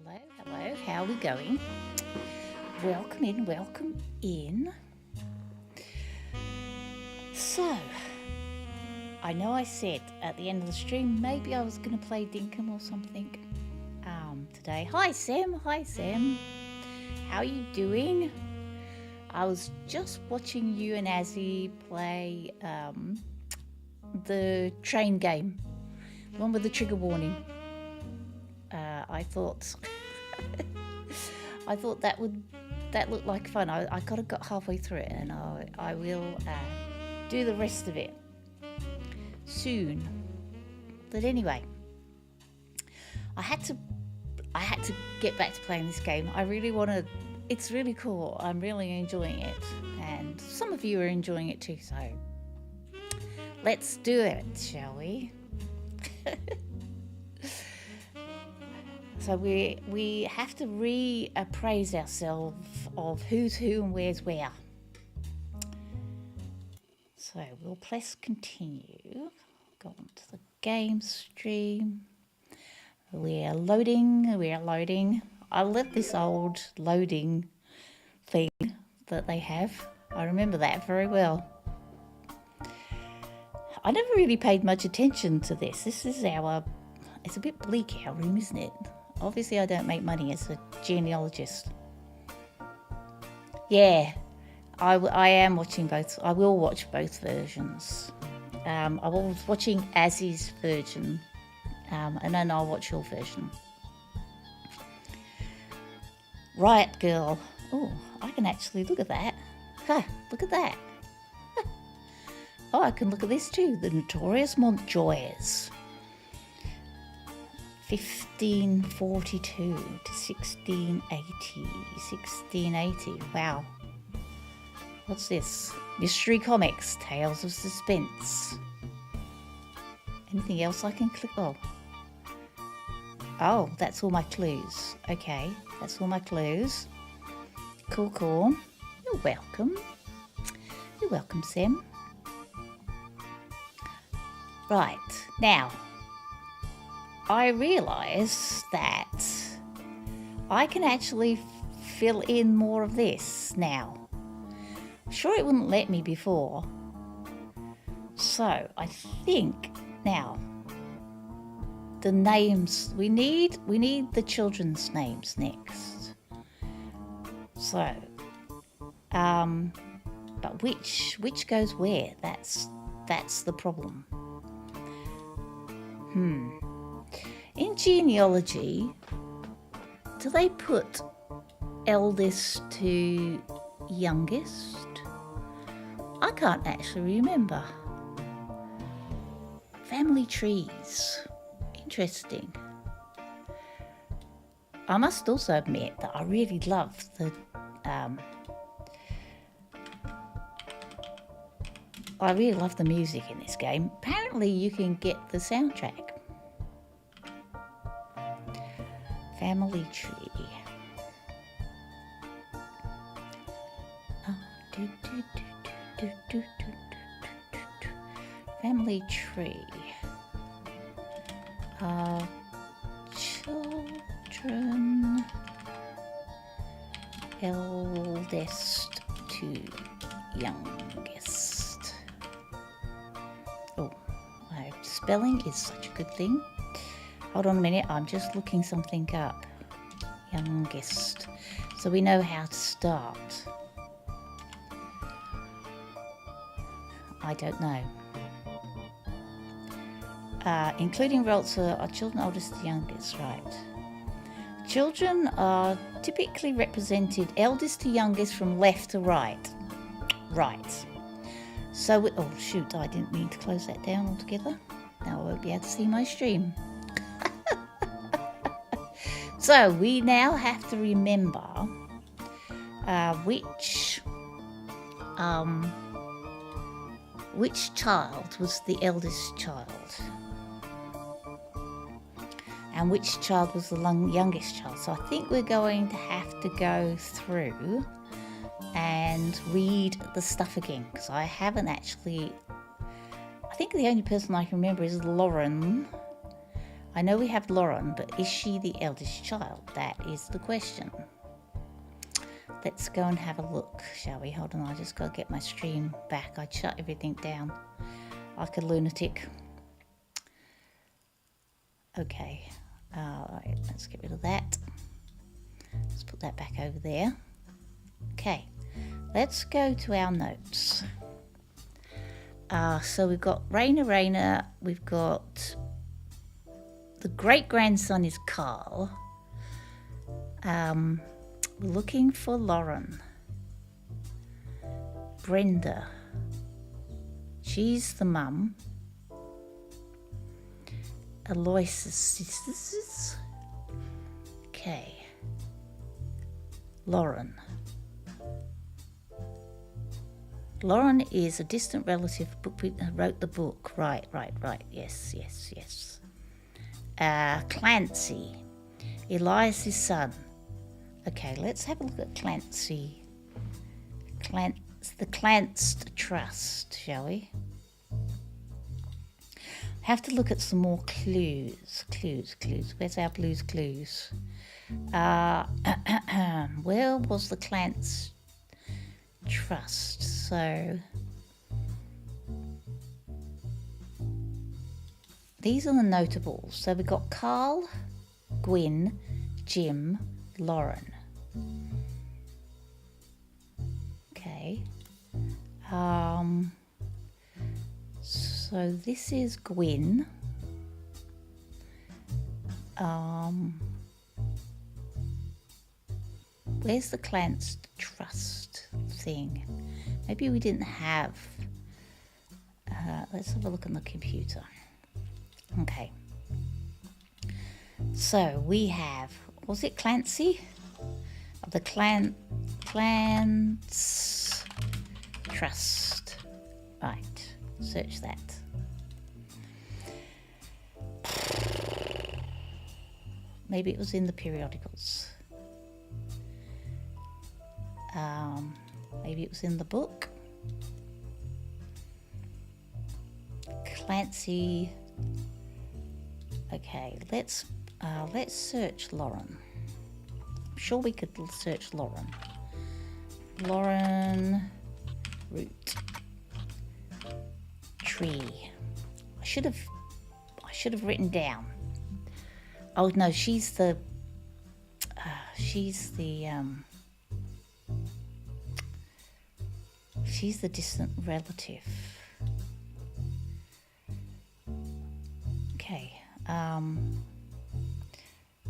Hello, how are we going? Welcome in. So, I know I said at the end of the stream maybe I was going to play Dinkum or something today. Hi Sam, how are you doing? I was just watching you and Azzy play the train game, the one with the trigger warning. I thought that looked like fun. I kind of got halfway through it, and I will do the rest of it soon. But anyway, I had to get back to playing this game. I really want to. It's really cool. I'm really enjoying it, and some of you are enjoying it too. So let's do it, shall we? So we have to reappraise ourselves of who's who and where's where. So we'll press continue. Go on to the game stream. We're loading. I love this old loading thing that they have. I remember that very well. I never really paid much attention to this. It's a bit bleak, our room, isn't it? Obviously, I don't make money as a genealogist. Yeah, I am watching both. I will watch both versions. I was watching Azzy's version, and then I'll watch your version. Right, girl. Oh, I can actually look at that. Ha! Look at that. Oh, I can look at this too. The Notorious Montjoyers. 1542 to 1680. Wow. What's this? Mystery Comics, Tales of Suspense. Anything else I can click on? Oh, that's all my clues. Okay, that's all my clues. Cool. You're welcome, Sam. Right, now I realise that I can actually fill in more of this now. I'm sure it wouldn't let me before. So I think now the names we need the children's names next. So but which goes where? That's the problem. In genealogy, do they put eldest to youngest? I can't actually remember. Family trees. Interesting. I must also admit that I really love the music in this game. Apparently you can get the soundtrack. Family tree. Family tree. Children eldest to youngest. Oh, my spelling is such a good thing. Hold on a minute, I'm just looking something up. Youngest. So we know how to start. I don't know. Including roles are children oldest to youngest, right. Children are typically represented eldest to youngest from left to right. Right. So, oh shoot, I didn't mean to close that down altogether. Now I won't be able to see my stream. So we now have to remember which child was the eldest child and which child was the youngest child. So I think we're going to have to go through and read the stuff again, because I haven't actually. I think the only person I can remember is Lauren. I know we have Lauren, but is she the eldest child? That is the question. Let's go and have a look, shall we? Hold on, I just got to get my stream back. I shut everything down like a lunatic. Okay, right, let's get rid of that. Let's put that back over there. Okay, let's go to our notes. So we've got Raina, we've got the great-grandson is Carl. We're looking for Lauren. Brenda, she's the mum. Aloysius' sisters. Okay. Lauren. Lauren is a distant relative who wrote the book. Right. Yes. Clancy. Elias's son. Okay, let's have a look at Clancy. The Clanced Trust, shall we? Have to look at some more clues. Where's our blues clues? Where was the Clanced Trust? So these are the notables. So we've got Carl, Gwyn, Jim, Lauren. Okay. So this is Gwyn. Where's the Clanced Trust thing? Maybe we didn't have. Let's have a look on the computer. Okay. So we have, was it Clancy? The Clans Trust. Right. Search that. Maybe it was in the periodicals. Maybe it was in the book. Clancy. Okay, let's search Lauren. I'm sure we could search Lauren. Lauren Roottree. I should have written down. Oh no, she's the distant relative. Okay.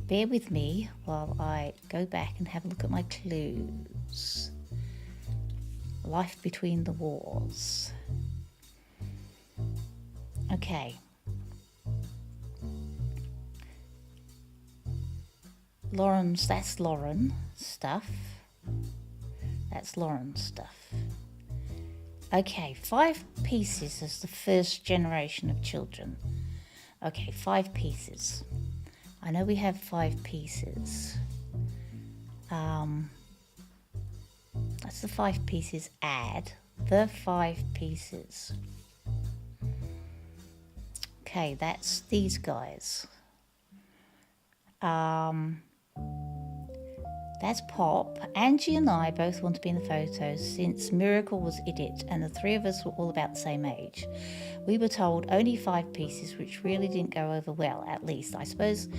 Bear with me while I go back and have a look at my clues. Life between the wars. Okay. That's Lauren stuff. That's Lauren's stuff. Okay, 5 pieces as the first generation of children. Okay, 5 pieces. I know we have 5 pieces. That's the 5 pieces. Add the 5 pieces. Okay, that's these guys. That's Pop. Angie and I both want to be in the photos since Miracle was idiot and the 3 of us were all about the same age. We were told only 5 pieces, which really didn't go over well, at least. I suppose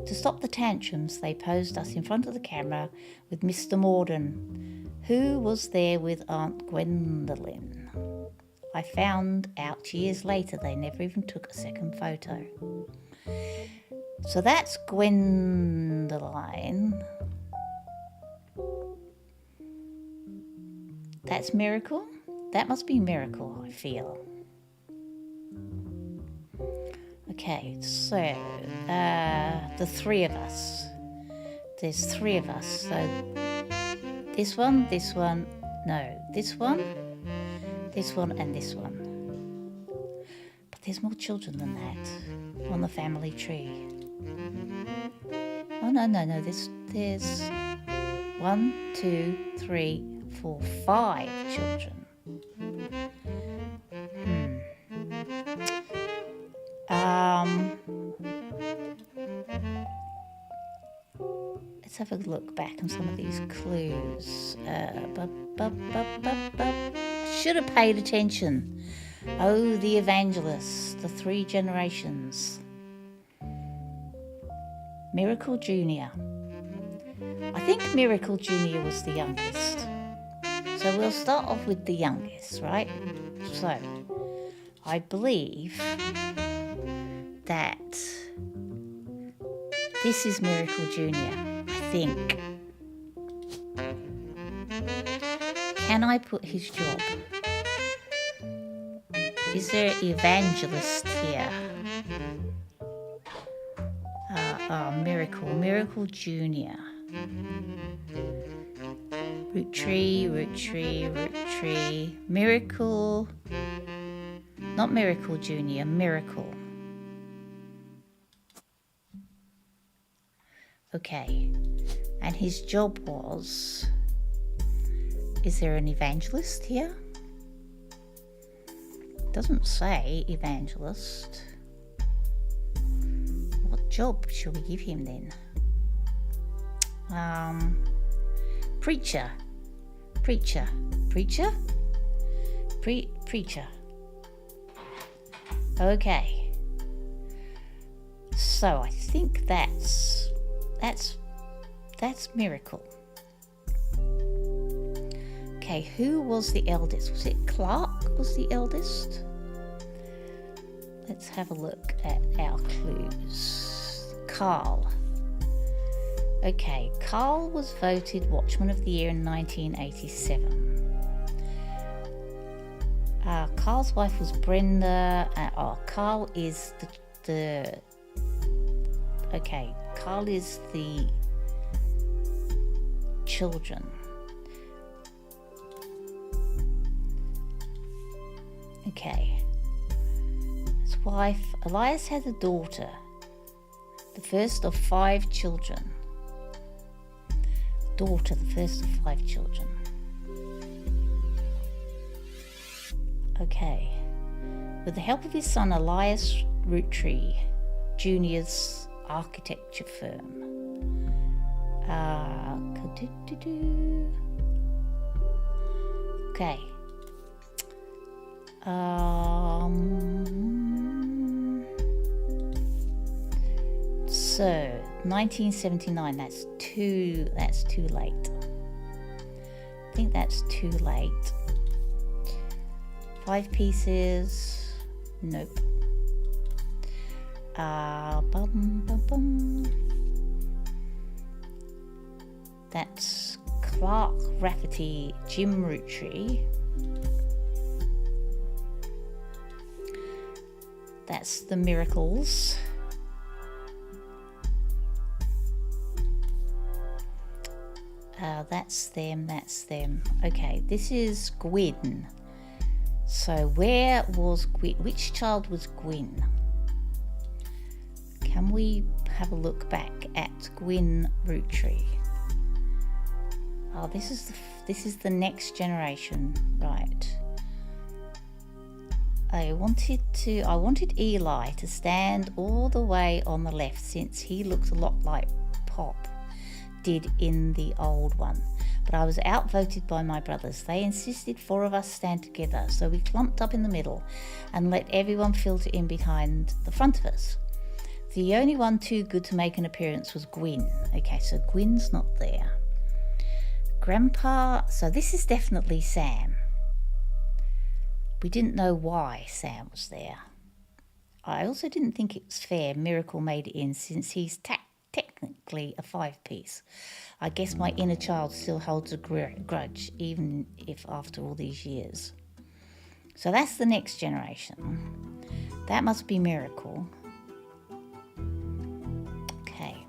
to stop the tantrums, they posed us in front of the camera with Mr. Morden, who was there with Aunt Gwendolyn. I found out years later they never even took a second photo. So that's Gwendolyn. That's Miracle? That must be Miracle, I feel. Okay, so the 3 of us. There's 3 of us. So this one, no, this one, and this one. But there's more children than that on the family tree. Oh, no, there's 1, 2, 3, 4, 5 children. Let's have a look back on some of these clues. Should have paid attention. Oh, the evangelist, the 3 generations. Miracle Junior. I think Miracle Junior was the youngest. So we'll start off with the youngest, right? So, I believe that this is Miracle Junior, I think. Can I put his job? Is there an evangelist here? Miracle Junior. Roottree. Miracle. Not Miracle Junior, Miracle. Okay. And his job was... Is there an evangelist here? Doesn't say evangelist. What job shall we give him then? Preacher. Okay. So I think that's Miracle. Okay, who was the eldest? Was it Clark was the eldest? Let's have a look at our clues. Carl. Okay, Carl was voted Watchman of the Year in 1987. Carl's wife was Brenda. Carl is Okay, Carl is the children. Okay. His wife, Elias had a daughter, the first of 5 children. The first of 5 children. Okay. With the help of his son Elias Roottree, Jr.'s architecture firm. Okay. So 1979. That's too late. I think that's too late. 5 pieces. Nope. That's Clark Rafferty, Jim Roottree. That's the Miracles. That's them. Okay, this is Gwyn. So where was Gwyn? Which child was Gwyn? Can we have a look back at Gwyn Roottree? Oh, this is the next generation, right? I wanted Eli to stand all the way on the left, since he looked a lot like Pop did in the old one. But I was outvoted by my brothers. They insisted 4 of us stand together, so we clumped up in the middle and let everyone filter in behind the front of us. The only one too good to make an appearance was Gwyn. Okay, so Gwyn's not there. Grandpa, so this is definitely Sam. We didn't know why Sam was there. I also didn't think it was fair Miracle made it in, since he's technically a 5-piece. I guess my inner child still holds a grudge, even if after all these years. So that's the next generation. That must be Miracle. Okay.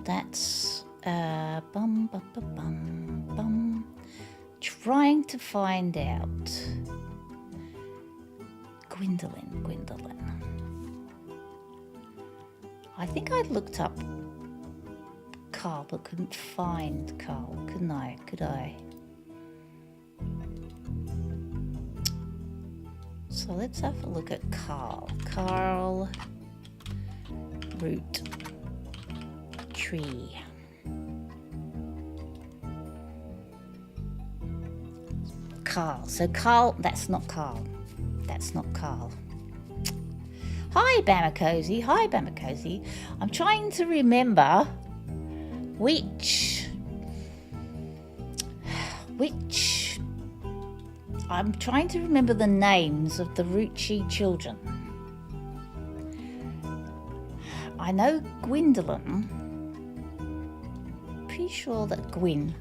That's trying to find out Gwendolyn. I think I looked up Carl but couldn't find Carl, couldn't I? Could I? So let's have a look at Carl. Carl Root. Roottree. Carl. So Carl, that's not Carl. That's not Carl. Hi, Bamacozy. Hi, Bamacozy. I'm trying to remember which I'm trying to remember the names of the Roottree children. I know Gwendolyn. Pretty sure that Gwyn?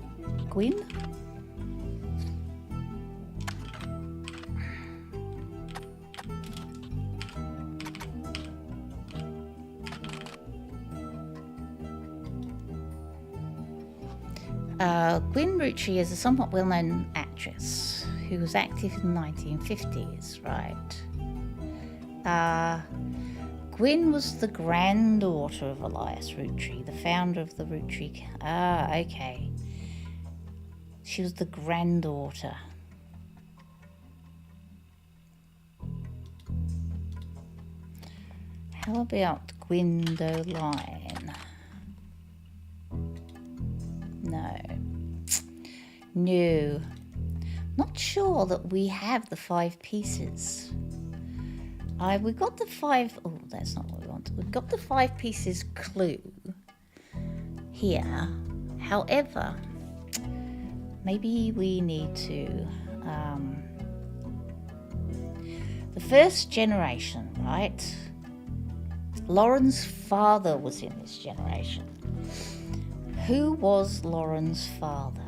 Gwyn Roottree is a somewhat well-known actress who was active in the 1950s, right? Gwyn was the granddaughter of Elias Roottree, the founder of the Roottree. Okay. She was the granddaughter. How about Gwendoline? No. Not sure that we have the 5 pieces. We got the 5. Oh, that's not what we want. We've got the 5 pieces clue here. However, maybe we need to. The first generation, right? Lauren's father was in this generation. Who was Lauren's father?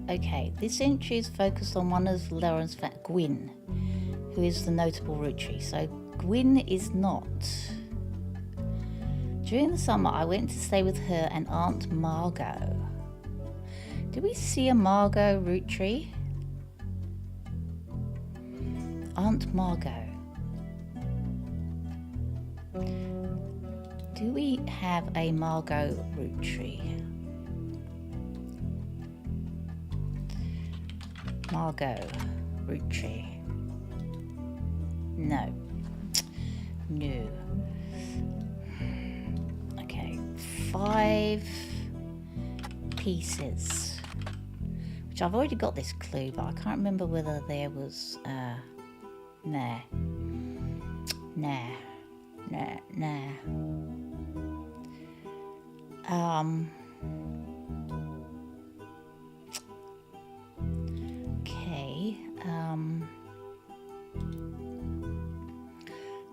Okay, this entry is focused on one of Lauren's Gwyn, who is the notable Roottree. So Gwyn is not. During the summer, I went to stay with her and Aunt Margot. Did we see a Margot Roottree? Aunt Margot. Do we have a Margot Roottree? Margot Roottree. No. Okay, 5 pieces. Which I've already got this clue, but I can't remember whether there was nah. Okay.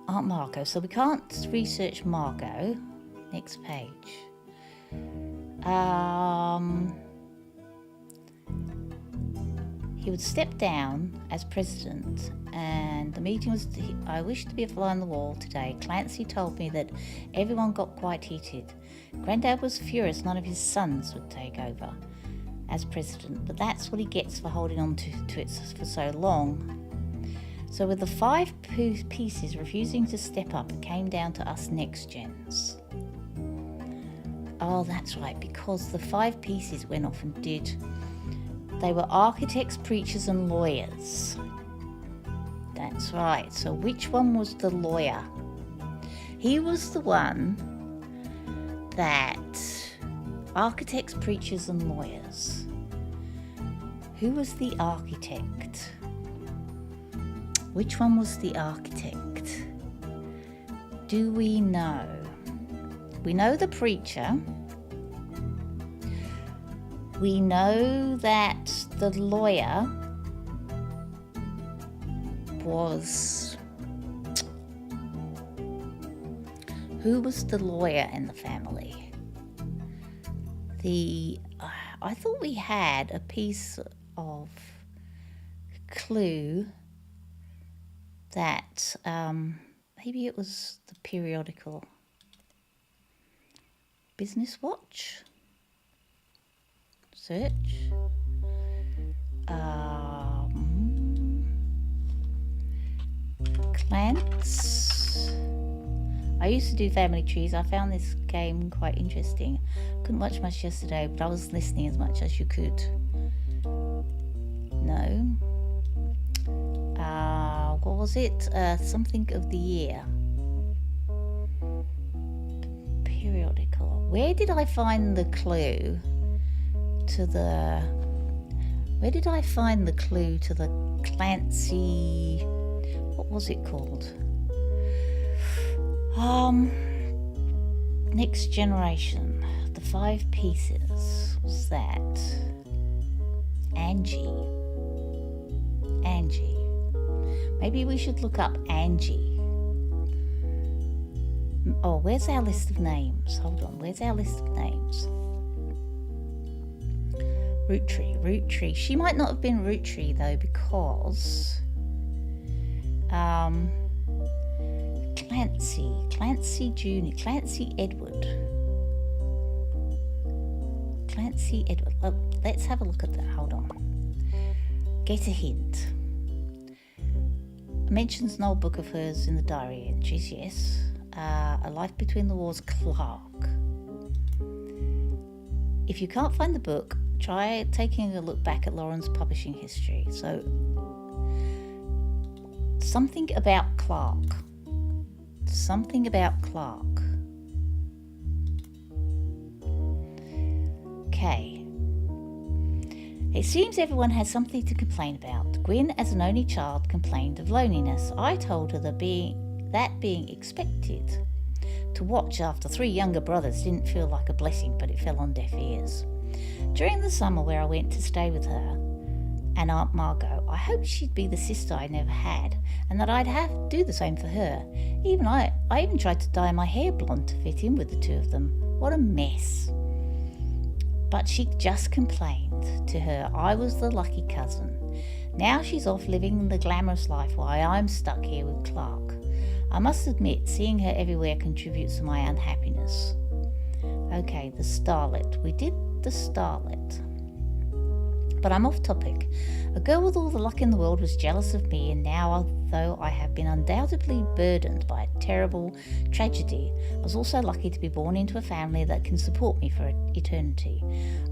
Aunt Margot. So we can't research Margot. Next page. He would step down as president, and the meeting was, I wish to be a fly on the wall today. Clancy told me that everyone got quite heated. Grandad was furious none of his sons would take over as president, but that's what he gets for holding on to it for so long. So with the 5 pieces refusing to step up, it came down to us next gens. Oh, that's right, because the 5 pieces went off and did. They were architects, preachers, and lawyers. That's right. So which one was the lawyer? He was the one that architects, preachers, and lawyers. Who was the architect? Which one was the architect? Do we know? We know the preacher. We know that the lawyer was... Who was the lawyer in the family? I thought we had a piece of clue that maybe it was the periodical Business Watch. Search. Clans. I used to do family trees. I found this game quite interesting. Couldn't watch much yesterday, but I was listening as much as you could. No. what was it? Something of the year. Periodical. Where did I find the clue to the... Where did I find the clue to the Clancy... What was it called? Next Generation. The 5 Pieces. Was that? Angie. Maybe we should look up Angie. Oh, where's our list of names? Hold on, where's our list of names? Roottree. She might not have been Roottree though, because Clancy Jr., Clancy Edward. Well, let's have a look at that. Hold on. Get a hint. Mentions an old book of hers in the diary entries, yes. A Life Between the Wars, Clark. If you can't find the book, try taking a look back at Lauren's publishing history. So, something about Clark. Okay. It seems everyone has something to complain about. Gwyn, as an only child, complained of loneliness. I told her that being expected. To watch after 3 younger brothers didn't feel like a blessing, but it fell on deaf ears. During the summer where I went to stay with her and Aunt Margot, I hoped she'd be the sister I never had, and that I'd have to do the same for her. I even tried to dye my hair blonde to fit in with the 2 of them. What a mess. But she just complained. To her, I was the lucky cousin. Now she's off living the glamorous life while I'm stuck here with Clark. I must admit, seeing her everywhere contributes to my unhappiness. Okay, the starlet. We did the starlet. But I'm off topic. A girl with all the luck in the world was jealous of me, and now, although I have been undoubtedly burdened by a terrible tragedy, I was also lucky to be born into a family that can support me for eternity.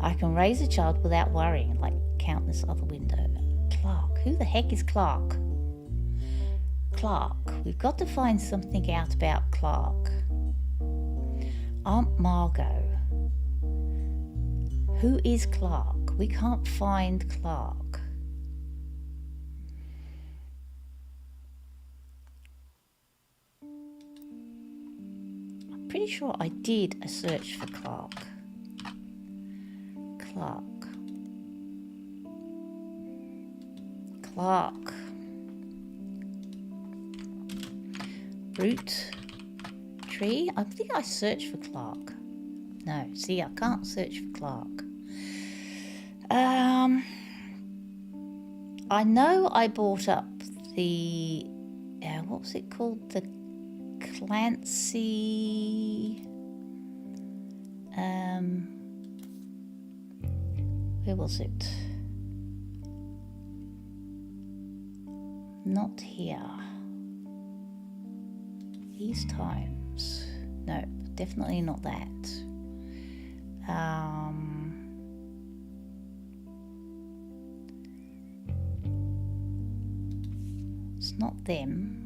I can raise a child without worrying, like countless other window. Clark. Who the heck is Clark? Clark. We've got to find something out about Clark. Aunt Margot. Who is Clark? We can't find Clark. I'm pretty sure I did a search for Clark. Roottree? I think I searched for Clark. No, see, I can't search for Clark. I know I bought up the, what was it called? The Clancy, where was it? Not here. These times. No, definitely not that. It's not them.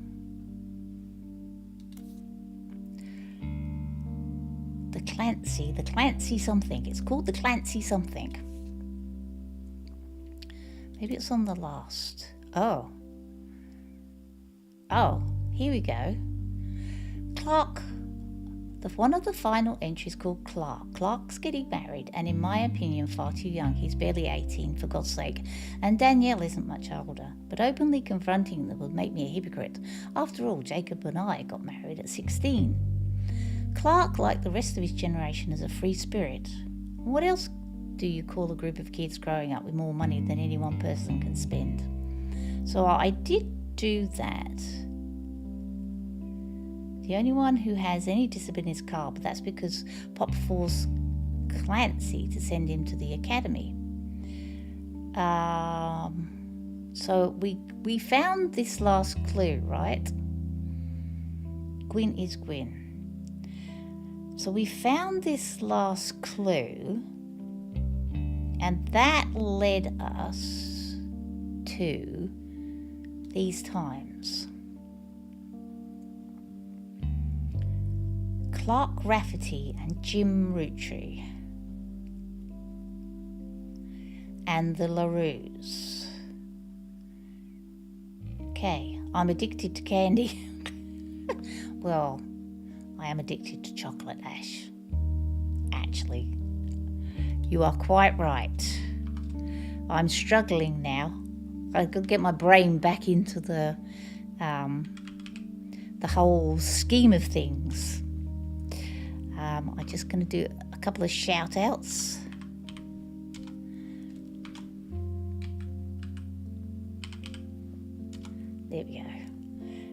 The Clancy something. It's called the Clancy something. Maybe it's on the last. Oh, here we go. Clark. One of the final entries called Clark. Clark's getting married, and in my opinion, far too young. He's barely 18, for God's sake. And Danielle isn't much older. But openly confronting them would make me a hypocrite. After all, Jacob and I got married at 16. Clark, like the rest of his generation, is a free spirit. What else do you call a group of kids growing up with more money than any one person can spend? So I did do that. The only one who has any discipline is Carl, but that's because Pop forced Clancy to send him to the academy. So we found this last clue, right? Gwyn is Gwyn. So we found this last clue, and that led us to these times. Clark Rafferty and Jim Roottree and the LaRues. Okay, I'm addicted to candy. Well, I am addicted to chocolate, Ash. Actually, you are quite right. I'm struggling now. I've got to get my brain back into the whole scheme of things. I'm just going to do a couple of shout outs. There we go.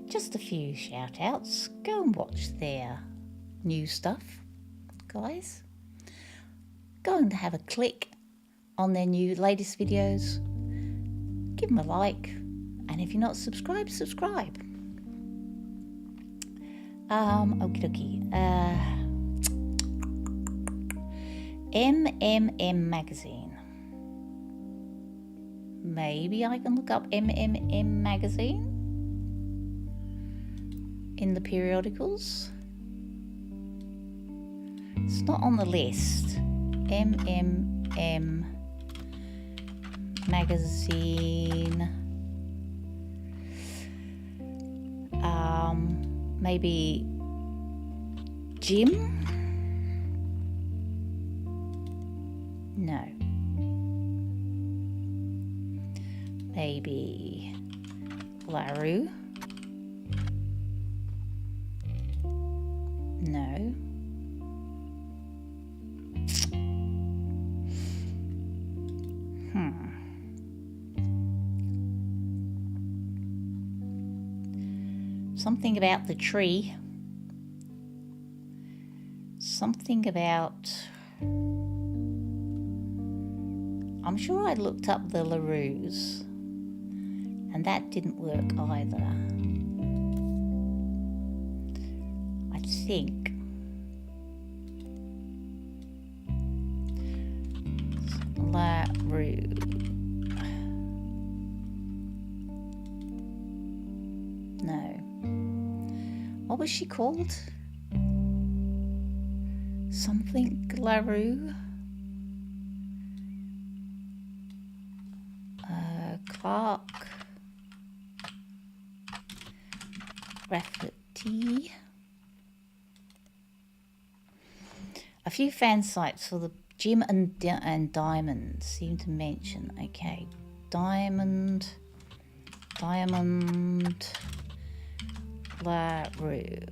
Just a few shout outs. Go and watch their new stuff, guys. Go and have a click on their latest videos. Give them a like. And if you're not subscribed, subscribe. Okie dokie. MMM Magazine. Maybe I can look up MMM Magazine in the periodicals. It's not on the list. MMM Magazine. Maybe Jim? No. Maybe LaRue? No. Something about the tree. Something about... I'm sure I looked up the LaRues, and that didn't work either. I think. LaRue. No. What was she called? Something LaRue? Clark Rafferty. A few fan sites for the Jim and Diamond seem to mention. Okay, Diamond LaRue.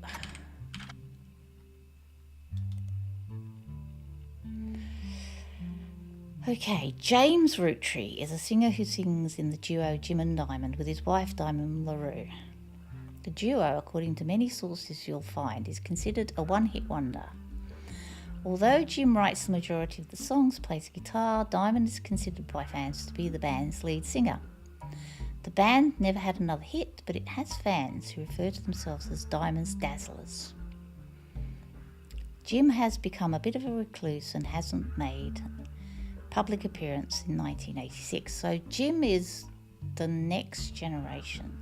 Okay, James Roottree is a singer who sings in the duo Jim and Diamond with his wife Diamond LaRue. The duo, according to many sources you'll find, is considered a one-hit wonder. Although Jim writes the majority of the songs, plays guitar, Diamond is considered by fans to be the band's lead singer. The band never had another hit, but it has fans who refer to themselves as Diamond's Dazzlers. Jim has become a bit of a recluse and hasn't made public appearance in 1986. So Jim is the next generation.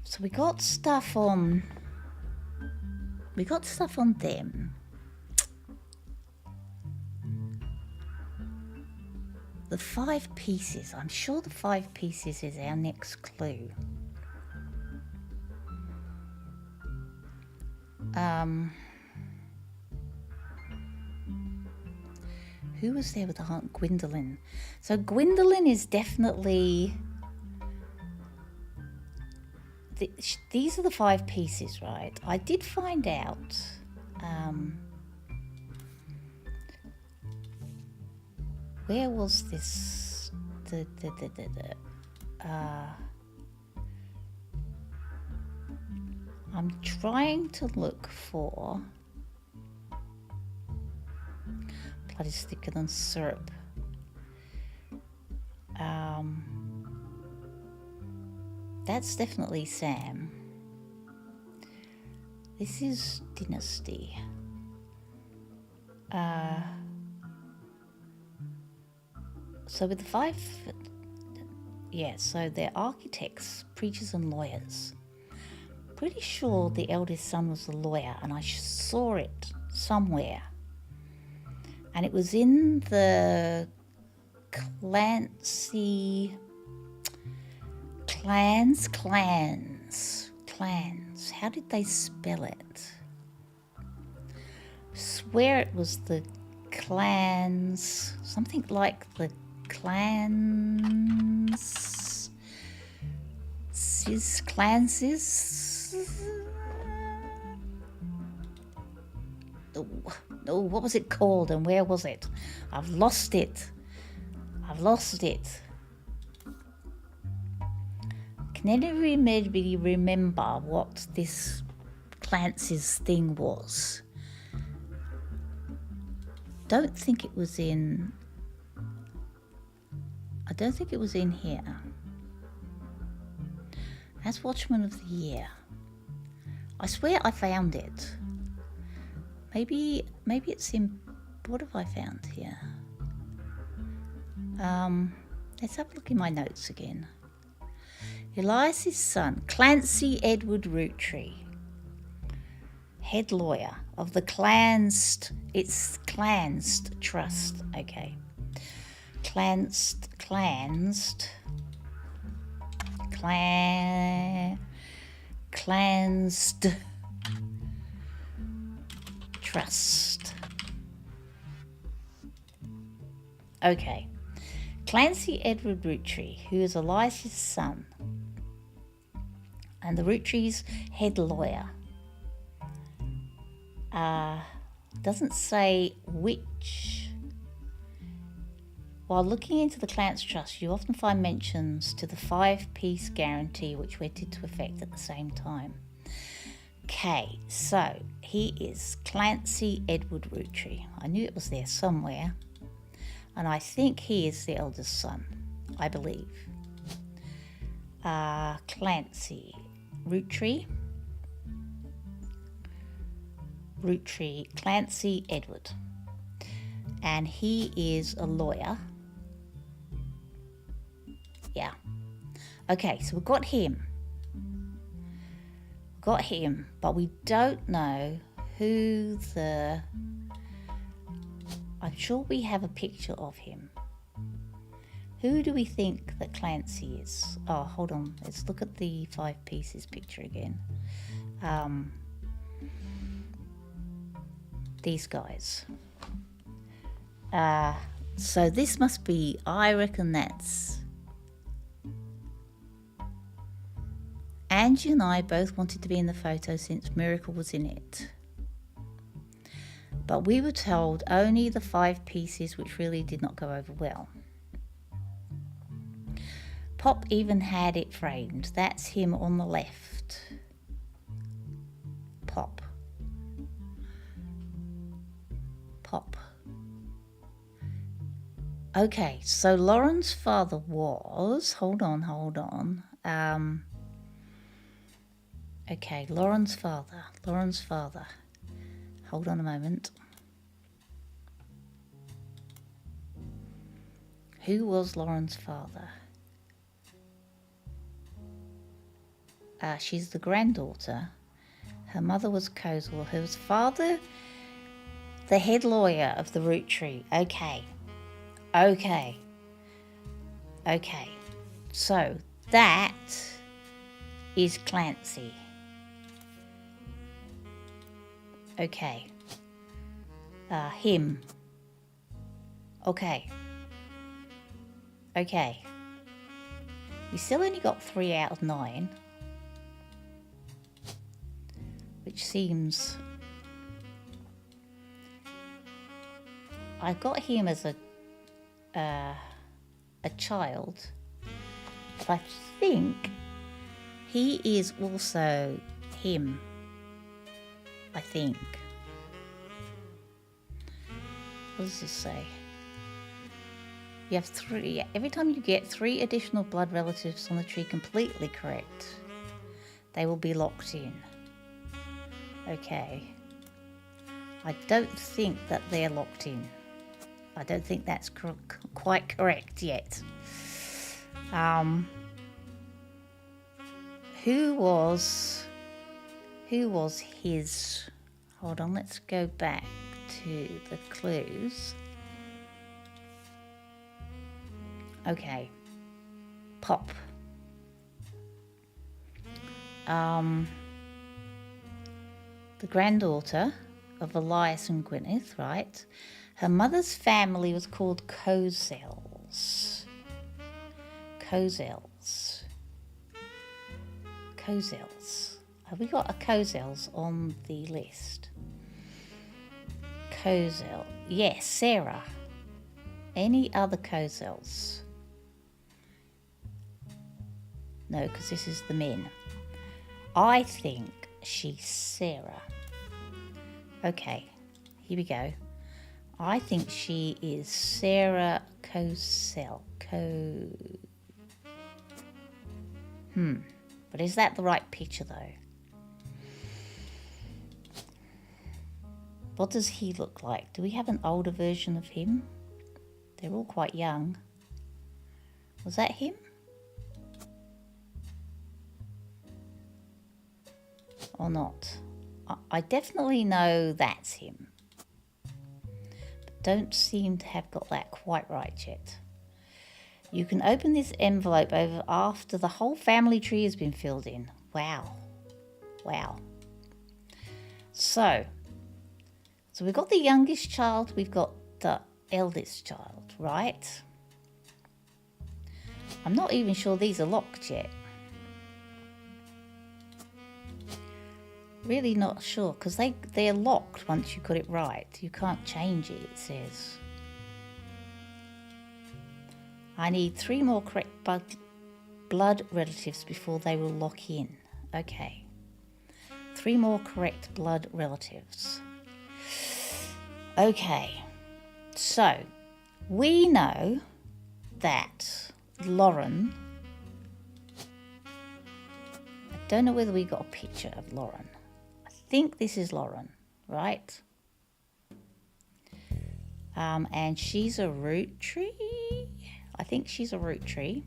So we got stuff on them. The 5 Pieces. I'm sure the 5 Pieces is our next clue. Who was there with the Aunt Gwendolyn? So Gwendolyn is definitely... These are the 5 Pieces, right? I did find out... where was this? I'm trying to look for... Blood is thicker than syrup. That's definitely Sam. This is Dynasty. So with the 5... Yeah, so they're architects, preachers and lawyers. Pretty sure the eldest son was a lawyer, and I saw it somewhere. And it was in the clans. How did they spell it? Swear it was the clans, something like the clans. No, what was it called and where was it? I've lost it. Can anybody remember what this Clancy's thing was? I don't think it was in here. As Watchman of the Year. I swear I found it. Maybe it's in... What have I found here? Let's have a look in my notes again. Elias's son, Clancy Edward Roottree, head lawyer of the Clansed Trust. Okay. Clansed Trust. Okay. Clancy Edward Roottree, who is Elias's son, and the Roottrees' head lawyer. Doesn't say which. While looking into the Clans Trust, you often find mentions to the 5-piece guarantee, which went into effect at the same time. Okay, so he is Clancy Edward Roottree. I knew it was there somewhere. And I think he is the eldest son, I believe. Clancy Roottree, Clancy Edward. And he is a lawyer. Yeah. Okay, so we've got him. But we don't know who the... I'm sure we have a picture of him. Who do we think that Clancy is? Oh, hold on. Let's look at the 5 pieces picture again. These guys. So this must be, I reckon that's... Angie and I both wanted to be in the photo since Miracle was in it. But we were told only the 5 pieces, which really did not go over well. Pop even had it framed. That's him on the left. Pop. Okay, so Lauren's father was... Hold on. Okay, Lauren's father. Hold on a moment. Who was Lauren's father? She's the granddaughter. Her mother was Kozel. Her father, the head lawyer of the Roottree. Okay. So that is Clancy. Okay. Him. Okay. We still only got 3 out of 9. Which seems... I got him as a child. But I think he is also him. I think. What does this say? You have 3. Every time you get 3 additional blood relatives on the tree completely correct, they will be locked in. Okay. I don't think that they're locked in. I don't think that's quite correct yet. Who was his... Hold on, let's go back to the clues. Okay. Pop. The granddaughter of Elias and Gwyneth, right? Her mother's family was called Cozels. Cozels. Have we got a Cozels on the list? Kozel. Yes, Sarah. Any other Cozels? No, because this is the men. I think she's Sarah. Okay, here we go. I think she is Sarah Kozel. But is that the right picture though? What does he look like? Do we have an older version of him? They're all quite young. Was that him? Or not? I definitely know that's him. But don't seem to have got that quite right yet. You can open this envelope over after the whole family tree has been filled in. Wow. So we've got the youngest child, we've got the eldest child, right? I'm not even sure these are locked yet. Really not sure, because they're locked once you got it right. You can't change it, it says. I need 3 more correct blood relatives before they will lock in. Okay. 3 more correct blood relatives. Okay. So, we know that Lauren... I don't know whether we got a picture of Lauren. I think this is Lauren, right? And she's a Roottree. I think she's a Roottree.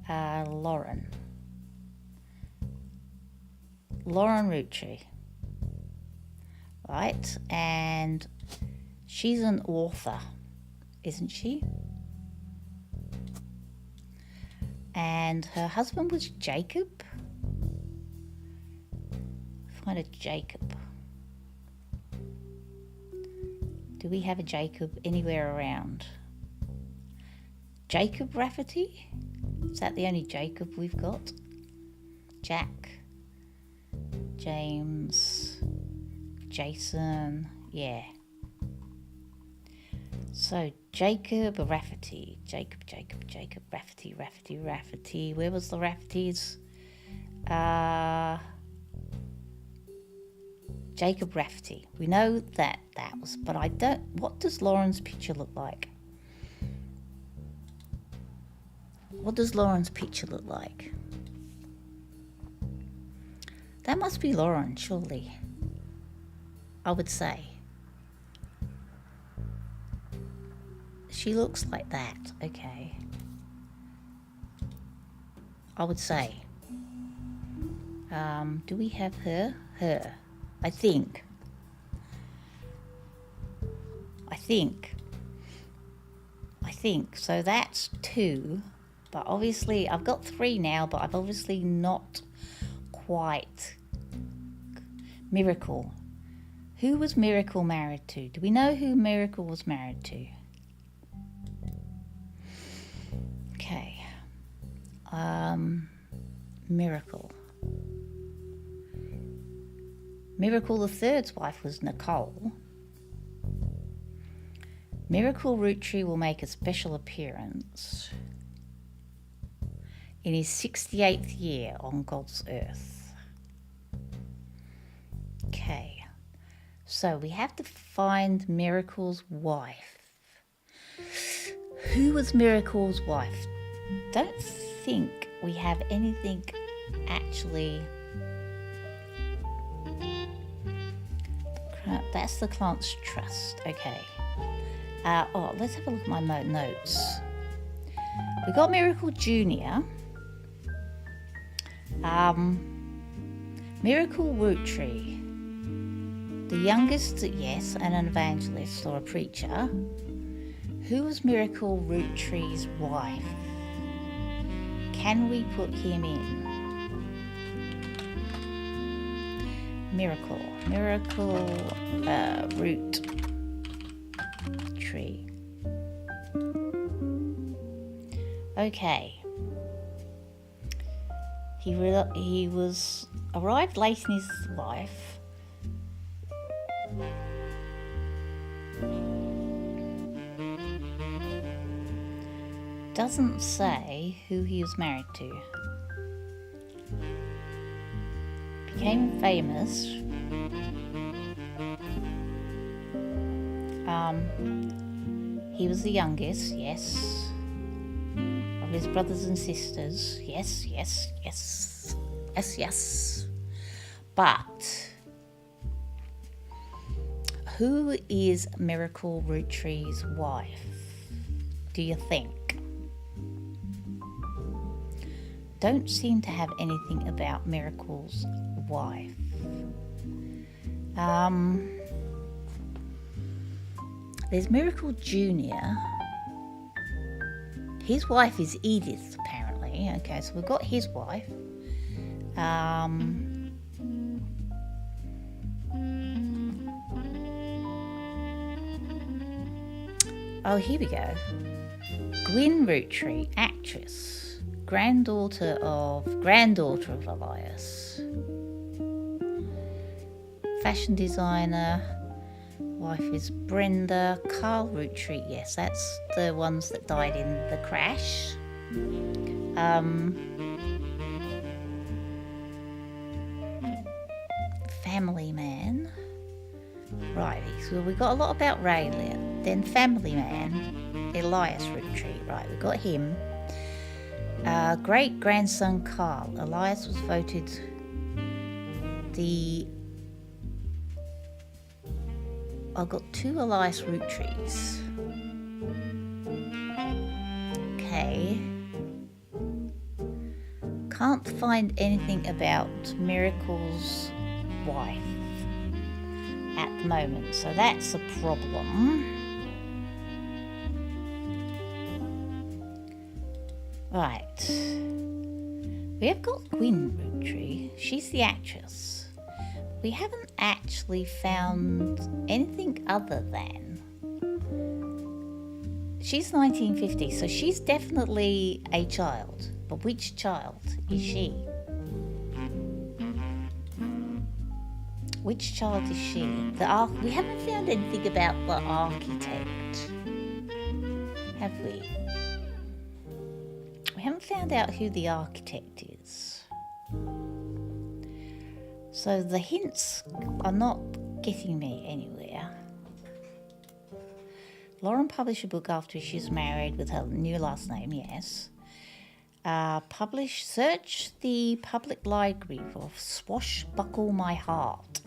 Lauren Roottree. Right? And she's an author, isn't she? And her husband was Jacob. Find a Jacob. Do we have a Jacob anywhere around? Jacob Rafferty? Is that the only Jacob we've got? Jack, James, Jason, yeah. So Jacob Rafferty, Jacob Rafferty. Where was the Rafferties? Jacob Rafferty. We know that was, but I don't. What does Lauren's picture look like? What does Lauren's picture look like? That must be Lauren, surely. I would say. She looks like that, okay. I would say. Do we have her? Her. I think. So that's 2. But obviously, I've got 3 now, but I've obviously not quite. Miracle. Who was Miracle married to? Do we know who Miracle was married to? Okay. Miracle. Miracle the third's wife was Nicole. Miracle Roottree will make a special appearance in his 68th year on God's earth. Okay, so we have to find Miracle's wife. Who was Miracle's wife? Don't think we have anything actually. That's the Clance Trust. Okay. Let's have a look at my notes. We got Miracle Junior. Miracle Roottree. The youngest, yes, and an evangelist or a preacher. Who was Miracle Roottree's wife? Can we put him in? Miracle Roottree. Okay. He was arrived late in his life. Doesn't say who he was married to. Became famous. He was the youngest, yes, of his brothers and sisters. Yes. But who is Miracle Roottree's wife? Do you think? Don't seem to have anything about Miracle's wife. There's Miracle Junior. His wife is Edith, apparently. Okay, so we've got his wife. Oh, here we go. Gwyn Roottree, actress, granddaughter of Elias. Fashion designer. Wife is Brenda. Carl Roottree, yes, that's the ones that died in the crash. Family man. Right, so we got a lot about Raylan. Then family man, Elias Roottree. Right, we got him. Great grandson Carl. Elias was voted the. I've got 2 Elias Roottrees. Okay. Can't find anything about Miracle's wife at the moment, so that's a problem. Right. We have got Gwyn Roottree. She's the actress. We haven't actually found anything other than she's 1950, so she's definitely a child. But which child is she? Which child is she? We haven't found anything about the architect, have we? We haven't found out who the architect is. So the hints are not getting me anywhere. Lauren published a book after she's married with her new last name, yes. Search the public library for Swashbuckle My Heart.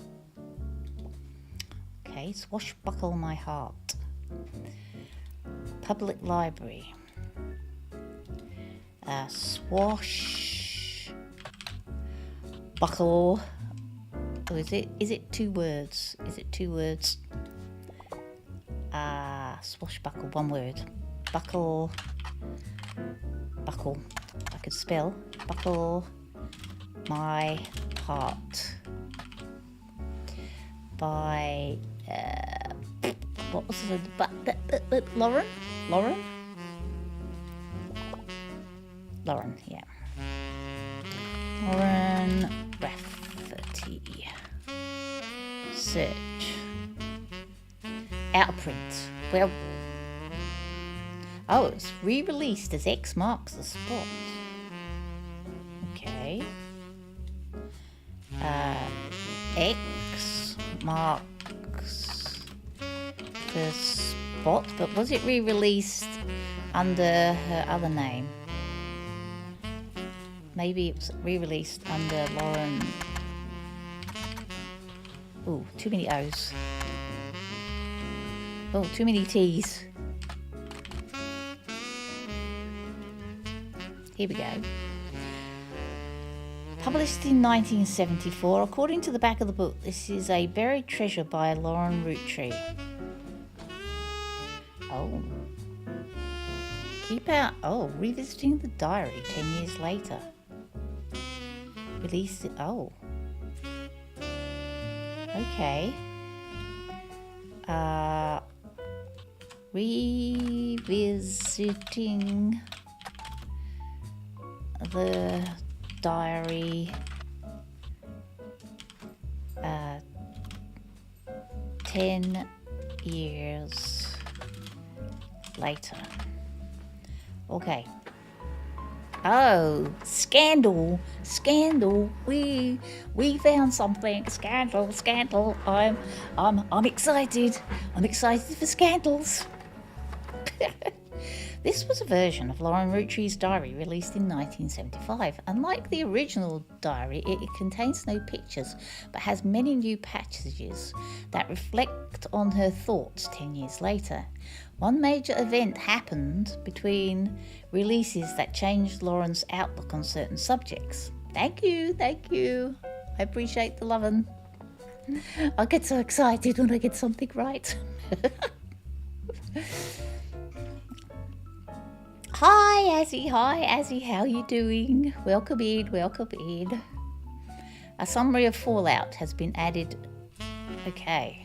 Okay, Swashbuckle My Heart. Public library. Swashbuckle. Oh, is it 2 words? Swashbuckle, 1 word. Buckle. I could spell. Buckle My Heart. By, what was it? Lauren, yeah. Lauren Rafferty. Search. Out of print. Well, oh, it's re-released as X marks the spot. Okay. X marks the spot, but was it re-released under her other name? Maybe it was re-released under Lauren. Oh, too many O's. Oh, too many T's. Here we go. Published in 1974, according to the back of the book, this is a buried treasure by Lauren Roottree. Oh. Revisiting the diary 10 years later. Released it. Oh. Okay. Revisiting the diary 10 years later. Okay. Oh, scandal. We found something. Scandal. I'm excited. I'm excited for scandals. This was a version of Lauren Rootree's diary released in 1975. Unlike the original diary, it contains no pictures, but has many new passages that reflect on her thoughts 10 years later. One major event happened between releases that changed Lauren's outlook on certain subjects. Thank you. I appreciate the lovin'. I get so excited when I get something right. Hi Azzy, how you doing? Welcome in. A summary of Fallout has been added. Okay,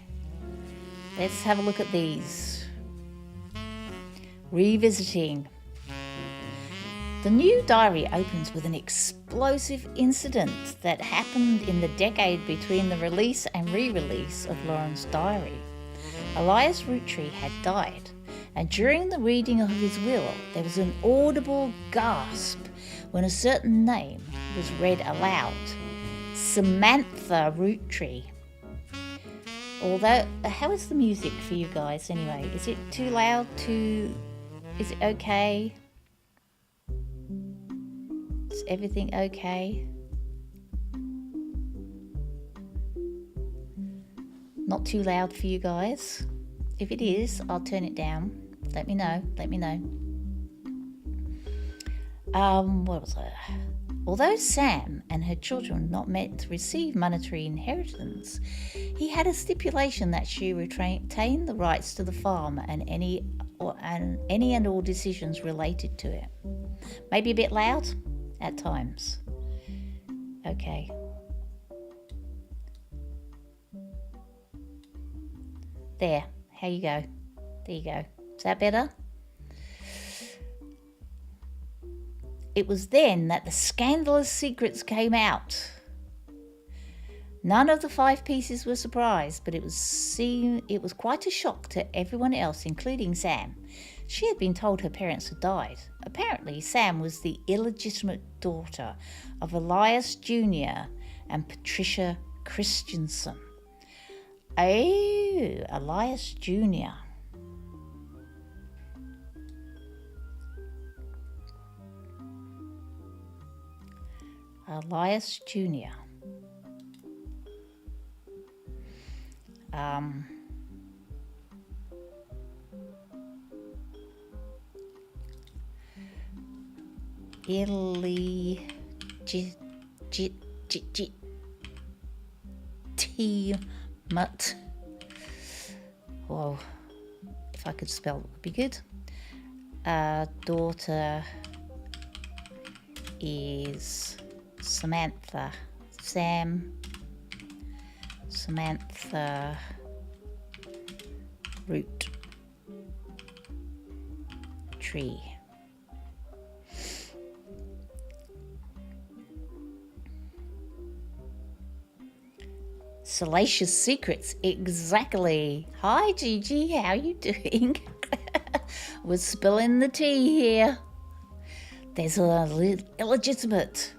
let's have a look at these. Revisiting. The new diary opens with an explosive incident that happened in the decade between the release and re-release of Lauren's diary. Elias Roottree had died, and during the reading of his will, there was an audible gasp when a certain name was read aloud. Samantha Roottree. Although, how is the music for you guys anyway? Is it too loud? Is it okay? Is everything okay? Not too loud for you guys? If it is, I'll turn it down. Let me know. What was it? Although Sam and her children were not meant to receive monetary inheritance, he had a stipulation that she retain the rights to the farm and any and all decisions related to it. Maybe a bit loud at times. Okay. There you go. Is that better? It was then that the scandalous secrets came out. None of the 5 pieces were surprised, but it was quite a shock to everyone else, including Sam. She had been told her parents had died. Apparently, Sam was the illegitimate daughter of Elias Jr. and Patricia Christensen. Oh, Elias Jr. Elias Jr. Illegitimate. Whoa, if I could spell, it would be good. Daughter is Samantha. Samantha Roottree. Salacious secrets, exactly. Hi Gigi, how you doing? We're spilling the tea here. There's a illegitimate.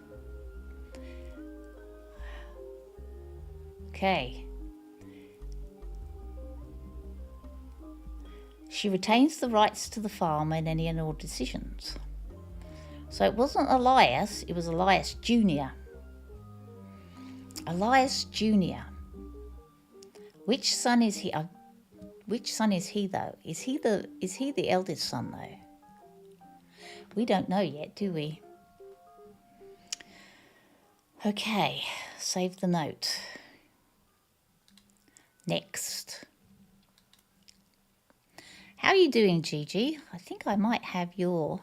Okay. She retains the rights to the farm and any and all decisions. So it wasn't Elias, it was Elias Jr. Elias Jr. Which son is he? Which son is he though? Is he the eldest son though? We don't know yet, do we? Okay, save the note. Next. How are you doing, Gigi? I think I might have your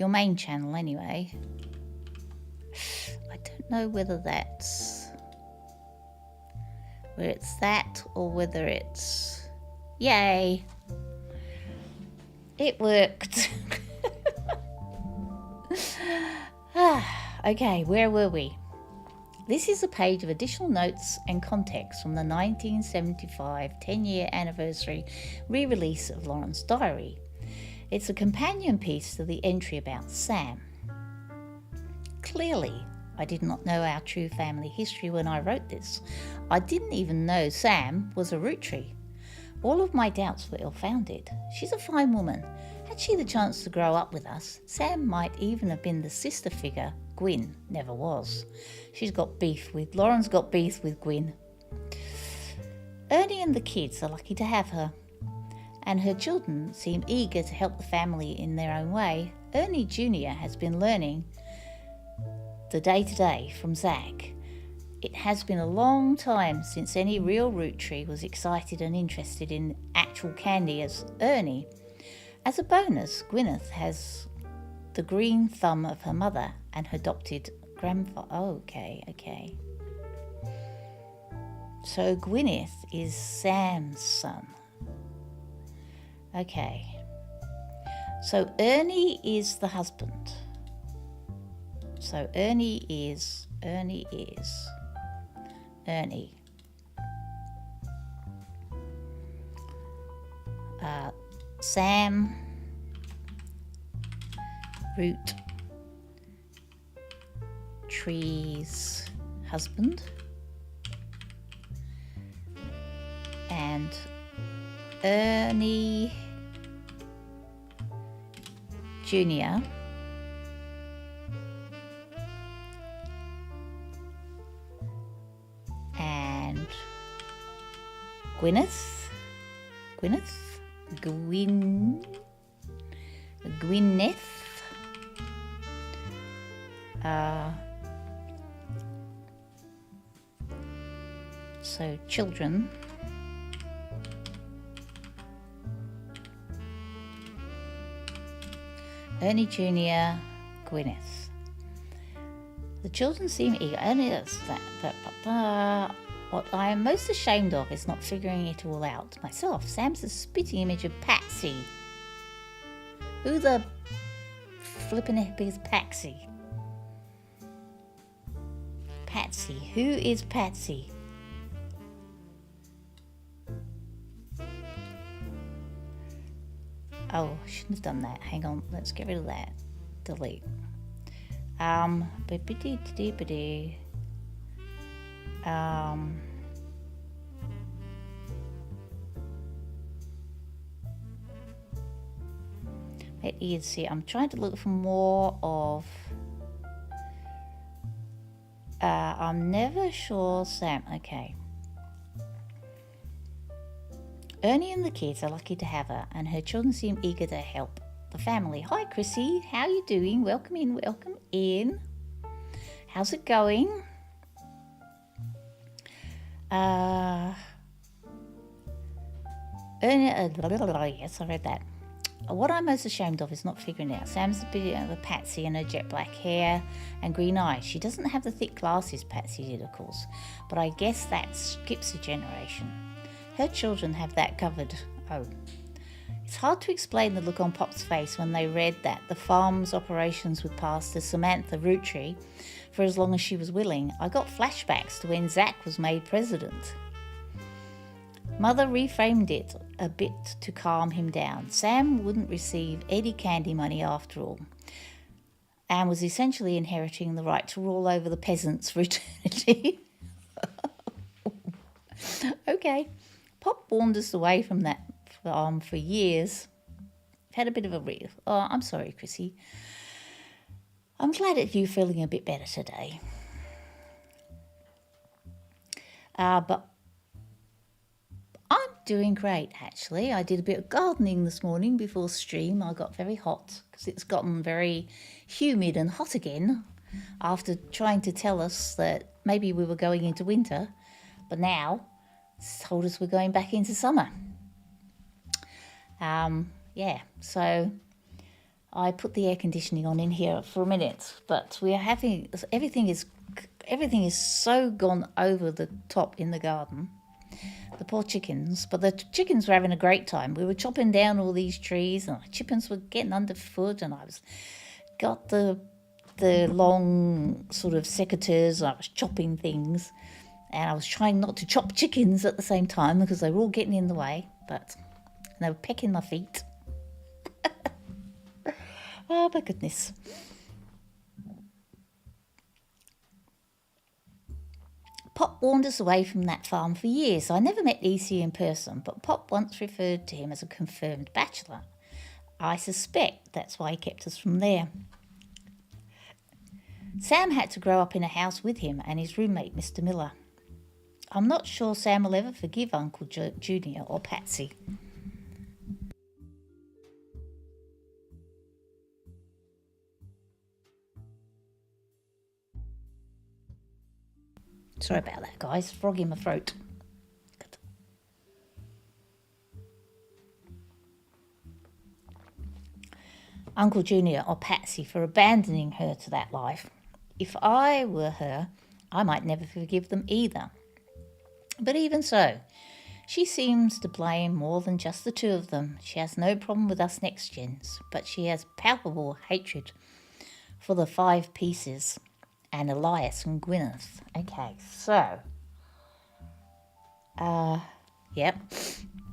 main channel anyway. I don't know whether it's that or whether it's... Yay! It worked. Okay, where were we? This is a page of additional notes and context from the 1975 10-year anniversary re-release of Lauren's diary. It's a companion piece to the entry about Sam. Clearly, I did not know our true family history when I wrote this. I didn't even know Sam was a Roottree. All of my doubts were ill-founded. She's a fine woman. Had she the chance to grow up with us, Sam might even have been the sister figure Gwyn never was. Lauren's got beef with Gwyn. Ernie and the kids are lucky to have her, and her children seem eager to help the family in their own way. Ernie Jr. has been learning the day-to-day from Zach. It has been a long time since any real Roottree was excited and interested in actual candy as Ernie. As a bonus, Gwyneth has the green thumb of her mother and her adopted grandfather. Oh, okay. So Gwyneth is Sam's son. Okay. So Ernie is the husband. So Ernie is. Sam, Roottree's husband, and Ernie Jr. and Gwyneth. So children. Ernie Jr., Gwyneth. The children seem eager. What I am most ashamed of is not figuring it all out myself. Sam's a spitting image of Patsy. Who the flippin' heck is Patsy? Who is Patsy? Oh, I shouldn't have done that. Hang on, let's get rid of that. Delete. Let you see. I'm trying to look for more of. I'm never sure, Sam. Okay. Ernie and the kids are lucky to have her, and her children seem eager to help the family. Hi, Chrissy. How are you doing? Welcome in. How's it going? Yes, I read that. What I'm most ashamed of is not figuring it out. Sam's a bit of a Patsy and her jet black hair and green eyes. She doesn't have the thick glasses Patsy did, of course, but I guess that skips a generation. Her children have that covered. Oh. It's hard to explain the look on Pop's face when they read that the farm's operations would pass to Samantha Roottree for as long as she was willing. I got flashbacks to when Zach was made president. Mother reframed it a bit to calm him down. Sam wouldn't receive any candy money after all, and was essentially inheriting the right to rule over the peasants for eternity. Okay. Pop warned us away from that farm for years. Had a bit of a real. Oh, I'm sorry, Chrissy. I'm glad that you're feeling a bit better today. But I'm doing great, actually. I did a bit of gardening this morning before stream. I got very hot because it's gotten very humid and hot again after trying to tell us that maybe we were going into winter, but now it's told us we're going back into summer. So I put the air conditioning on in here for a minute, but we are having everything is so gone over the top in the garden. The poor chickens, but the chickens were having a great time. We were chopping down all these trees, and the chickens were getting underfoot, and I was got the long sort of secateurs, and I was chopping things, and I was trying not to chop chickens at the same time because they were all getting in the way, but they were pecking my feet. Oh my goodness. Pop wanders away from that farm for years. I never met EC in person, but Pop once referred to him as a confirmed bachelor. I suspect that's why he kept us from there. Sam had to grow up in a house with him and his roommate, Mr. Miller. I'm not sure Sam will ever forgive Uncle Junior or Patsy. Sorry about that, guys. Frog in my throat. Good. Uncle Junior or Patsy for abandoning her to that life. If I were her, I might never forgive them either. But even so, she seems to blame more than just the two of them. She has no problem with us next gens, but she has palpable hatred for the five pieces and Elias and Gwyneth. Okay, so,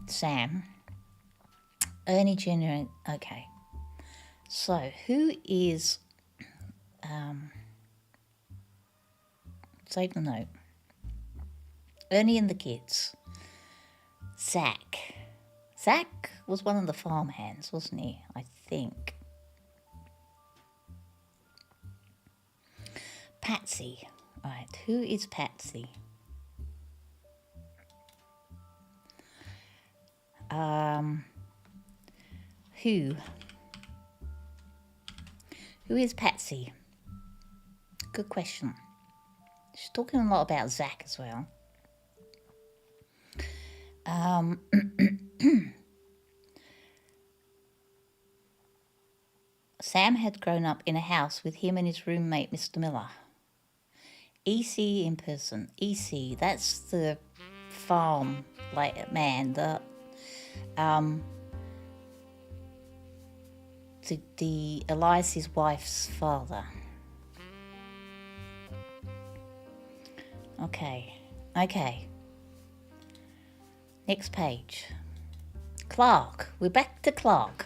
Sam, Ernie Jr. Okay, so who is, save the note. Ernie and the kids. Zach was one of the farmhands, wasn't he? I think. Patsy. Right, who is Patsy? Who is Patsy? Good question. She's talking a lot about Zach as well. Sam had grown up in a house with him and his roommate, Mr. Miller. EC in person. EC, that's the farm man, the Elias's wife's father. Okay. Next page. Clark. We're back to Clark.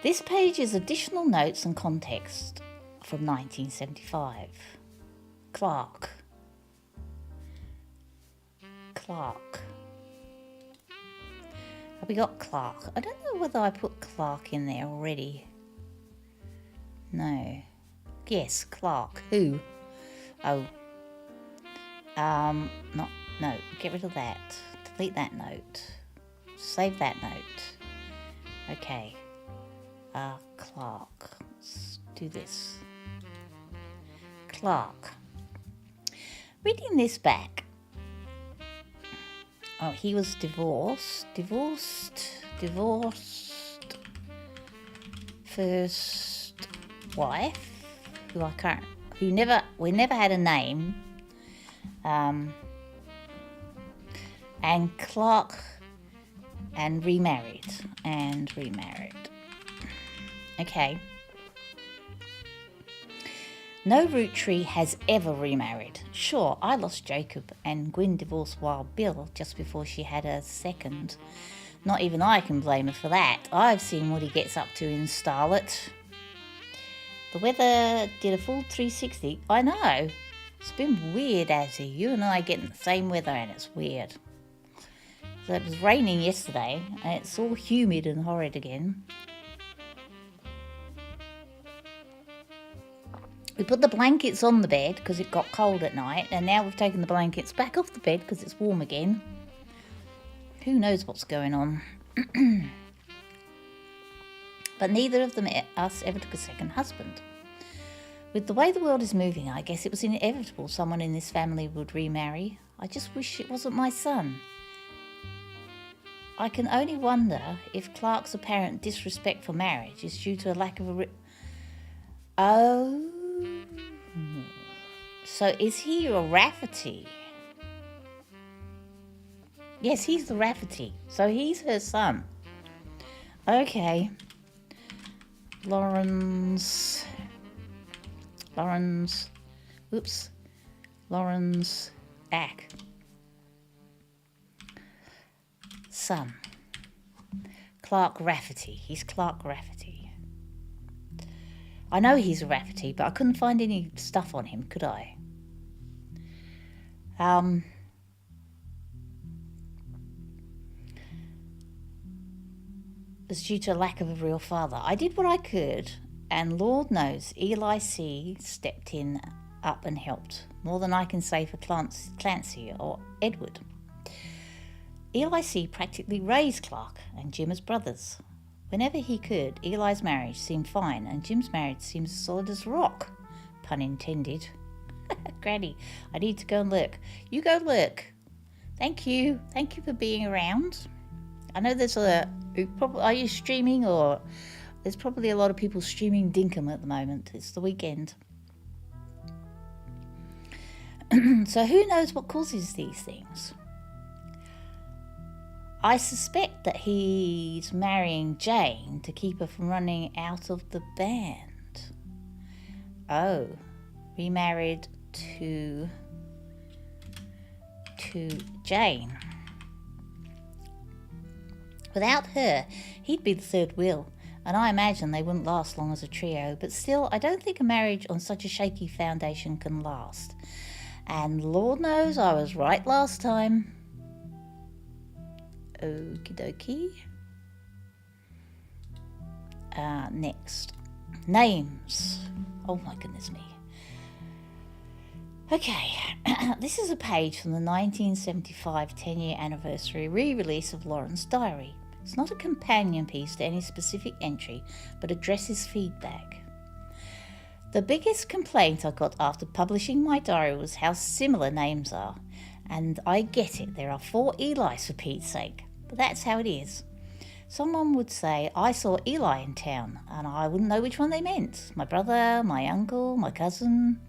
This page is additional notes and context from 1975. Clark. Have we got Clark? I don't know whether I put Clark in there already. No. Yes, Clark. Who? Oh. No. Get rid of that. Delete that note. Save that note. Okay. Clark. Let's do this. Clark. Reading this back. Oh, he was divorced. First wife, we never had a name. And Clark, and remarried. Okay. No Roottree has ever remarried. Sure, I lost Jacob and Gwyn divorced Wild Bill just before she had her second. Not even I can blame her for that. I've seen what he gets up to in Starlet. The weather did a full 360. I know. It's been weird, Azzy. You and I getting the same weather and it's weird. So it was raining yesterday and it's all humid and horrid again. We put the blankets on the bed because it got cold at night, and now we've taken the blankets back off the bed because it's warm again. Who knows what's going on? But neither of us ever took a second husband. With the way the world is moving, I guess it was inevitable someone in this family would remarry. I just wish it wasn't my son. I can only wonder if Clark's apparent disrespect for marriage is due to a lack of Oh, so is he a Rafferty? Yes, he's the Rafferty. So he's her son. Okay. Lawrence Ack. Son. Clark Rafferty. He's Clark Rafferty. I know he's a Rafferty, but I couldn't find any stuff on him, could I? It's due to a lack of a real father. I did what I could, and Lord knows Eli C. stepped in up and helped. More than I can say for Clancy or Edward. Eli C. practically raised Clark and Jim as brothers. Whenever he could, Eli's marriage seemed fine, and Jim's marriage seemed as solid as rock. Pun intended. Granny, I need to go and look. You go look. Thank you. Thank you for being around. I know there's are you streaming, or there's probably a lot of people streaming Dinkum at the moment. It's the weekend. So who knows what causes these things? I suspect that he's marrying Jane to keep her from running out of the band. Oh, remarried to Jane. Without her, he'd be the third wheel, and I imagine they wouldn't last long as a trio, but still, I don't think a marriage on such a shaky foundation can last. And Lord knows I was right last time. Okie dokie. Next. Names. Oh my goodness me. Okay, this is a page from the 1975 10-year anniversary re-release of Lauren's diary. It's not a companion piece to any specific entry, but addresses feedback. The biggest complaint I got after publishing my diary was how similar names are. And I get it, there are 4 Elis for Pete's sake, but that's how it is. Someone would say, I saw Eli in town, and I wouldn't know which one they meant. My brother, my uncle, my cousin.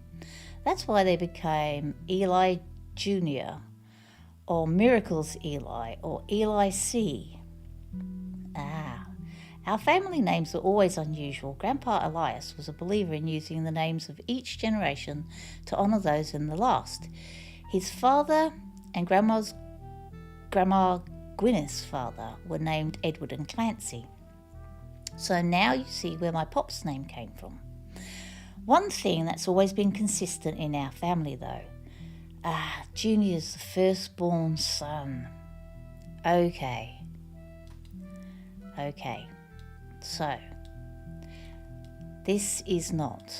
That's why they became Eli Jr. or Miracles Eli or Eli C. Our family names were always unusual. Grandpa Elias was a believer in using the names of each generation to honour those in the last. His father and Grandma Gwyneth's father were named Edward and Clancy. So now you see where my pop's name came from. One thing that's always been consistent in our family, though. Junior's the firstborn son. Okay. So, this is not.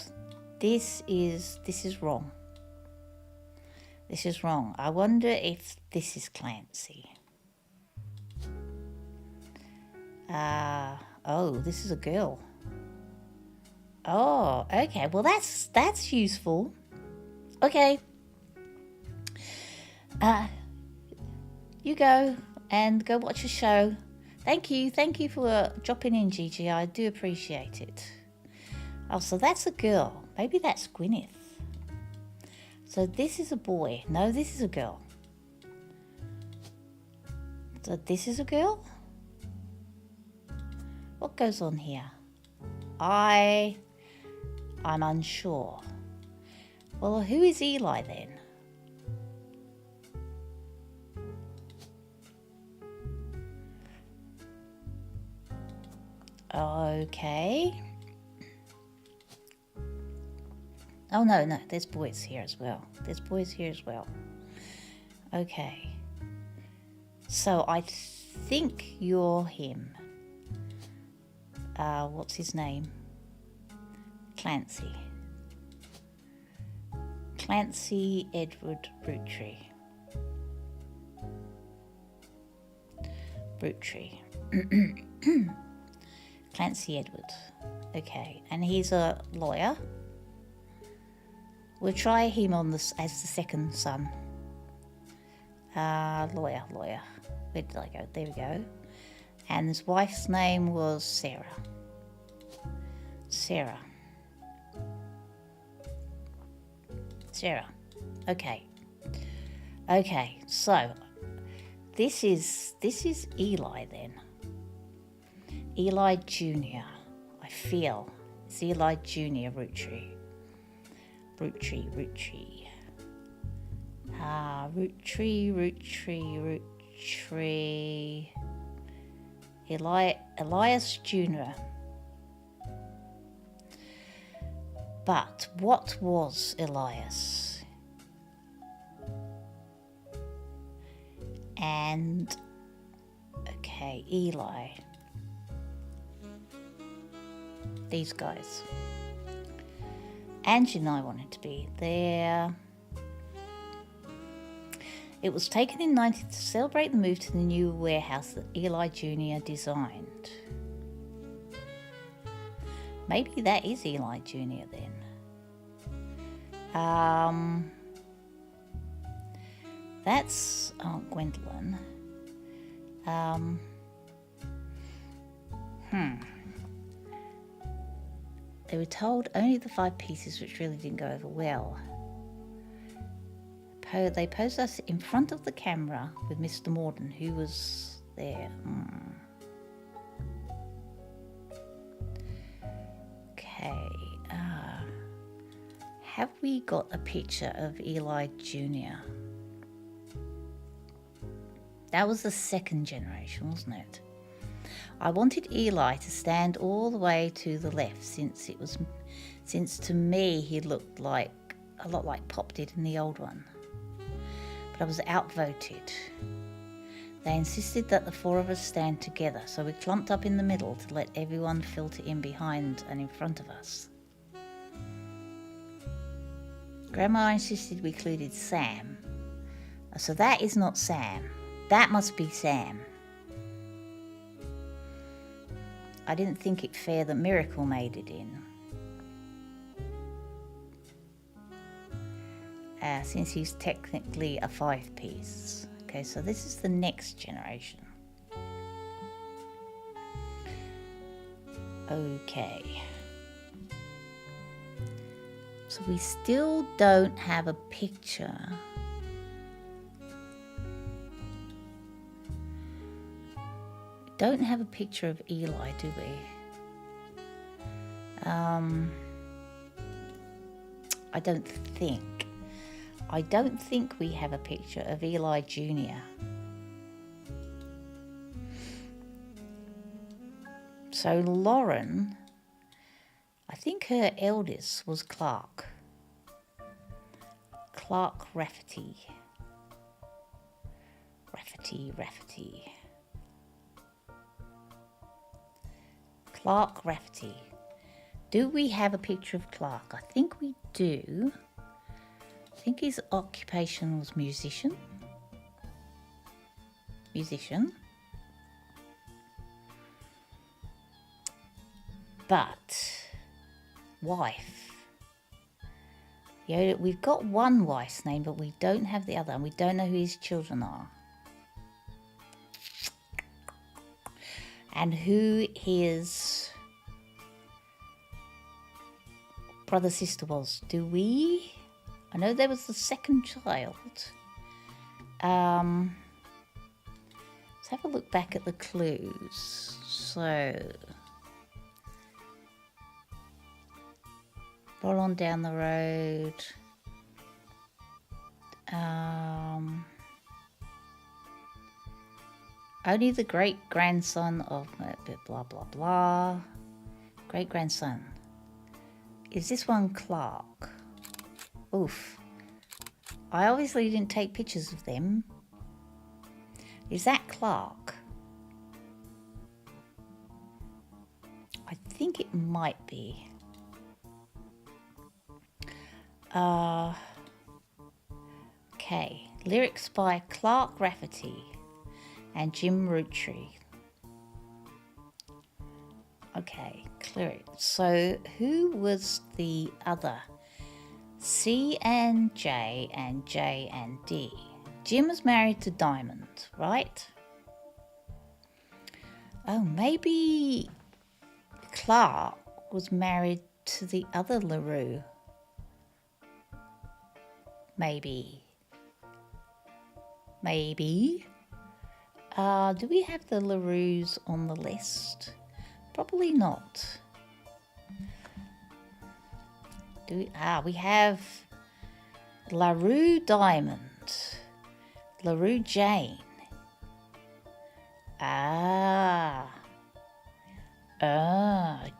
This is wrong. This is wrong. I wonder if this is Clancy. This is a girl. Oh, okay. Well, that's useful. Okay. You go and go watch a show. Thank you for dropping in, Gigi. I do appreciate it. Oh, so that's a girl. Maybe that's Gwyneth. So this is a boy. No, this is a girl. So this is a girl? What goes on here? I'm unsure. Well, who is Eli then? Okay. Oh, no, there's boys here as well. Okay. So I think you're him. What's his name? Clancy Edward Roottree. Clancy Edward. Okay, and he's a lawyer. We'll try him on this as the second son. Lawyer. Where did I go? There we go. And his wife's name was Sarah. Sarah. Okay. So this is Eli then. Eli Jr. I feel it's Eli Jr. Roottree. Roottree. Roottree. Elias Jr. But what was Elias? And okay, Eli. These guys. Angie and I wanted to be there. It was taken in 19 to celebrate the move to the new warehouse that Eli Jr. designed. Maybe that is Eli Jr. then. That's Aunt Gwendolyn. They were told only the 5 pieces, which really didn't go over well. They posed us in front of the camera with Mr. Morden, who was there. Okay. Have we got a picture of Eli Jr.? That was the second generation, wasn't it? I wanted Eli to stand all the way to the left, since to me he looked like a lot like Pop did in the old one. But I was outvoted. They insisted that the 4 of us stand together, so we clumped up in the middle to let everyone filter in behind and in front of us. Grandma insisted we included Sam. So that is not Sam. That must be Sam. I didn't think it fair that Miracle made it in. Since he's technically a 5-piece. Okay, so this is the next generation. Okay. So we still don't have a picture. Don't have a picture of Eli, do we? I don't think we have a picture of Eli Jr. So Lauren, I think her eldest was Clark. Clark Rafferty. Clark Rafferty. Do we have a picture of Clark? I think we do. I think his occupation was musician. But wife. Yeah, we've got one wife's name, but we don't have the other, and we don't know who his children are. And who his brother sister was. Do we? I know there was the second child. Let's have a look back at the clues. So roll on down the road. Only the great-grandson of blah, blah, blah. Great-grandson. Is this one Clark? Oof. I obviously didn't take pictures of them. Is that Clark? I think it might be. Okay. Lyrics by Clark Rafferty and Jim Roottree. Okay, clear it. So who was the other C and J and D. Jim was married to Diamond, right? Oh, maybe Clark was married to the other LaRue. Maybe. Do we have the LaRues on the list? Probably not. We have LaRue Diamond, LaRue Jane.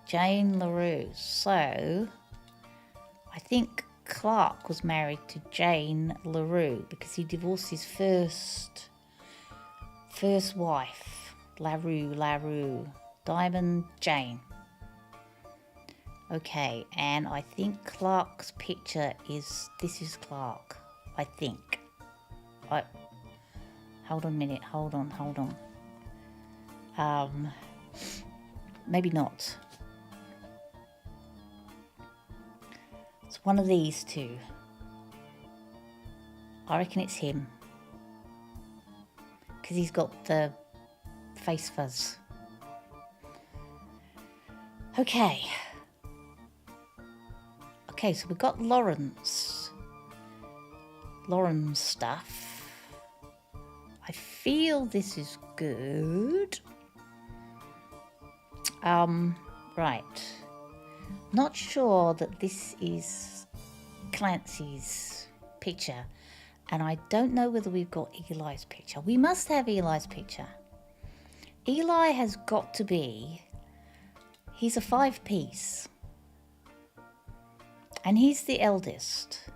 Jane LaRue. So, I think Clark was married to Jane LaRue because he divorced his first wife, LaRue, Diamond Jane. Okay, and I think Clark's picture this is Clark, I think. Hold on a minute, hold on. Maybe not. It's one of these two. I reckon it's him. Because he's got the face fuzz. Okay, so we've got Lauren's stuff. I feel this is good. Right. Not sure that this is Clancy's picture, and I don't know whether we've got Eli's picture. We must have Eli's picture. Eli has got to be, he's a 5-piece. And he's the eldest.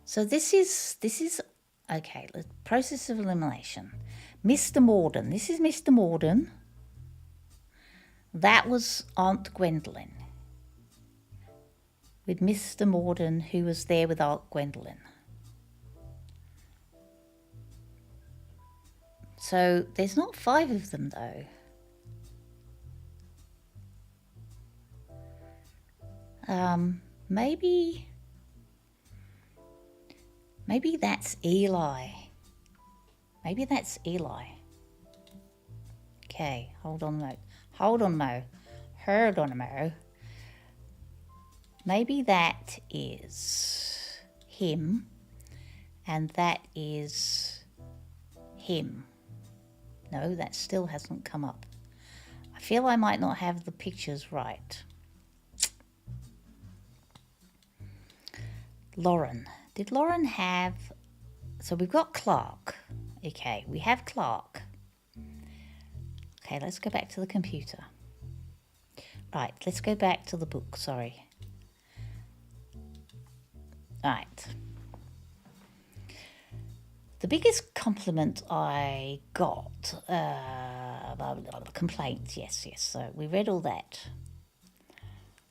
So this is okay, the process of elimination. Mr. Morden. This is Mr. Morden. That was Aunt Gwendolyn. With Mr. Morden, who was there with Aunt Gwendolyn. So there's not 5 of them though. Maybe that's Eli. Okay, hold on a mo. Maybe that is him, and that is him. No, that still hasn't come up. I feel I might not have the pictures right. Lauren. Did Lauren have... So we've got Clark. Okay, we have Clark. Okay, let's go back to the computer. Right, let's go back to the book, sorry. Right. The biggest compliment I got... complaints, yes. So we read all that.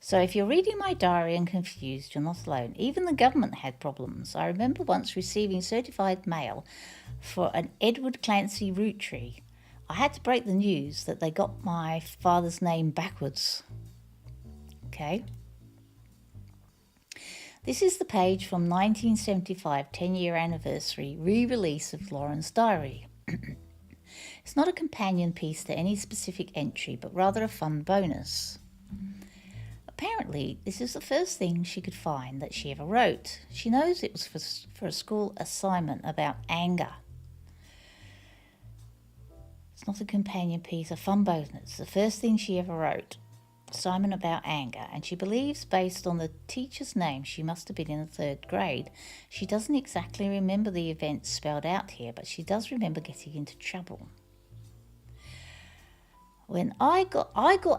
So if you're reading my diary and confused, you're not alone. Even the government had problems. I remember once receiving certified mail for an Edward Clancy Roottree. I had to break the news that they got my father's name backwards. Okay. This is the page from 1975 10-year anniversary re-release of Lauren's diary. It's not a companion piece to any specific entry, but rather a fun bonus. Apparently, this is the first thing she could find that she ever wrote. She knows it was for a school assignment about anger. It's not a companion piece, a fun bonus. The first thing she ever wrote. Assignment about anger. And she believes, based on the teacher's name, she must have been in the 3rd grade. She doesn't exactly remember the events spelled out here, but she does remember getting into trouble. When I got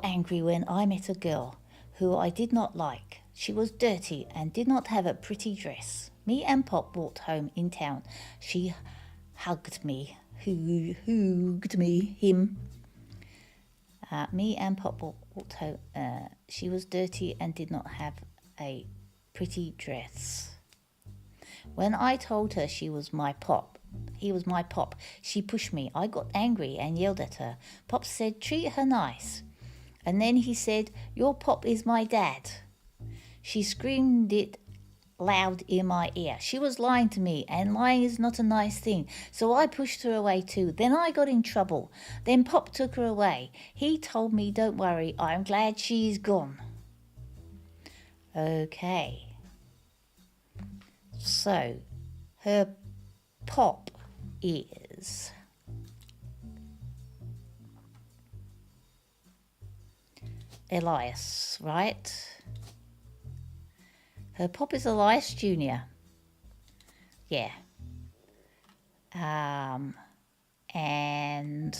angry when I met a girl who I did not like. She was dirty and did not have a pretty dress. Me and Pop walked home in town. She hugged me. Me and Pop walked home. She was dirty and did not have a pretty dress. When I told her he was my Pop, she pushed me. I got angry and yelled at her. Pop said, treat her nice. And then he said, "Your pop is my dad." She screamed it loud in my ear. She was lying to me, and lying is not a nice thing. So I pushed her away too. Then I got in trouble. Then Pop took her away. He told me, "Don't worry, I'm glad she's gone." Okay. So, her pop is Elias, right? Her pop is Elias Jr. Yeah. And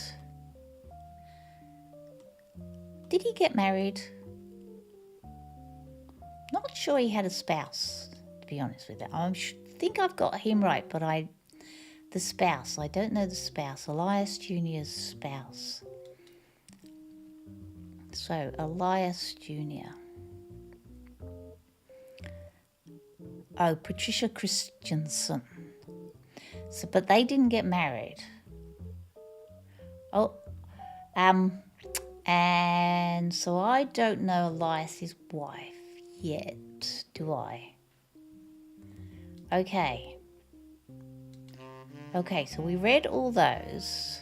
did he get married? Not sure he had a spouse, to be honest with you. I think I've got him right, but the spouse, I don't know the spouse. Elias Jr.'s spouse. So, Elias Jr. Oh, Patricia Christensen. So, but they didn't get married. Oh, and so I don't know Elias's wife yet, do I? Okay. Okay, so we read all those.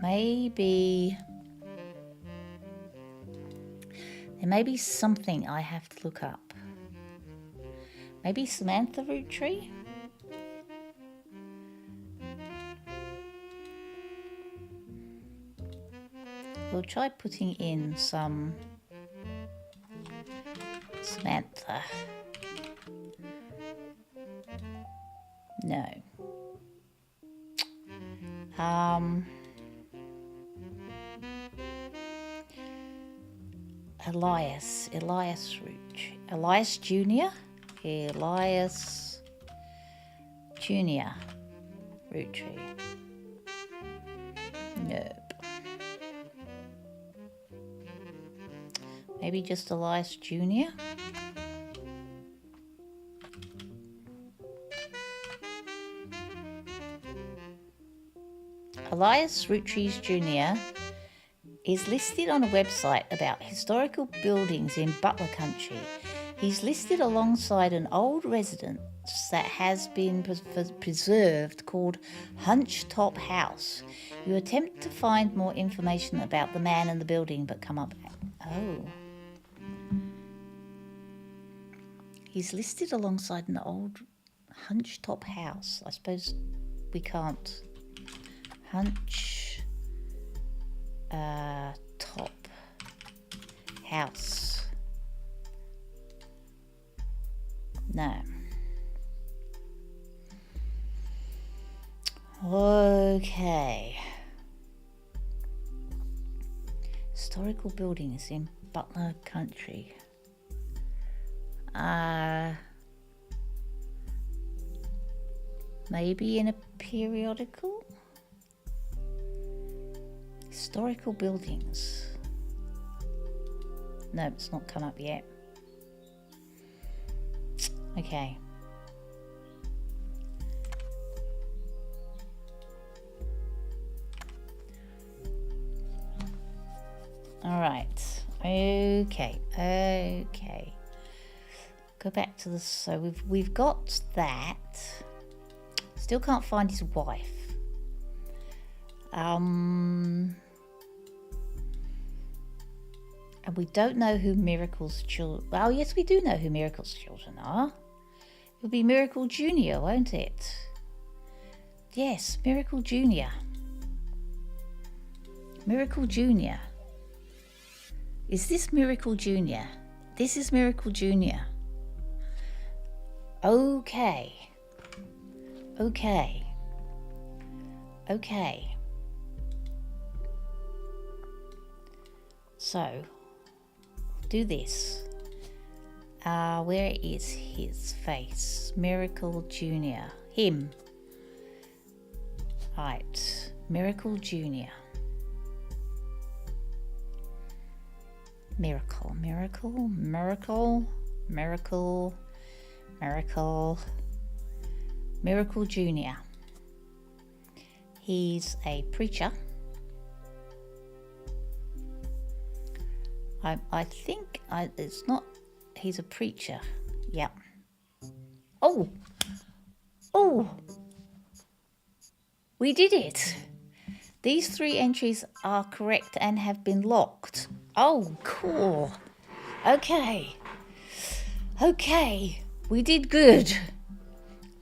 Maybe there may be something I have to look up. Maybe Samantha Roottree? We'll try putting in some Samantha. No. Elias Roottree. Elias Jr.? Elias Jr. Roottree. Nope. Maybe just Elias Jr.? Elias Roottrees Jr. is listed on a website about historical buildings in Butler Country. He's listed alongside an old residence that has been preserved called Hunch Top House. You attempt to find more information about the man and the building, but come up... Oh. He's listed alongside an old Hunch Top House. I suppose we can't... Hunch top house. No. Okay. Historical buildings in Butler Country. Maybe in a periodical? Historical buildings. No, it's not come up yet. Okay. All right. Okay. Go back to the... So we've got that. Still can't find his wife. And we don't know who Miracle's children... Well, yes, we do know who Miracle's children are. It'll be Miracle Jr., won't it? Yes, Miracle Jr. Miracle Jr. Is this Miracle Jr.? This is Miracle Jr. Okay. So, do this. Where is his face? Miracle Jr. Him. Right. Miracle Jr. Miracle. Miracle Jr. He's a preacher. I think it's not. He's a preacher. Yeah. Oh. Oh. We did it. These 3 entries are correct and have been locked. Oh, cool. Okay. Okay. We did good.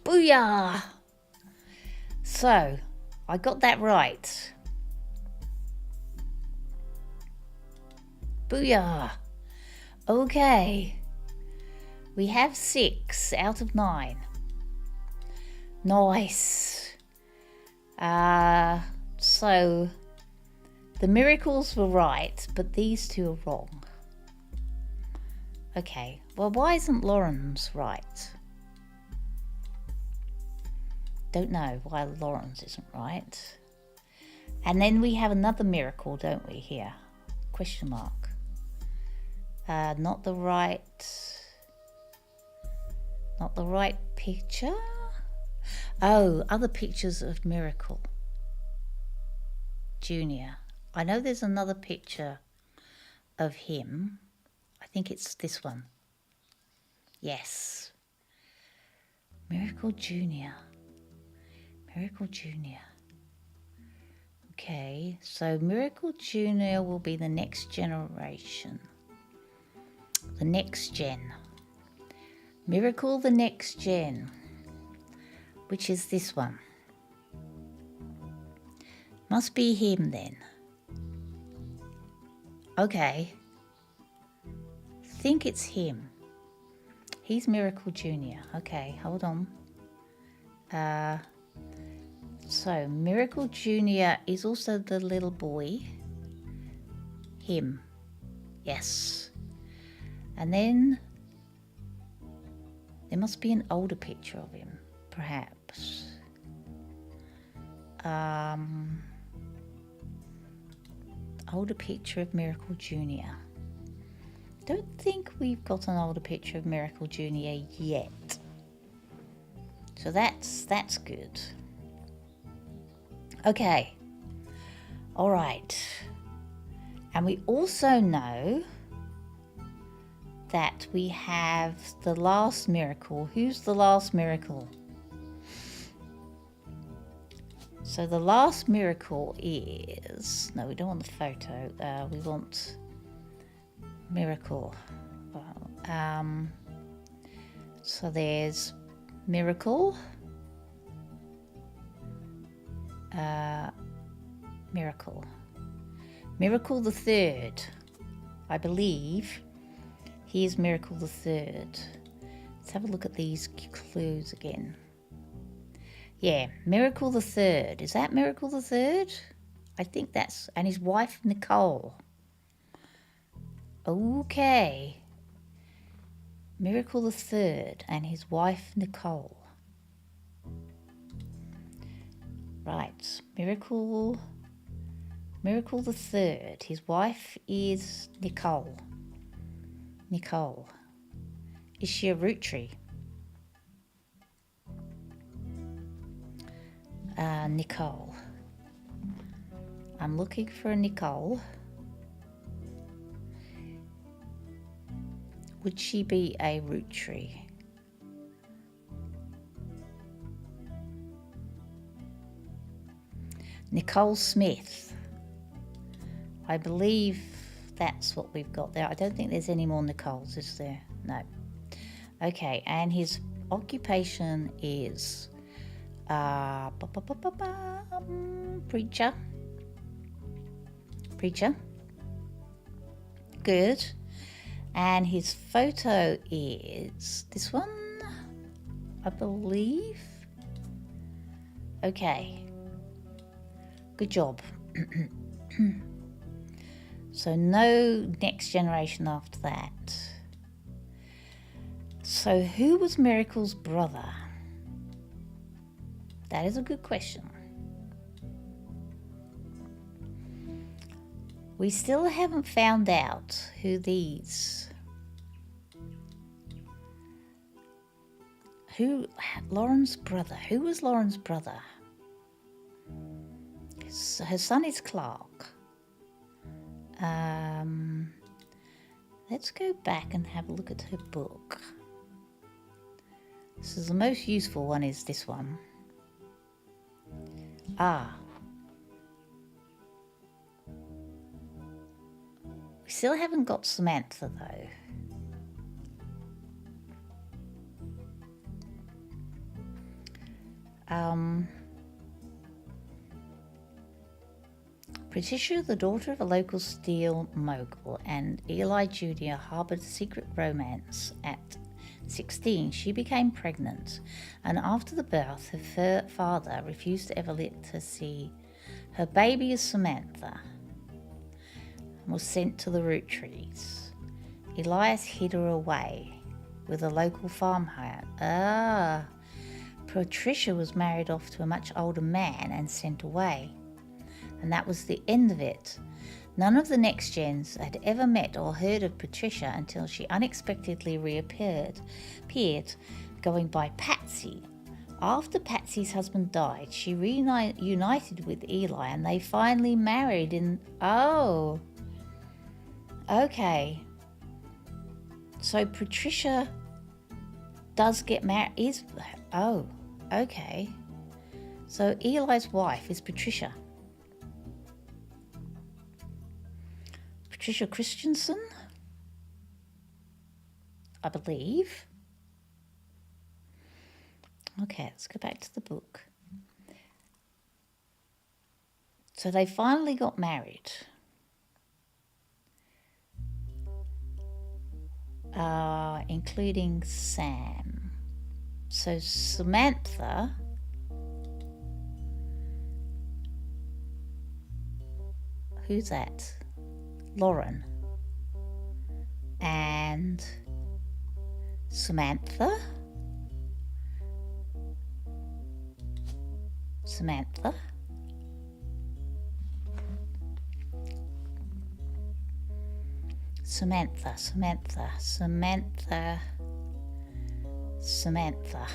Booyah. So, I got that right. Booyah. Okay. We have 6 out of 9. Nice. So the miracles were right, but these 2 are wrong. Okay. Well, why isn't Lauren's right? Don't know why Lauren's isn't right. And then we have another miracle, don't we, here? Question mark. Not the right picture. Oh, other pictures of Miracle Junior. I know there's another picture of him. I think it's this one. Yes. Miracle Junior. Miracle Junior. Okay, so Miracle Junior will be the next generation. The next gen. Miracle the next gen. Which is this one. Must be him then. Okay. Think it's him. He's Miracle Junior. Okay, hold on. So Miracle Junior is also the little boy. Him. Yes. And then there must be an older picture of him, perhaps. Older picture of Miracle Junior. Don't think we've got an older picture of Miracle Junior yet. So that's good. Okay. All right. And we also know that we have the last miracle. Who's the last miracle? So the last miracle is... No, we don't want the photo. We want miracle. So there's miracle. Miracle. Miracle the Third. I believe he is Miracle the Third. Let's have a look at these clues again. Yeah, Miracle the Third. Is that Miracle the Third? I think that's... And his wife, Nicole. Okay. Miracle the Third and his wife, Nicole. Right. Miracle the Third. His wife is Nicole. Nicole. Is she a Roottree? Nicole. I'm looking for a Nicole. Would she be a Roottree? Nicole Smith. I believe that's what we've got there. I don't think there's any more Nicoles, is there? No. Okay, and his occupation is preacher. Preacher. Good. And his photo is this one, I believe. Okay. Good job. So no next generation after that. So who was Miracle's brother? That is a good question. We still haven't found out who Lauren's brother. Who was Lauren's brother? Her son is Clark. Let's go back and have a look at her book. So the most useful one is this one. We still haven't got Samantha though. Patricia, the daughter of a local steel mogul, and Eli Jr. harbored a secret romance. At 16, she became pregnant, and after the birth, her father refused to ever let her see her baby as Samantha, and was sent to the Roottrees. Elias hid her away with a local farmhand. Patricia was married off to a much older man and sent away. And that was the end of it. None of the next gens had ever met or heard of Patricia until she unexpectedly reappeared, going by Patsy. After Patsy's husband died, she reunited with Eli and they finally married in... Oh! Okay. So Patricia does get married... Oh, okay. So Eli's wife is Patricia. Patricia Christensen, I believe. Okay, let's go back to the book. So they finally got married. Including Sam. So Samantha... Who's that? Lauren. And Samantha. Samantha. Samantha, Samantha, Samantha, Samantha.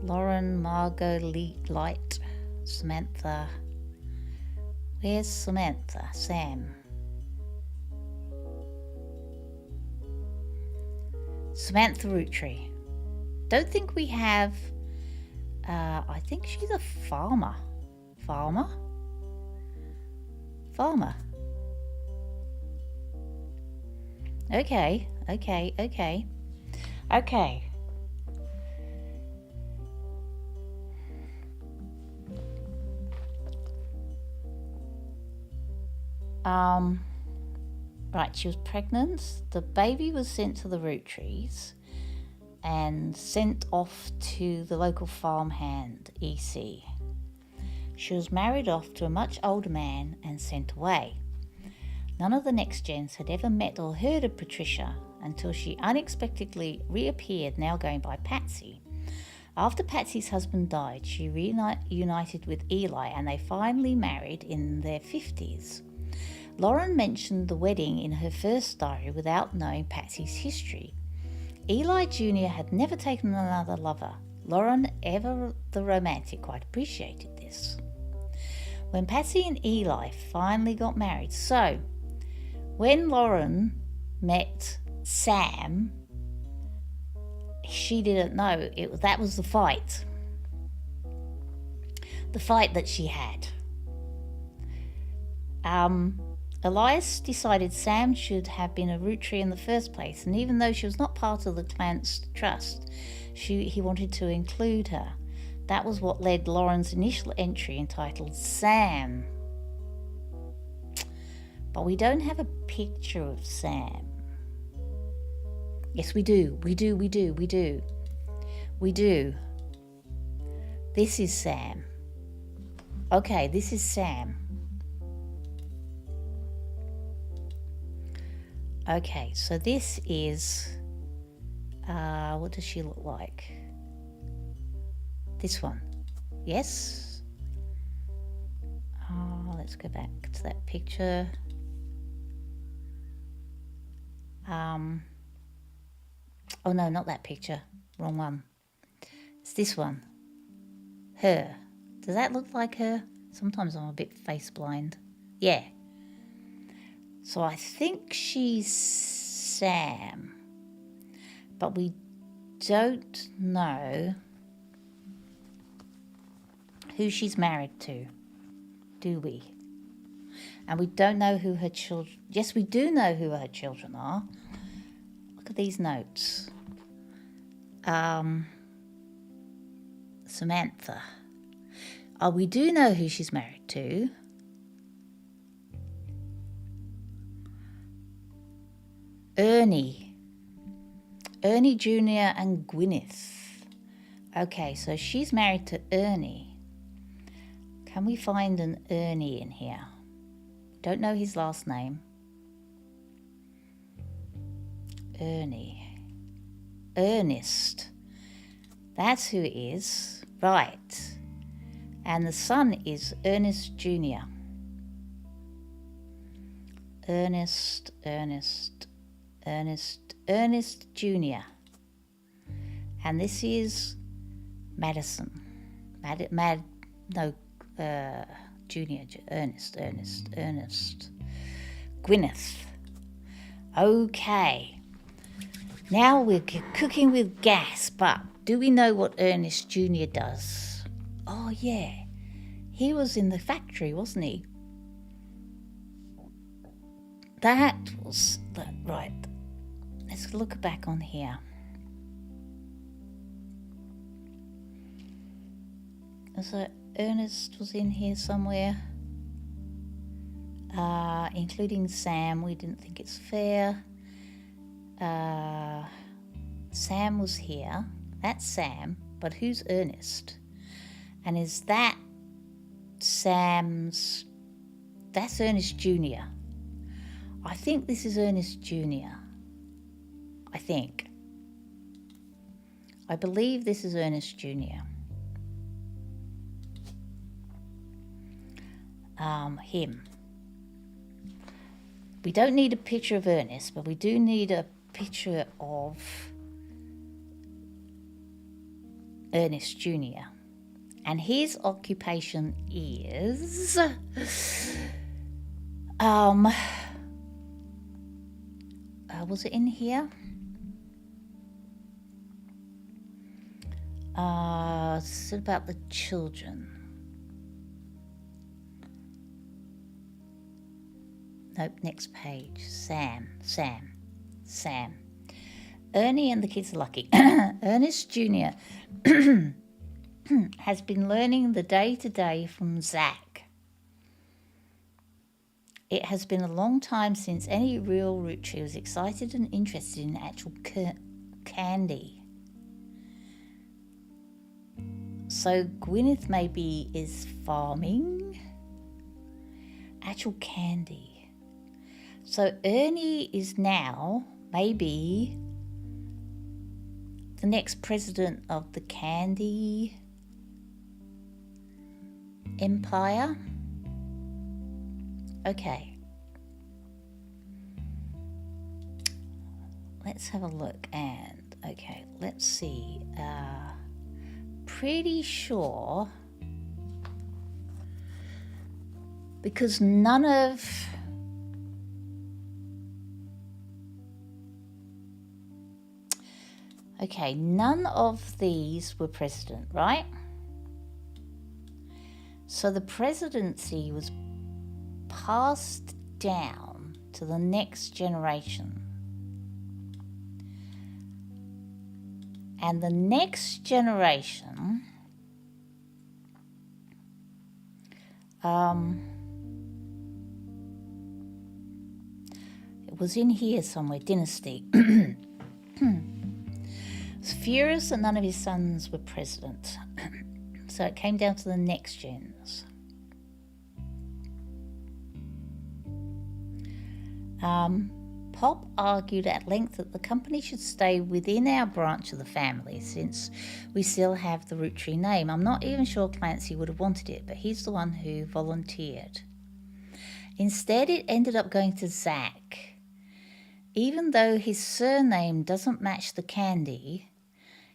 Lauren, Margot, Light, Samantha. Where's Samantha? Sam. Samantha Roottree. Don't think we have... I think she's a farmer. Farmer? Farmer. Okay. Right, she was pregnant. The baby was sent to the Roottrees and sent off to the local farmhand, EC. She was married off to a much older man and sent away. None of the next gens had ever met or heard of Patricia until she unexpectedly reappeared, now going by Patsy. After Patsy's husband died, she reunited with Eli and they finally married in their 50s. Lauren mentioned the wedding in her first diary without knowing Patsy's history. Eli Jr. had never taken another lover. Lauren, ever the romantic, quite appreciated this. When Patsy and Eli finally got married, so when Lauren met Sam, she didn't know that was the fight. The fight that she had. Elias decided Sam should have been a Roottree in the first place, and even though she was not part of the clan's trust, he wanted to include her. That was what led Lauren's initial entry entitled Sam. But we don't have a picture of Sam. Yes, we do. This is Sam. Okay, this is Sam. Okay, so this is, what does she look like? This one, yes? Let's go back to that picture. Oh no, not that picture, wrong one. It's this one, her. Does that look like her? Sometimes I'm a bit face blind. Yeah. So I think she's Sam, but we don't know who she's married to, do we? And we don't know who her children... Yes, we do know who her children are. Look at these notes. Samantha. Oh, we do know who she's married to. Ernie Jr. and Gwyneth. Okay, so she's married to Ernie. Can we find an Ernie in here? Don't know his last name. Ernie. Ernest. That's who it is. Right. And the son is Ernest Jr. Ernest Jr. And this is Madison. Junior. Ernest. Gwyneth. Okay. Now we're cooking with gas, but do we know what Ernest Jr. does? Oh, yeah. He was in the factory, wasn't he? That was... Right. Let's look back on here. So Ernest was in here somewhere. Including Sam. We didn't think it's fair. Sam was here. That's Sam. But who's Ernest? And is that Sam's... That's Ernest Jr. I think this is Ernest Jr. I believe this is Ernest Jr. Him. We don't need a picture of Ernest, but we do need a picture of Ernest Jr. And his occupation is... was it in here? It's about the children. Nope, next page. Sam. Ernie and the kids are lucky. Ernest Jr. has been learning the day-to-day from Zach. It has been a long time since any real Roottree was excited and interested in actual candy. So Gwyneth maybe is farming actual candy. So Ernie is now maybe the next president of the candy empire. Okay. Let's have a look and, okay, let's see. Pretty sure, because none of these were president, right? So the presidency was passed down to the next generation. And the next generation it was in here somewhere, dynasty. Was furious that none of his sons were president. So it came down to the next gens. Pop argued at length that the company should stay within our branch of the family since we still have the Roottree name. I'm not even sure Clancy would have wanted it, but he's the one who volunteered. Instead, it ended up going to Zach. Even though his surname doesn't match the candy,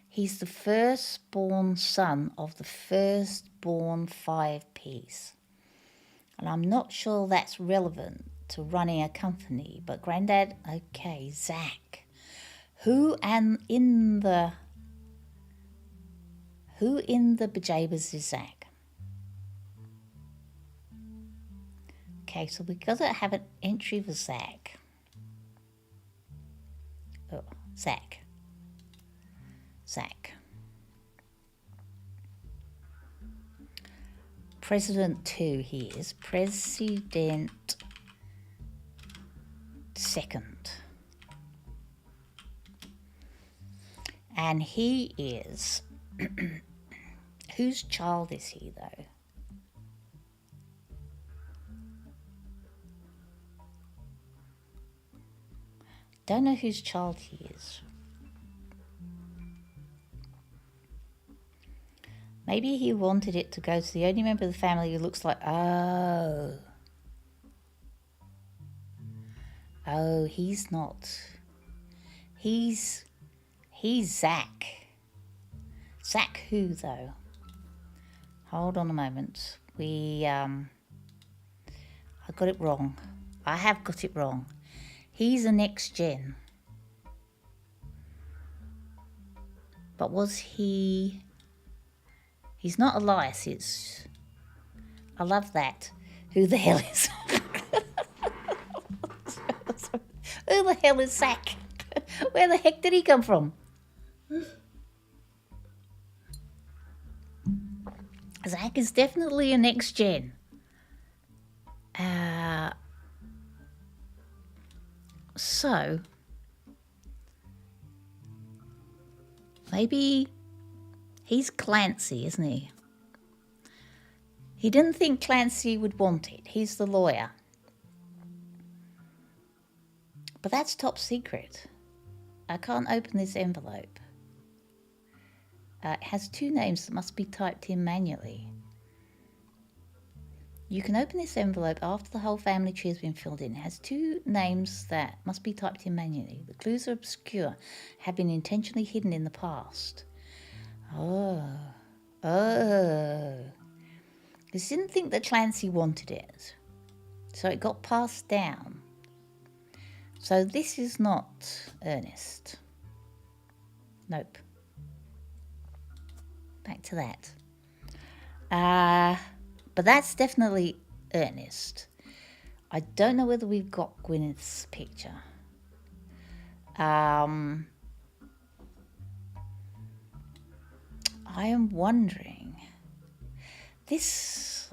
he's the firstborn son of the firstborn 5 piece. And I'm not sure that's relevant to running a company. But Granddad, okay, Zach. Who in the bejabbers is Zach? Okay, so we got to have an entry for Zach. Oh, Zach. President 2 he is. President 2nd. And he is... Whose child is he, though? Don't know whose child he is. Maybe he wanted it to go to the only member of the family who looks like... Oh, he's not. He's Zach. Zach who, though? Hold on a moment. I got it wrong. I have got it wrong. He's a next gen. But was he... He's not Elias, it's... I love that. Who the hell is... Who the hell is Zach? Where the heck did he come from? Zach is definitely a next gen. So... Maybe... He's Clancy, isn't he? He didn't think Clancy would want it. He's the lawyer. But that's top secret. I can't open this envelope. It has 2 names that must be typed in manually. You can open this envelope after the whole family tree has been filled in. It has 2 names that must be typed in manually. The clues are obscure, have been intentionally hidden in the past. Oh. He didn't think that Clancy wanted it. So it got passed down. So this is not Ernest. Nope. Back to that. But that's definitely Ernest. I don't know whether we've got Gwyneth's picture. I am wondering, this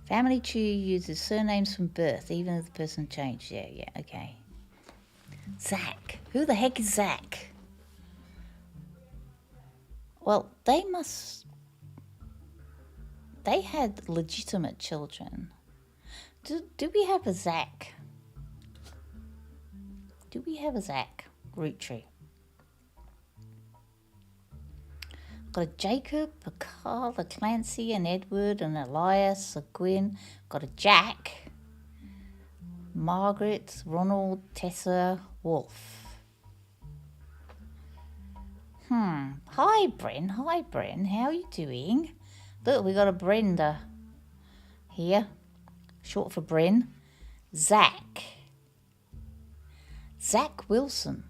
family tree uses surnames from birth, even if the person changed. Yeah, okay. Zach. Who the heck is Zach? Well, they had legitimate children. Do we have a Zach? Do we have a Zach? Roottree. Got a Jacob, a Carl, a Clancy, an Edward, an Elias, a Gwyn. Got a Jack, Margaret, Ronald, Tessa, Wolf. Hi, Bren. How are you doing? Look, we got a Brenda here. Short for Bren. Zach Wilson.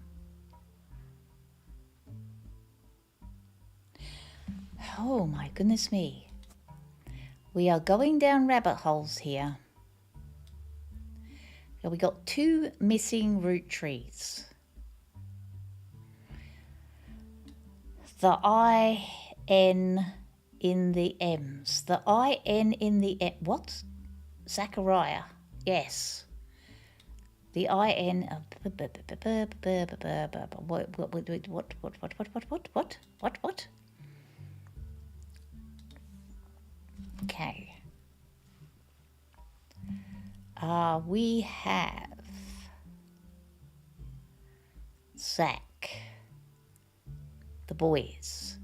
Oh my goodness me. We are going down rabbit holes here. We got 2 missing Roottrees. The I-N in the M's. The I-N in the M. What? Zachariah. Yes. The I-N. What? Okay. We have Zach. The boys.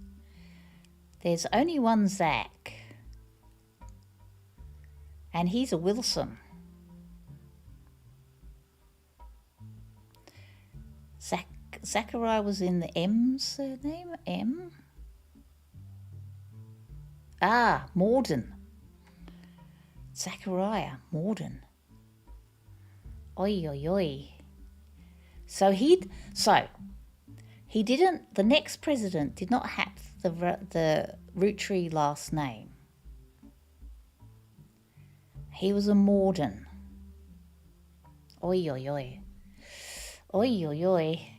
There's only one Zach. And he's a Wilson. Zachariah was in the M surname? M? Morden. Zachariah, Morden. Oi, oi, oi. So he didn't, the next president did not have the Roottree last name. He was a Morden. Oi, oi, oi. Oi, oi, oi.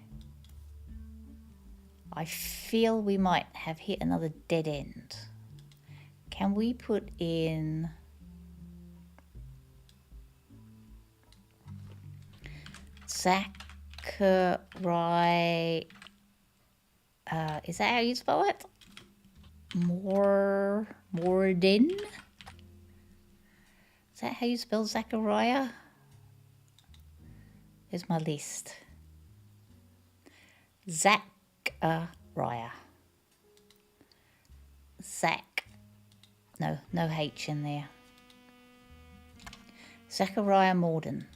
I feel we might have hit another dead end. Can we put in Zachary? Is that how you spell it? Morden? Is that how you spell Zachariah? Here's my list. Zachariah. Zach. No H in there. Zachariah Morden.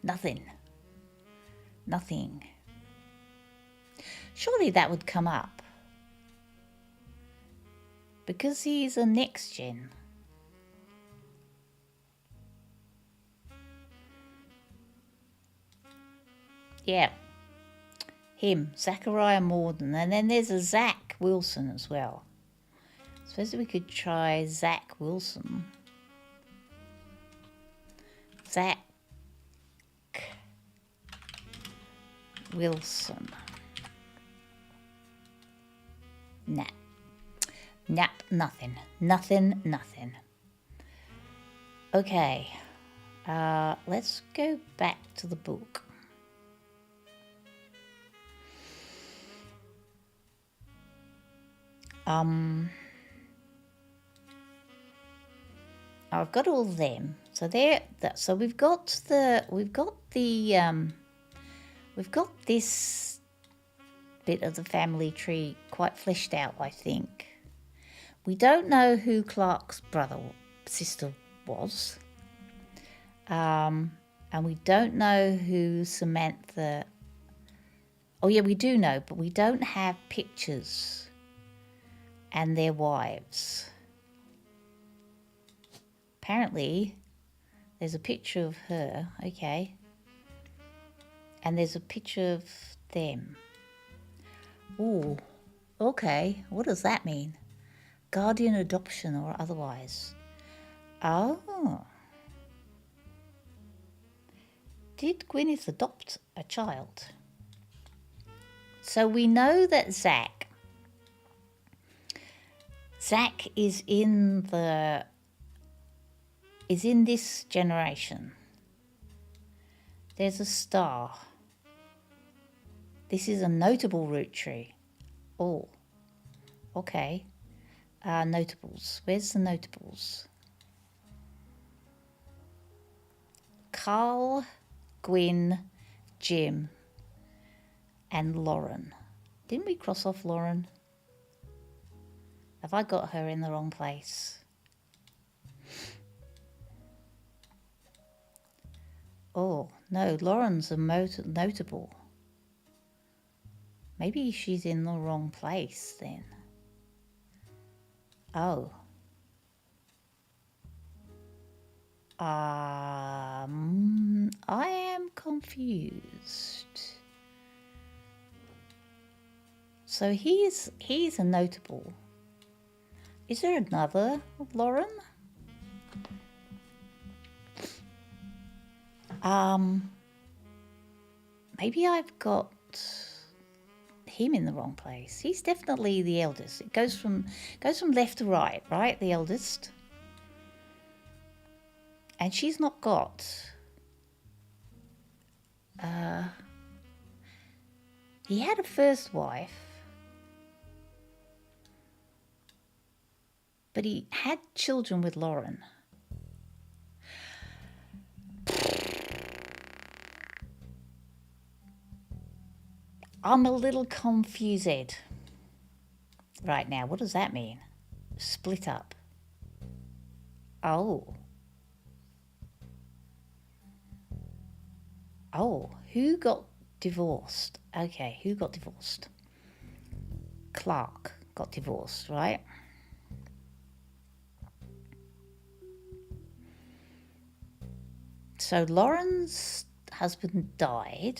Nothing. Surely that would come up. Because he's a next gen. Yeah. Him, Zachariah Morden. And then there's a Zach Wilson as well. Suppose we could try Zach Wilson. Zach Wilson. Nah. Nothing. Okay. Let's go back to the book. I've got all of them. So there. So we've got this bit of the family tree quite fleshed out, I think. We don't know who Clark's sister was. And we don't know who Samantha. Oh yeah, we do know, but we don't have pictures and their wives. Apparently, there's a picture of her, okay. And there's a picture of them. Ooh, okay. What does that mean? Guardian adoption or otherwise. Oh. Did Gwyneth adopt a child? So we know that Zach is in this generation. There's a star. This is a notable root tree. Oh, okay. Notables. Where's the notables? Carl, Gwyn, Jim, and Lauren. Didn't we cross off Lauren? Have I got her in the wrong place? Oh, no, Lauren's a notable. Maybe she's in the wrong place then. Oh. I am confused. So he's a notable. Is there another Lauren? Maybe I've got him in the wrong place. He's definitely the eldest. It goes from left to right, right? The eldest. And she's not got he had a first wife, but he had children with Lauren. I'm a little confused right now. What does that mean? Split up. Oh, who got divorced? Okay, who got divorced? Clark got divorced, right? So Lauren's husband died.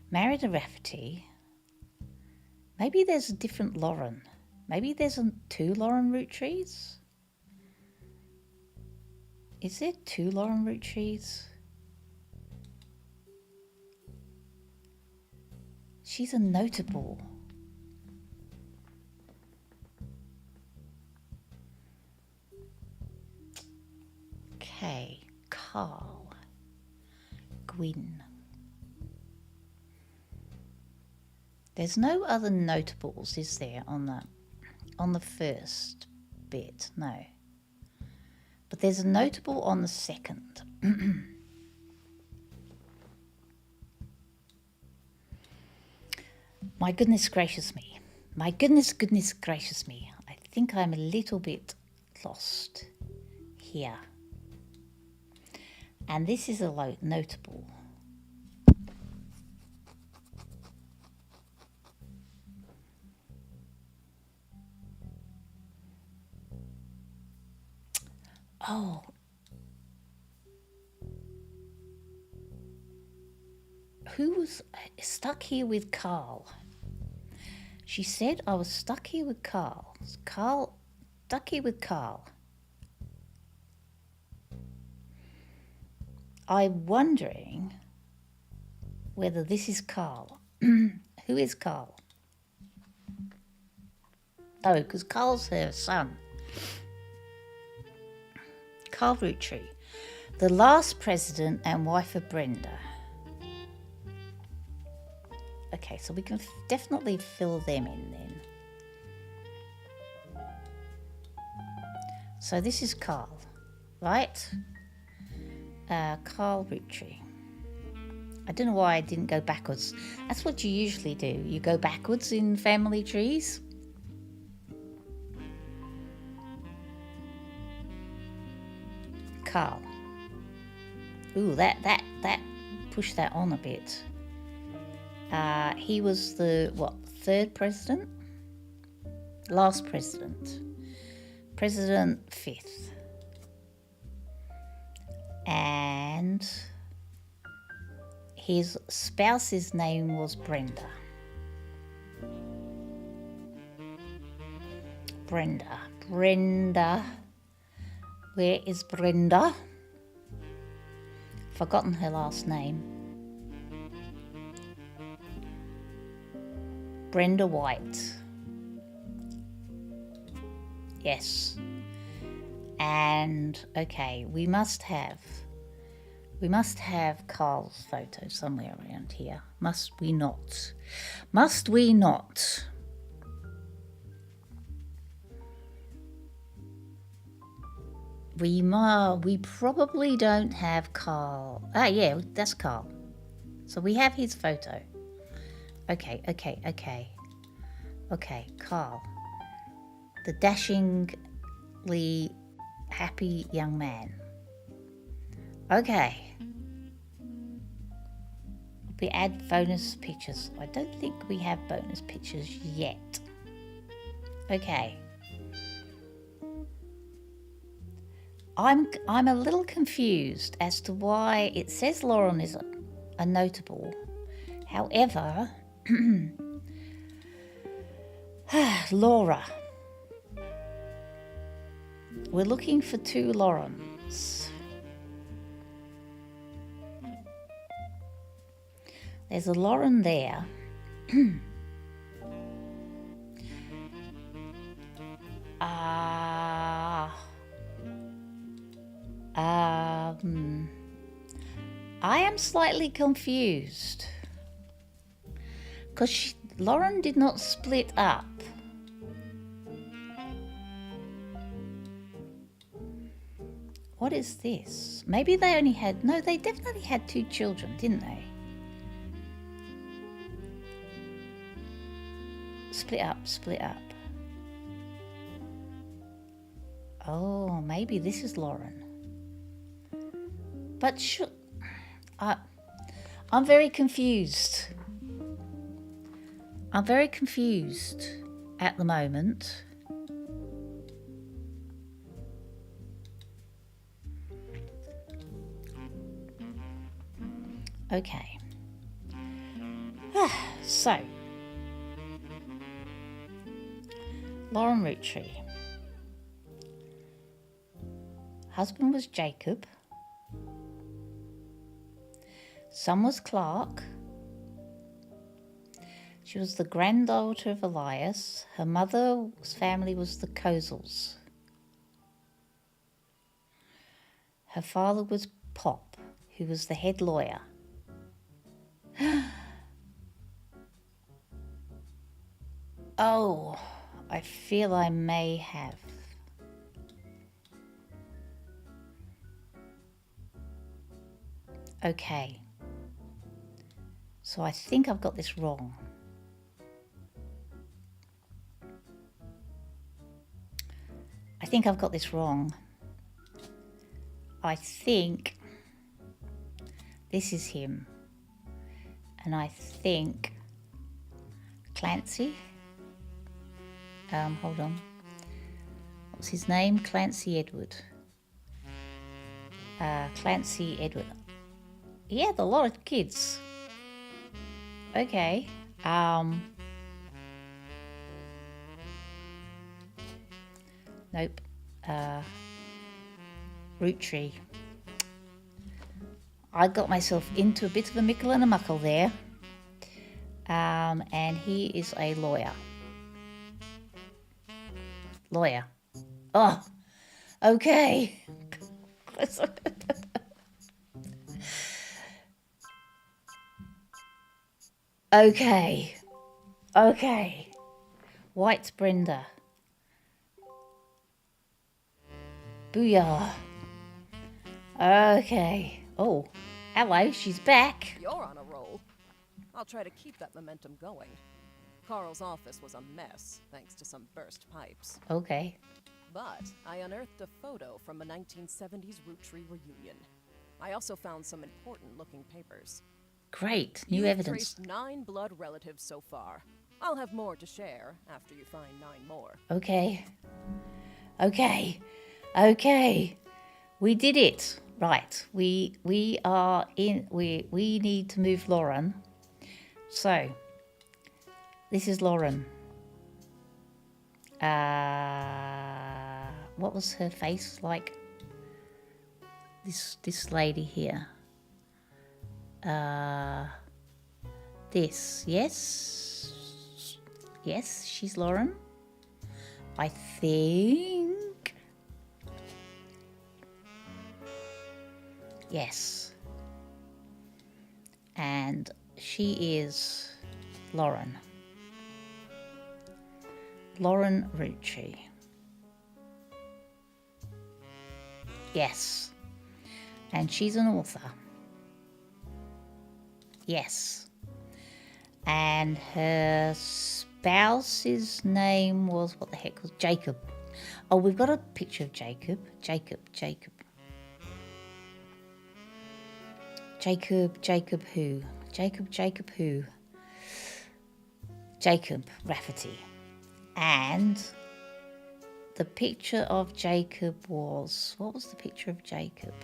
Married a Rafferty. Maybe there's a different Lauren. Maybe there's two Lauren Roottrees. Is there two Lauren Roottrees? She's a notable. Okay, Carl, Gwyn. There's no other notables, is there, on the first bit? No. But there's a notable on the second. My goodness gracious me. My goodness gracious me. I think I'm a little bit lost here. And this is a notable. Oh. Who was stuck here with Carl? She said I was stuck here with Carl. Stuck here with Carl. I'm wondering whether this is Carl. Who is Carl? Oh, because Carl's her son. Carl Roottree, the last president and wife of Brenda. Okay, so we can definitely fill them in then. So this is Carl, right? Carl Roottree. I don't know why I didn't go backwards. That's what you usually do. You go backwards in family trees. Carl. Ooh, that pushed that on a bit. He was the, third president? Last president. President fifth. And his spouse's name was Brenda. Brenda. Where is Brenda? Forgotten her last name. Brenda White. Yes. And okay, we must have Carl's photo somewhere around here. Must we not? Must we not? We probably don't have Carl. Ah, yeah, that's Carl. So we have his photo. Okay, Carl. The dashingly happy young man. Okay. We add bonus pictures. I don't think we have bonus pictures yet. Okay. I'm a little confused as to why it says Lauren is a notable. However, Laura. We're looking for two Laurens. There's a Lauren there. I am slightly confused because Lauren did not split up. What is this? Maybe they only had... No, they definitely had two children, didn't they? Split up. Oh, maybe this is Lauren. But I'm very confused. at the moment. Okay. So, Lauren Roottree. Husband was Jacob. Son was Clark. She was the granddaughter of Elias. Her mother's family was the Kozels. Her father was Pop, who was the head lawyer. Oh, I feel I may have. Okay. So I think I've got this wrong. I think I've got this wrong. I think this is him. And I think Clancy. Hold on. What's his name? Clancy Edward. Clancy Edward. He had a lot of kids. Okay. Nope. Roottree. I got myself into a bit of a mickle and a muckle there. And he is a lawyer. Lawyer. Oh, okay. Okay. Okay. White Brenda. Booyah. Okay. Oh, hello, she's back. You're on a roll. I'll try to keep that momentum going. Carl's office was a mess, thanks to some burst pipes. Okay. But I unearthed a photo from a 1970s Roottree reunion. I also found some important-looking papers. Great, new You've evidence. traced 9 blood relatives so far. I'll have more to share after you find 9 more. Okay. Okay. Okay. We did it. Right. We are in. We need to move Lauren. So this is Lauren. What was her face like? This lady here. This, yes, she's Lauren. I think, yes, and she is Lauren Roottree. Yes, and she's an author. Yes. And her spouse's name was, what the heck was Jacob. Oh, we've got a picture of Jacob. Jacob who? Jacob who? Jacob Rafferty. And the picture of Jacob was, what was the picture of Jacob?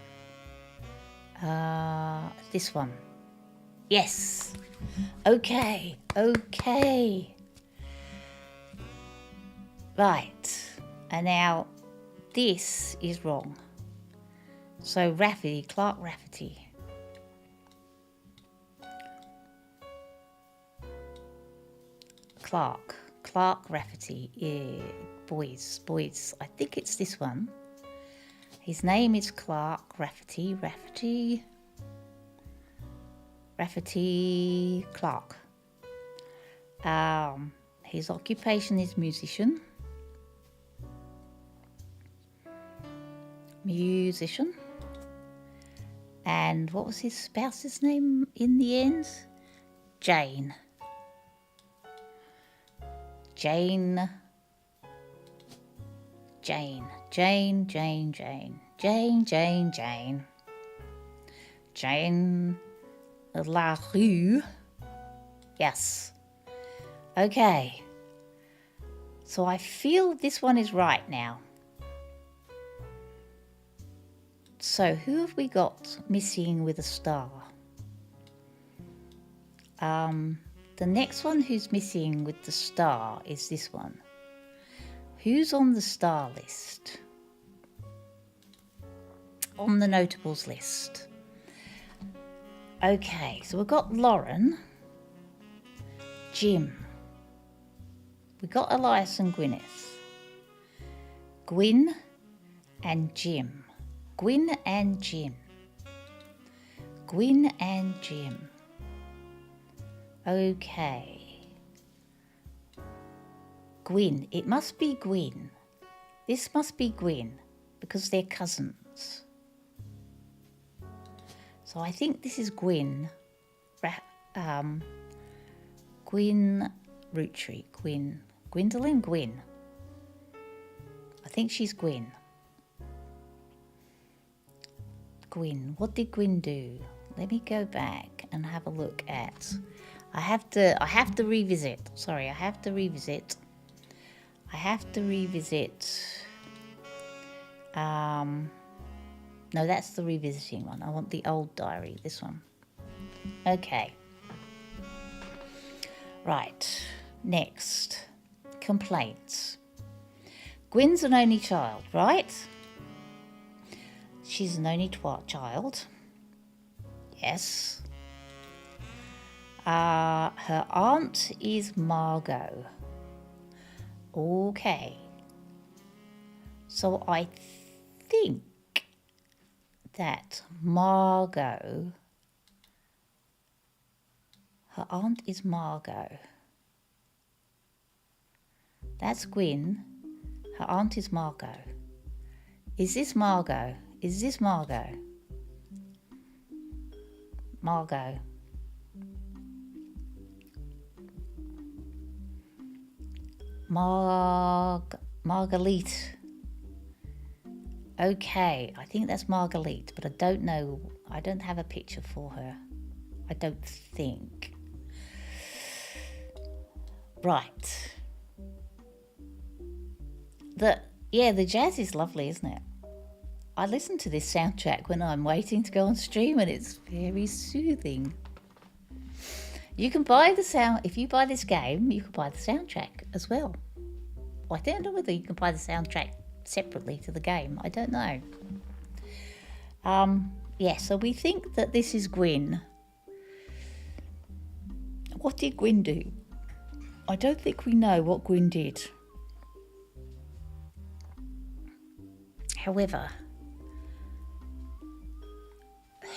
This one. Yes. Okay. Right. And now this is wrong. So Rafferty, Clark Rafferty. Clark Rafferty. Yeah. Boys. I think it's this one. His name is Clark Rafferty. Rafferty Clark. His occupation is musician. And what was his spouse's name in the end? Jane. Jane. La Rue. Yes. Okay. So I feel this one is right now. So who have we got missing with a star? The next one who's missing with the star is this one. Who's on the star list? On the notables list. Okay, so we've got Lauren, Jim. We've got Elias and Gwyneth. Gwyn and Jim. Gwyn and Jim. Gwyn and Jim. Okay. Gwyn. It must be Gwyn. This must be Gwyn because they're cousins. So I think this is Gwyn. Gwyn Roottree. Gwendolyn Gwyn. I think she's Gwyn. Gwyn. What did Gwyn do? Let me go back and have a look at. I have to revisit. Sorry, I have to revisit. No, that's the revisiting one. I want the old diary, this one. Okay. Right. Next. Complaints. Gwyn's an only child, right? She's an only child. Yes. Her aunt is Margot. Okay. So I think that Margot, her aunt is Margot. That's Gwyn. Her aunt is Margot. Is this Margot? Is this Margot? Margot. Marguerite. Okay, I think that's Marguerite, but I don't know. I don't have a picture for her. I don't think. Right. The jazz is lovely, isn't it? I listen to this soundtrack when I'm waiting to go on stream and it's very soothing. You can buy the sound, if you buy this game, you can buy the soundtrack as well. I don't know whether you can buy the soundtrack separately to the game. I don't know. Yeah, so we think that this is Gwyn. What did Gwyn do? I don't think we know what Gwyn did. However,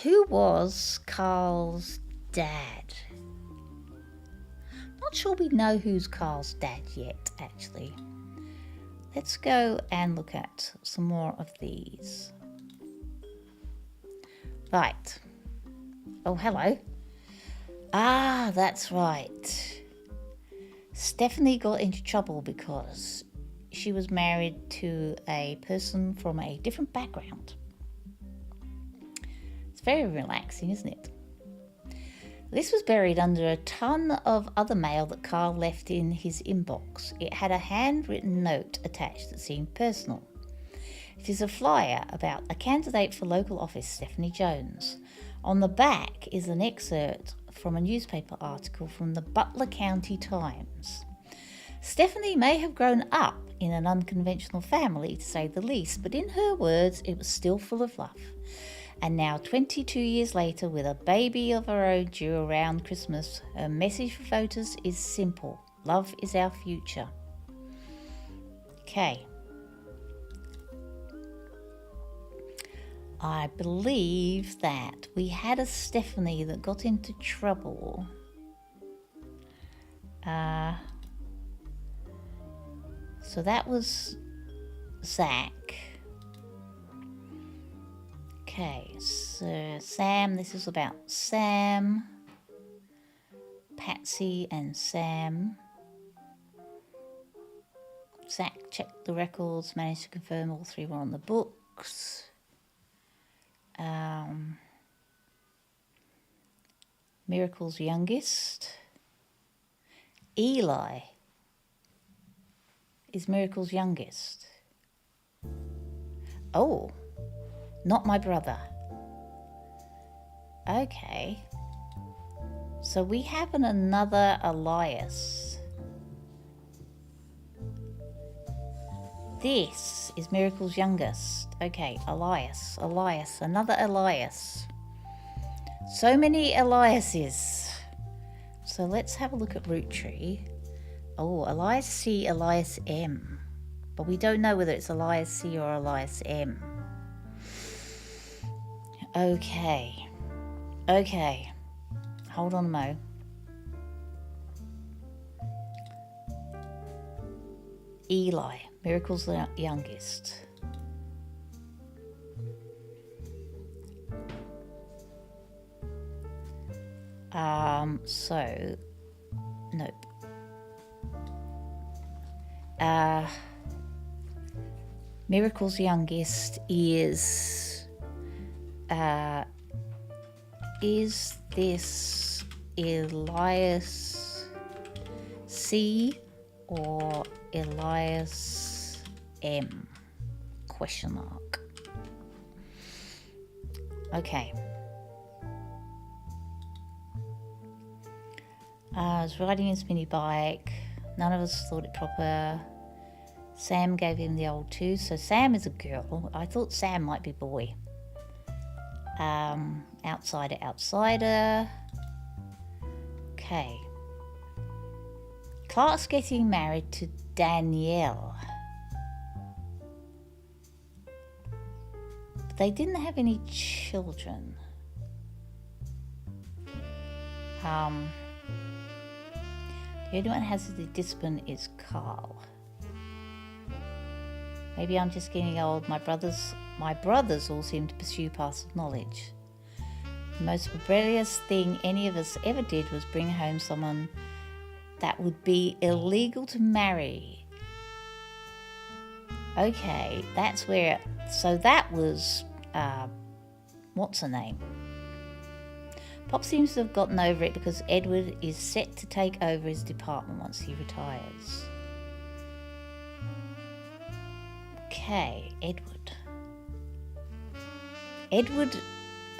who was Carl's dad? Not sure we know who's Carl's dad yet, actually. Let's go and look at some more of these. Right. Oh, hello. Ah, that's right. Stephanie got into trouble because she was married to a person from a different background. It's very relaxing, isn't it? This was buried under a ton of other mail that Carl left in his inbox. It had a handwritten note attached that seemed personal. It is a flyer about a candidate for local office, Stephanie Jones. On the back is an excerpt from a newspaper article from the Butler County Times. Stephanie may have grown up in an unconventional family, to say the least, but in her words, it was still full of love. And now, 22 years later, with a baby of her own due around Christmas, her message for voters is simple. Love is our future. Okay. I believe that we had a Stephanie that got into trouble. So that was Zach. Okay, so Sam, this is about Sam, Patsy and Sam. Zach checked the records, managed to confirm all three were on the books. Miracle's youngest. Eli is Miracle's youngest. Oh, not my brother. Okay. So we have another Elias. This is Miracle's youngest. Okay, Elias, another Elias. So many Eliases. So let's have a look at Roottree. Oh, Elias C, Elias M. But we don't know whether it's Elias C or Elias M. Okay. Hold on, Mo. Eli, Miracle's youngest. So, nope. Miracle's youngest is this Elias C or Elias M? Question mark. Okay. I was riding his mini bike. None of us thought it proper. Sam gave him the old two. So Sam is a girl. I thought Sam might be boy. Outsider. Okay. Clark's getting married to Danielle. But they didn't have any children. The only one who has the discipline is Carl. Maybe I'm just getting old. My brothers all seem to pursue paths of knowledge. The most rebellious thing any of us ever did was bring home someone that would be illegal to marry. Okay, that's where... So that was... what's her name? Pop seems to have gotten over it because Edward is set to take over his department once he retires. Okay, Edward,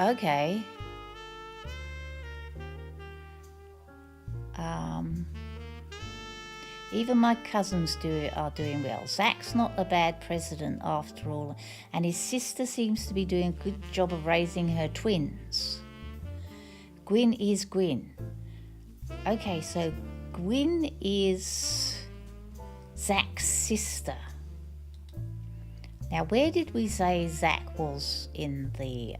okay. Even my cousins are doing well. Zach's not a bad president after all, and his sister seems to be doing a good job of raising her twins. Gwyn is Gwyn. Okay, so Gwyn is Zach's sister. Now, where did we say Zach was in the...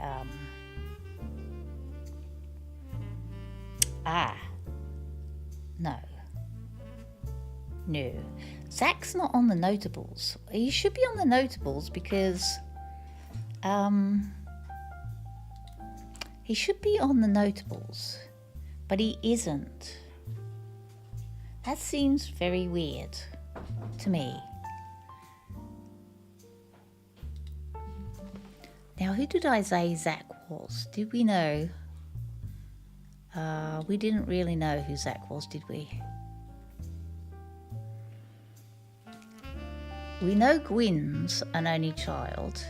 No. Zach's not on the notables. He should be on the notables because... he should be on the notables, but he isn't. That seems very weird to me. Now, who did I say Zach was? Did we know? We didn't really know who Zach was, did we? We know Gwyn's an only child,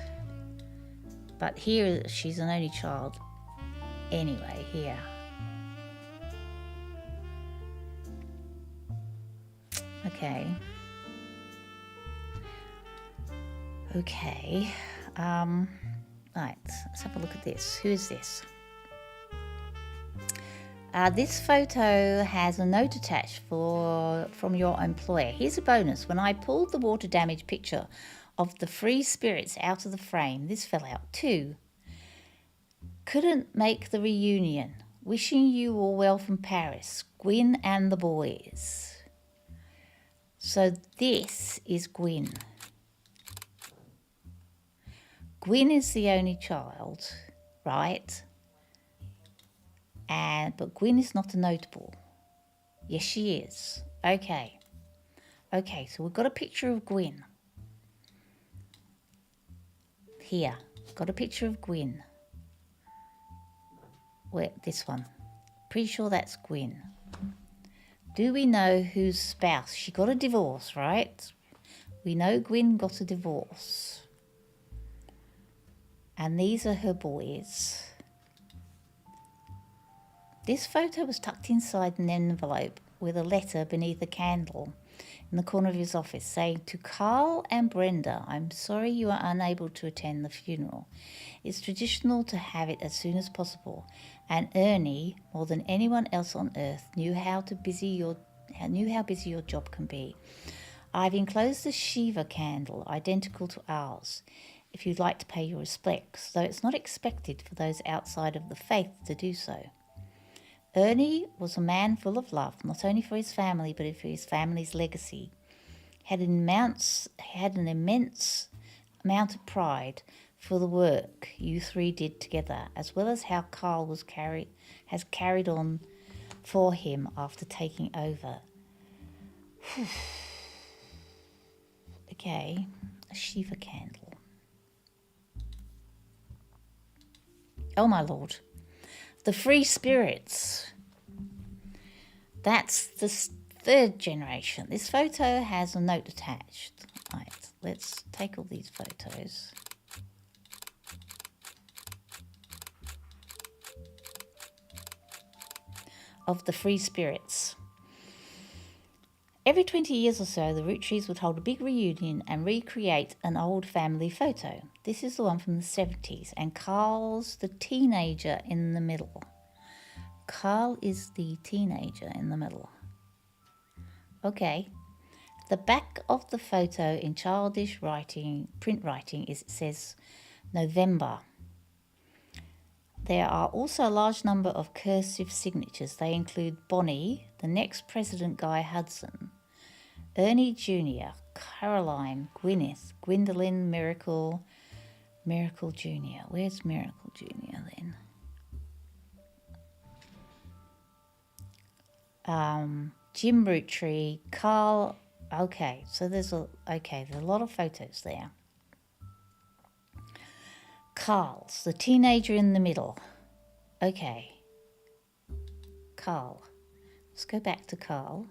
but here she's an only child anyway, here. Okay. Right, let's have a look at this. Who is this? This photo has a note attached from your employer. Here's a bonus. When I pulled the water damage picture of the free spirits out of the frame, this fell out too. Couldn't make the reunion. Wishing you all well from Paris. Gwyn and the boys. So this is Gwyn. Gwyn is the only child, right? But Gwyn is not a notable. Yes, she is. Okay, so we've got a picture of Gwyn. Here, got a picture of Gwyn. Where, this one. Pretty sure that's Gwyn. Do we know whose spouse? She got a divorce, right? We know Gwyn got a divorce. And these are her boys. This photo was tucked inside an envelope with a letter beneath a candle in the corner of his office saying, "To Carl and Brenda, I'm sorry you are unable to attend the funeral. It's traditional to have it as soon as possible, and Ernie, more than anyone else on earth, knew how busy your job can be. I've enclosed a Shiva candle identical to ours, if you'd like to pay your respects, though it's not expected for those outside of the faith to do so. Ernie was a man full of love, not only for his family, but for his family's legacy. Had an immense amount of pride for the work you three did together, as well as how Carl has carried on for him after taking over." Okay, a Shiva candle. Oh my lord. The free spirits. That's the third generation. This photo has a note attached. Right, let's take all these photos. Of the free spirits. Every 20 years or so, the Roottrees would hold a big reunion and recreate an old family photo. This is the one from the 70s, and Carl's the teenager in the middle. Carl is the teenager in the middle. Okay. The back of the photo in childish print writing, it says November. There are also a large number of cursive signatures. They include Bonnie, the next President Guy Hudson, Ernie Jr., Caroline, Gwyneth, Gwendolyn, Miracle Jr. Where's Miracle Jr. then? Jim Roottree, Carl. Okay, so there's a lot of photos there. Carl's the teenager in the middle. Okay. Carl. Let's go back to Carl.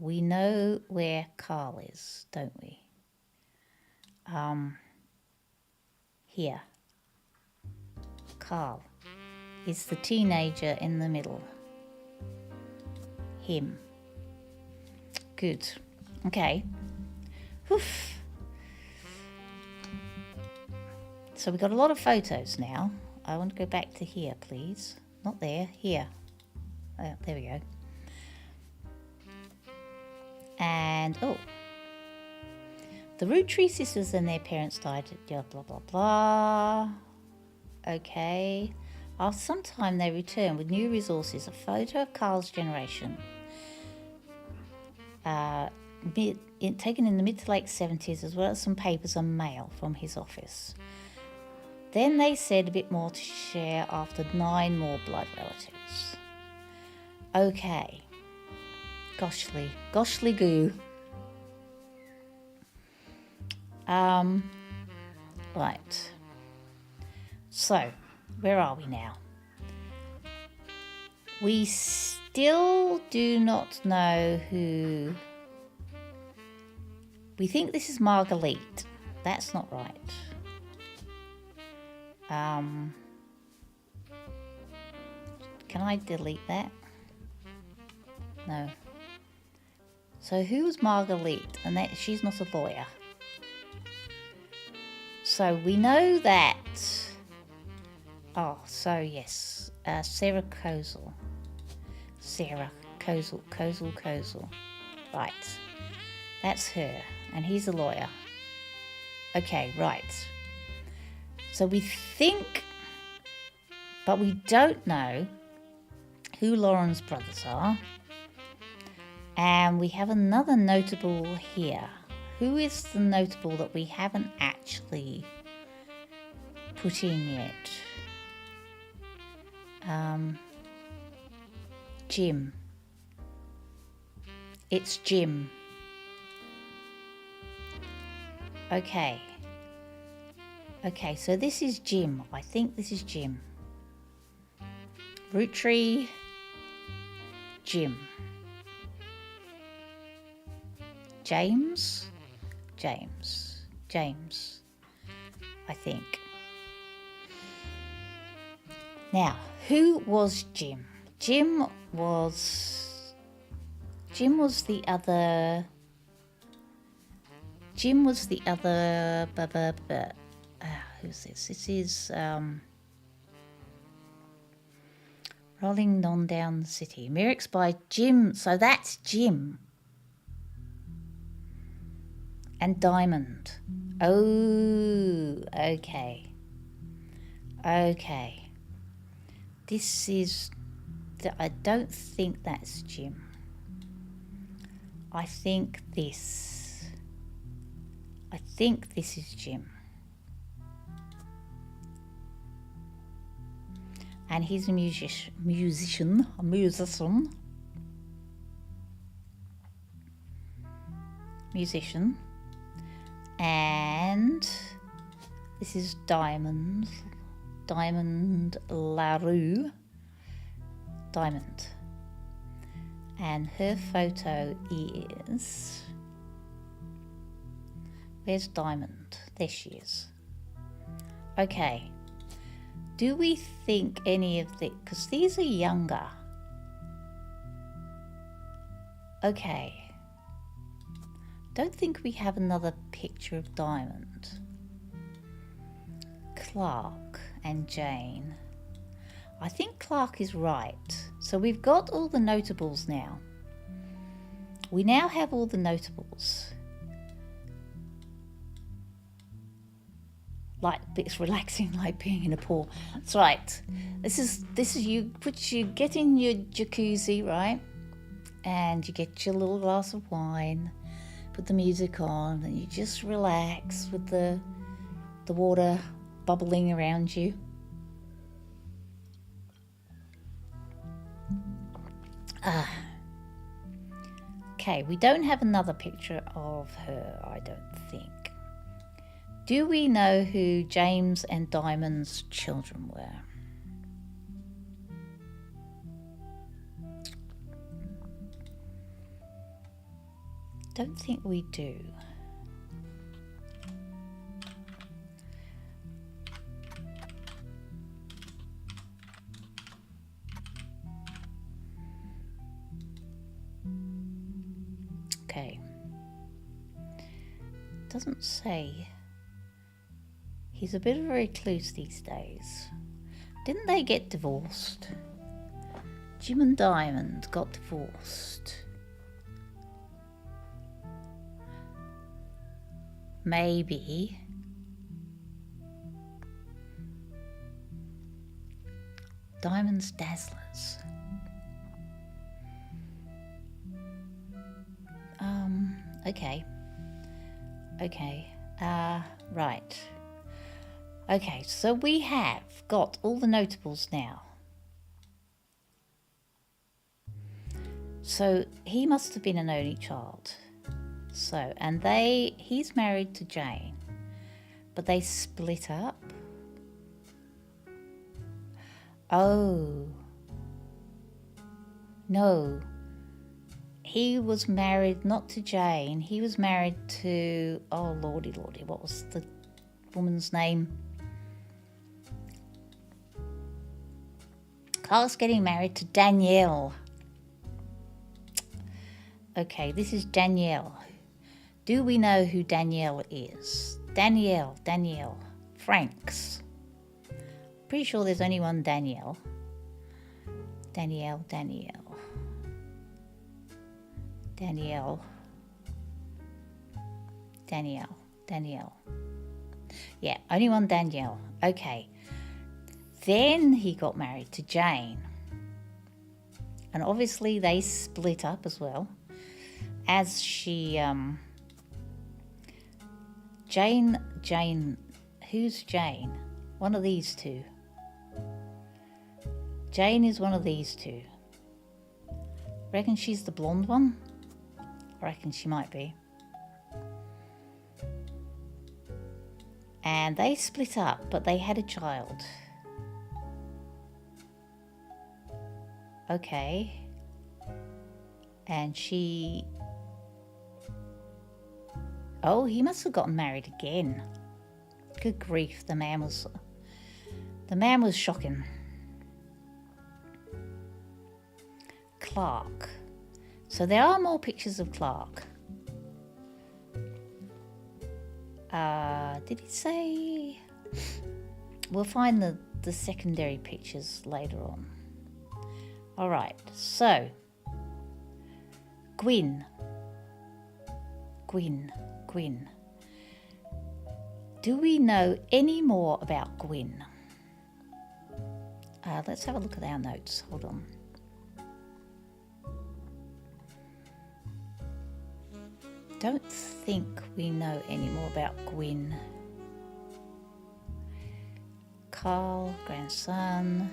We know where Carl is, don't we? Here. Carl is the teenager in the middle. Him. Good. Okay. Oof. So we've got a lot of photos now. I want to go back to here, please. Not there, here. Oh, there we go. And, the Roottree sisters and their parents died, blah, blah, blah. Okay. After some time, they returned with new resources, a photo of Carl's generation, taken in the mid to late 70s, as well as some papers and mail from his office. Then they said a bit more to share after 9 more blood relatives. Okay. Goshly goo. Right. So, where are we now? We still do not know who. We think this is Marguerite. That's not right. Can I delete that? No. So who's Marguerite? And that she's not a lawyer. So we know that. Oh, so yes, Sarah Kozel. Right. That's her, and he's a lawyer. Okay, right. So we think, but we don't know who Lauren's brothers are. And we have another notable here. Who is the notable that we haven't actually put in yet? Jim. It's Jim. Okay. Okay, so this is Jim. I think this is Jim. Roottree, Jim. James, I think. Now, who was Jim? Jim was the other. Who's this? This is Rolling On Down the City. Lyrics by Jim. So that's Jim. And Diamond. Oh, okay. Okay. This is... I don't think that's Jim. I think this is Jim. And he's a musician. And this is Diamond LaRue. Diamond. And her photo is... Where's Diamond? There she is. Okay. Do we think any of the... Because these are younger. Okay. Don't think we have another picture of Diamond. Clark and Jane. I think Clark is right. So we've got all the notables now. We now have all the notables. Like, it's relaxing like being in a pool. That's right. This is you get in your jacuzzi, right? And you get your little glass of wine, put the music on, and you just relax with the water bubbling around you. Okay, we don't have another picture of her, I don't think. Do we know who James and Diamond's children were? Don't think we do. Okay. Doesn't say. He's a bit of a recluse these days. Didn't they get divorced? Jim and Diamond got divorced. Maybe. Diamond's Dazzlers. Okay. Right. Okay, so we have got all the notables now. So he must have been an only child. So, and he's married to Jane, but they split up. Oh. No. He was married not to Jane, he was married to, oh lordy, what was the woman's name? Clark's getting married to Danielle. Okay, this is Danielle. Do we know who Danielle is? Danielle. Franks. Pretty sure there's only one Danielle. Danielle. Yeah, only one Danielle. Okay. Then he got married to Jane. And obviously they split up as well. As she... Jane... Who's Jane? One of these two. Jane is one of these two. Reckon she's the blonde one? I reckon she might be. And they split up, but they had a child. Okay. And she Oh, he must have gotten married again. Good grief, the man was shocking. Clark. So there are more pictures of Clark. Did he say? We'll find the secondary pictures later on. All right, so Gwyn. Do we know any more about Gwyn? Let's have a look at our notes. Hold on. Don't think we know any more about Gwyn. Carl, grandson.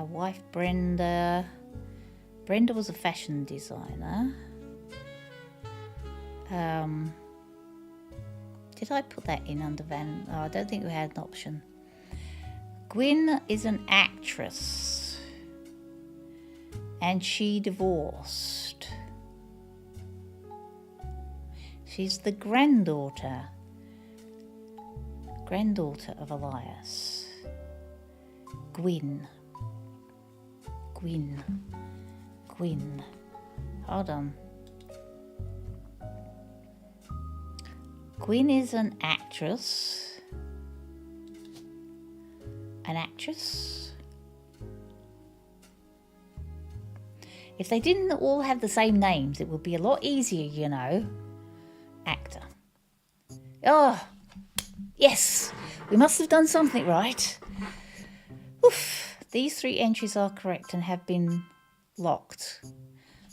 Wife Brenda. Brenda was a fashion designer. Did I put that in under Van? Oh, I don't think we had an option. Gwyn is an actress. And she divorced. She's the granddaughter of Elias. Gwyn. Hold on. Gwyn is an actress. If they didn't all have the same names, it would be a lot easier, you know. Actor. Oh, yes. We must have done something right. Oof. These 3 entries are correct and have been locked.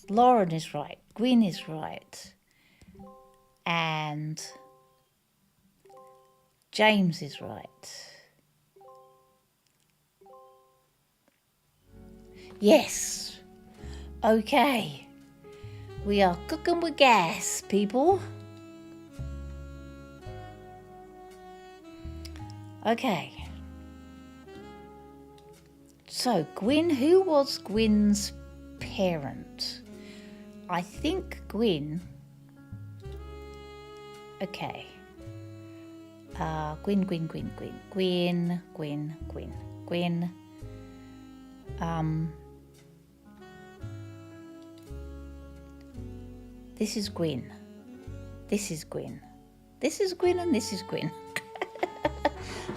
Lauren is right. Gwyn is right. And James is right. Yes. Okay. We are cooking with gas, people. Okay. So, Gwyn, who was Gwyn's parent? I think Gwyn. Okay. Gwyn. This is Gwyn. This is Gwyn. This is Gwyn and this is Gwyn.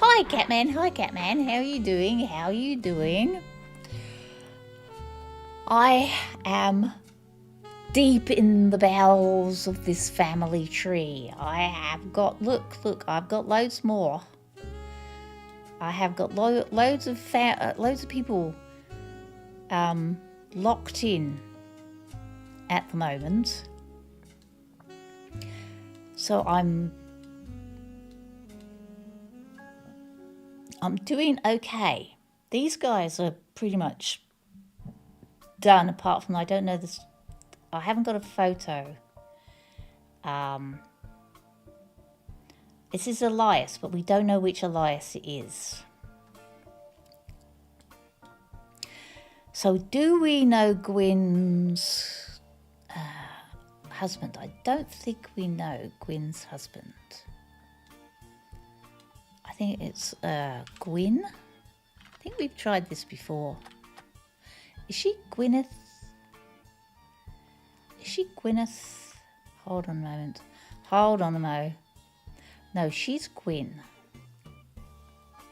Hi, Catman. How are you doing? I am deep in the bowels of this family tree. I have got, look, I've got loads more. I have got loads of people locked in at the moment. So I'm doing okay. These guys are pretty much done, apart from I don't know this. I haven't got a photo. This is Elias, but we don't know which Elias it is. So do we know Gwyn's husband? I don't think we know Gwyn's husband. I think it's Gwyn. I think we've tried this before. Is she Gwyneth? Hold on a moment. No, she's Gwyn.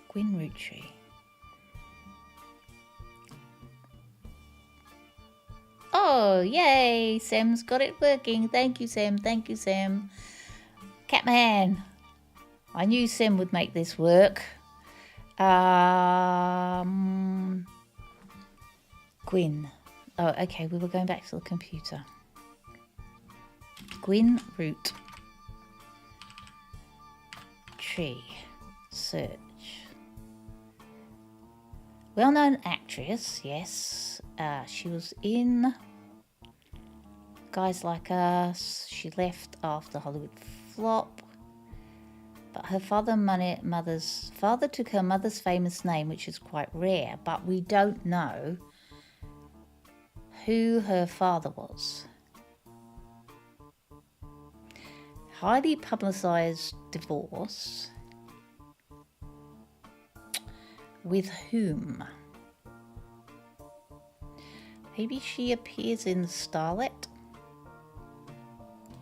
Gwyn Roottree. Oh, yay! Sam's got it working. Thank you, Sam. Catman. I knew Sam would make this work. Gwyn. Oh, okay. We were going back to the computer. Gwyn Roottree. Search. Well-known actress, yes. She was in Guys Like Us. She left after Hollywood flop. But her father took her mother's famous name, which is quite rare. But we don't know who her father was. highly publicised divorce. With whom? Maybe she appears in Starlet?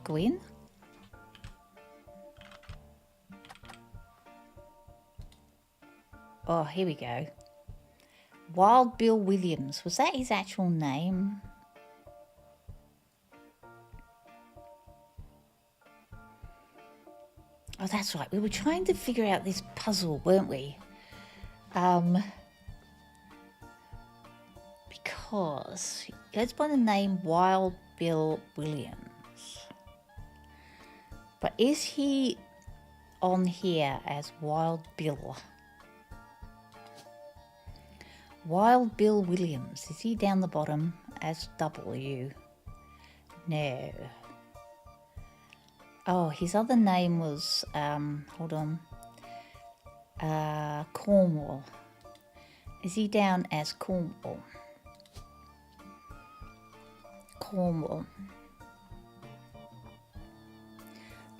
Gwyn? Oh, here we go. Wild Bill Williams. Was that his actual name? Oh, that's right. We were trying to figure out this puzzle, weren't we? Because he goes by the name Wild Bill Williams. But is he on here as Wild Bill? Wild Bill Williams. Is he down the bottom as W? No. Oh, his other name was, hold on, Cornwall. Is he down as Cornwall? Cornwall.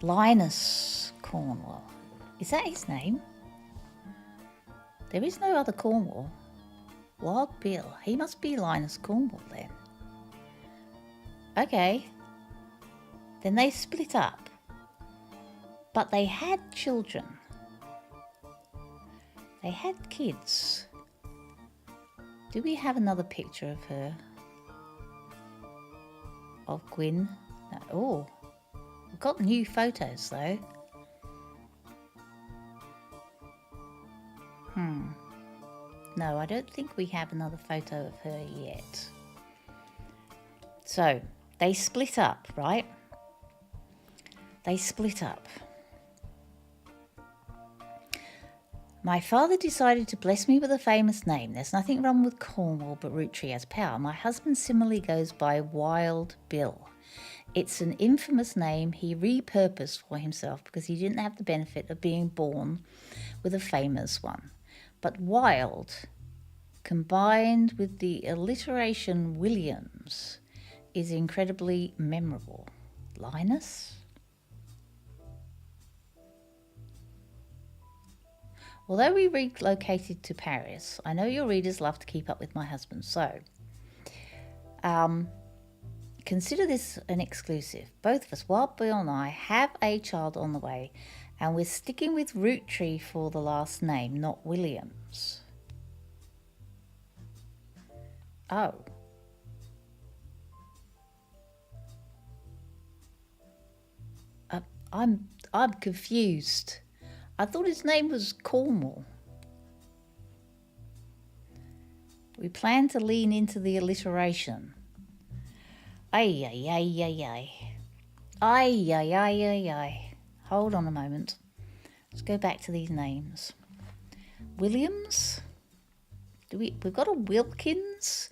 Linus Cornwall. Is that his name? There is no other Cornwall. Wild Bill. He must be Linus Cornwall then. Okay. Then they split up. But they had children. They had kids. Do we have another picture of her? Of Gwyn? No. Oh, we've got new photos though. No, I don't think we have another photo of her yet. So, they split up, right? They split up. My father decided to bless me with a famous name. There's nothing wrong with Cornwall, but Roottree has power. My husband similarly goes by Wild Bill. It's an infamous name he repurposed for himself because he didn't have the benefit of being born with a famous one. But Wild, combined with the alliteration Williams, is incredibly memorable. Linus? Although we relocated to Paris, I know your readers love to keep up with my husband, so consider this an exclusive. Both of us, Wild Bill and I, have a child on the way, and we're sticking with Roottree for the last name, not Williams. Oh. I'm confused. I thought his name was Cornwall. We plan to lean into the alliteration. Ay, ay, ay, ay, ay. Ay, ay, ay, ay, ay. Hold on a moment. Let's go back to these names. Williams? We've got a Wilkins,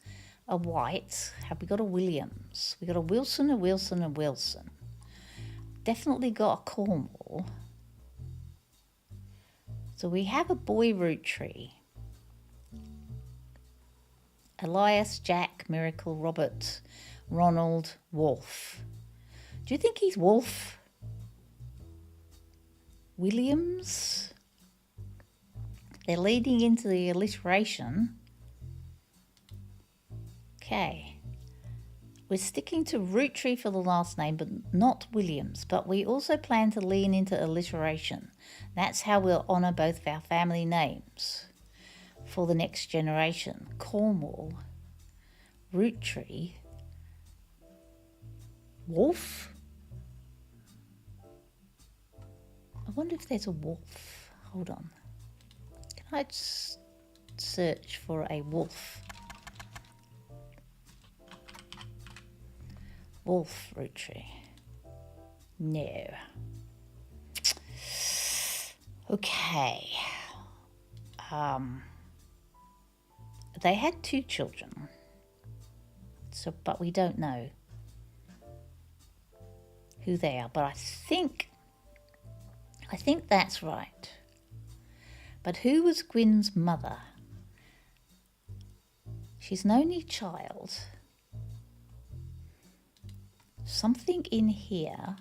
a White. Have we got a Williams? We got a Wilson, a Wilson, a Wilson. Definitely got a Cornwall. So we have a boy Roottree. Elias, Jack, Miracle, Robert, Ronald, Wolf. Do you think he's Wolf? Williams? They're leading into the alliteration. Okay. We're sticking to Roottree for the last name, but not Williams. But we also plan to lean into alliteration. That's how we'll honour both of our family names for the next generation. Cornwall, Roottree, Wolf. I wonder if there's a wolf. Hold on. Can I just search for a wolf? Wolf Roottree. No. Okay. They had 2 children. So, but we don't know who they are. But I think that's right. But who was Gwyn's mother? She's an only child. Something in here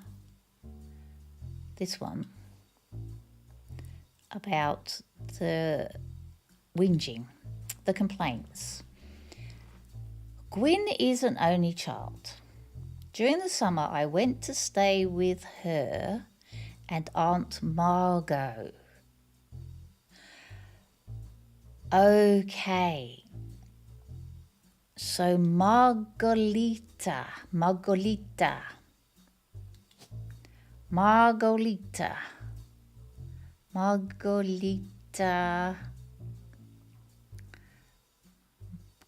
this one, about the whinging, the complaints. Gwyn is an only child. During the summer, I went to stay with her and Aunt Margot. Okay. So Margolita.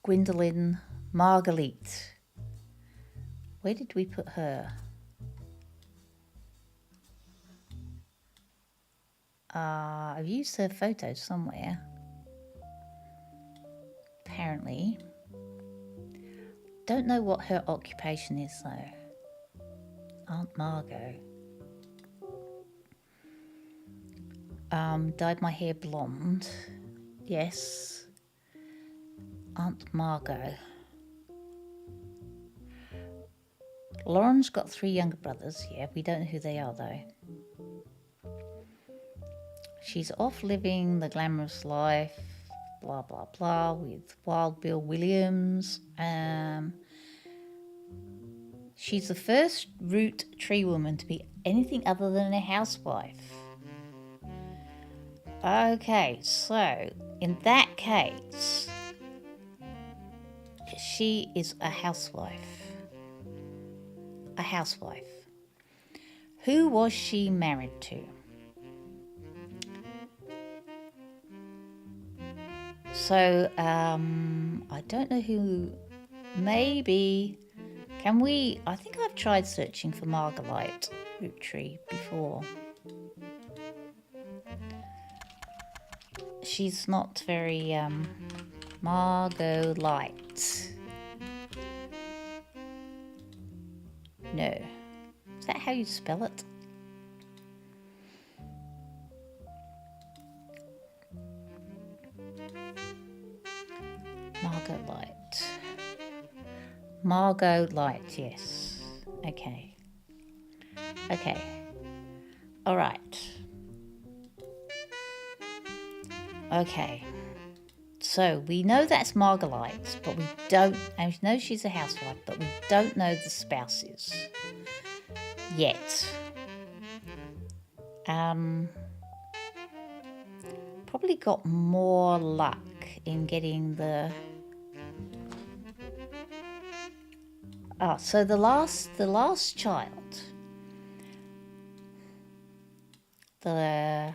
Gwendolyn Marguerite. Where did we put her? I've used her photo somewhere. Apparently. Don't know what her occupation is though. Aunt Margot. Dyed my hair blonde. Yes. Aunt Margot. Lauren's got 3 younger brothers. Yeah, we don't know who they are though. She's off living the glamorous life, blah, blah, blah, with Wild Bill Williams. She's the first Roottree woman to be anything other than a housewife. Okay, so in that case, she is a housewife. A housewife. Who was she married to? So, I don't know who, maybe, I think I've tried searching for Marguerite Roottree before. She's not very, Margolite. No. Is that how you spell it? Margolite, yes. Okay. All right. Okay. So we know that's Margolite, but we don't, and we know she's a housewife, but we don't know the spouses yet. Probably got more luck in getting the... so the last child. So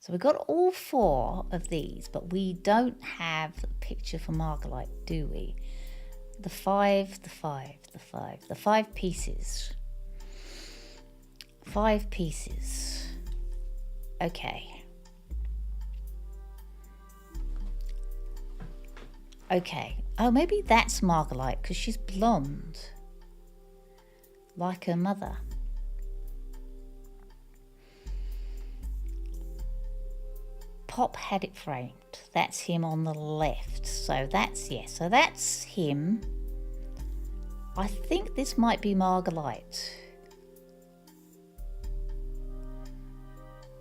we've got all 4 of these, but we don't have a picture for Marguerite, do we? The 5 pieces. 5 pieces. Okay. Oh, maybe that's Marguerite because she's blonde, like her mother. Pop had it framed. That's him on the left. So that's, yes. So that's him. I think this might be Marguerite.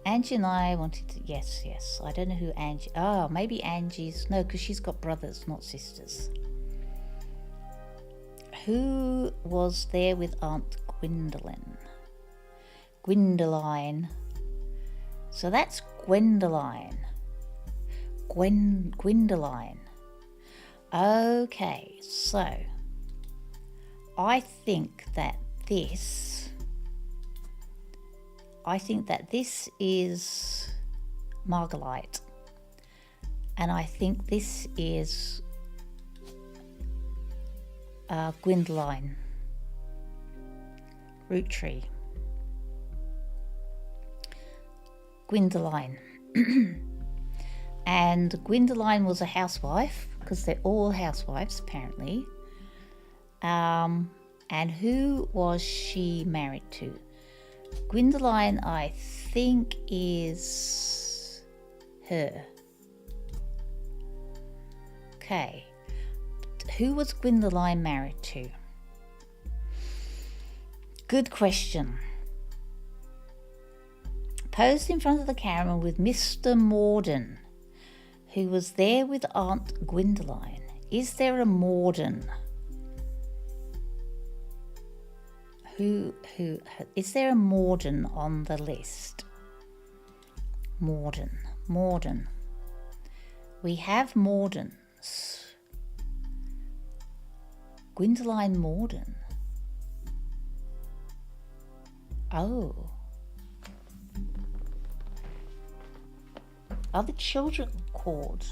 Angie and I wanted to, yes. I don't know who Angie, maybe Angie's, no, because she's got brothers, not sisters. Who was there with Aunt Gwendoline? Gwendoline. So that's Gwendoline. Gwendoline. Okay, so I think that this is Marguerite, and I think this is Gwendoline Roottree. Gwendoline. And Gwendoline was a housewife, because they're all housewives apparently. And who was she married to? Gwendoline, I think, is her. Okay. Who was Gwendoline married to? Good question. posed in front of the camera with Mr. Morden, who was there with Aunt Gwendoline. Is there a Morden? Who is there a Morden on the list? Morden. We have Mordens. Gwendoline Morden. Oh. Are the children called?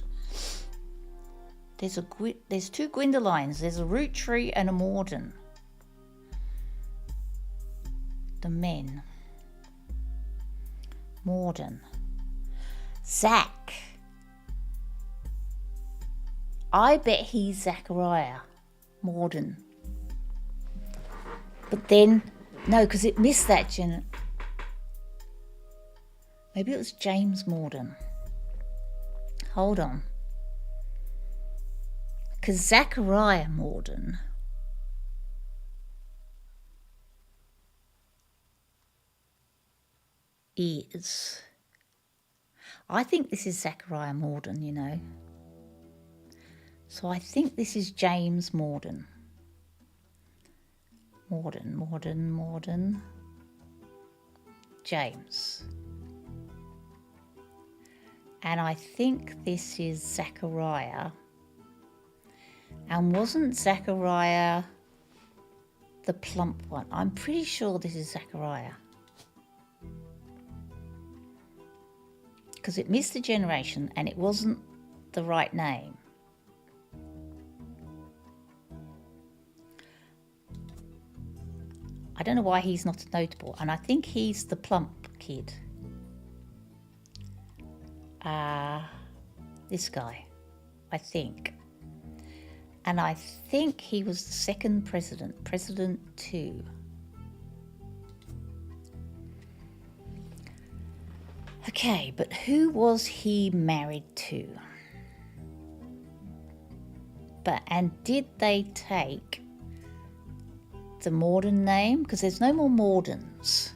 There's two Gwendolines. There's a Roottree and a Morden. The men. Morden. Zach. I bet he's Zachariah Morden. But then, no, because it missed that maybe it was James Morden. Hold on. Because Zachariah Morden is... I think this is Zachariah Morden, you know. So I think this is James Morden. Morden. James. And I think this is Zachariah. And wasn't Zachariah the plump one? I'm pretty sure this is Zachariah. Because it missed a generation and it wasn't the right name. I don't know why he's not notable. And I think he's the plump kid. This guy, I think. And I think he was the second president, President 2. Okay, but who was he married to? And did they take the Morden name? Because there's no more Mordens.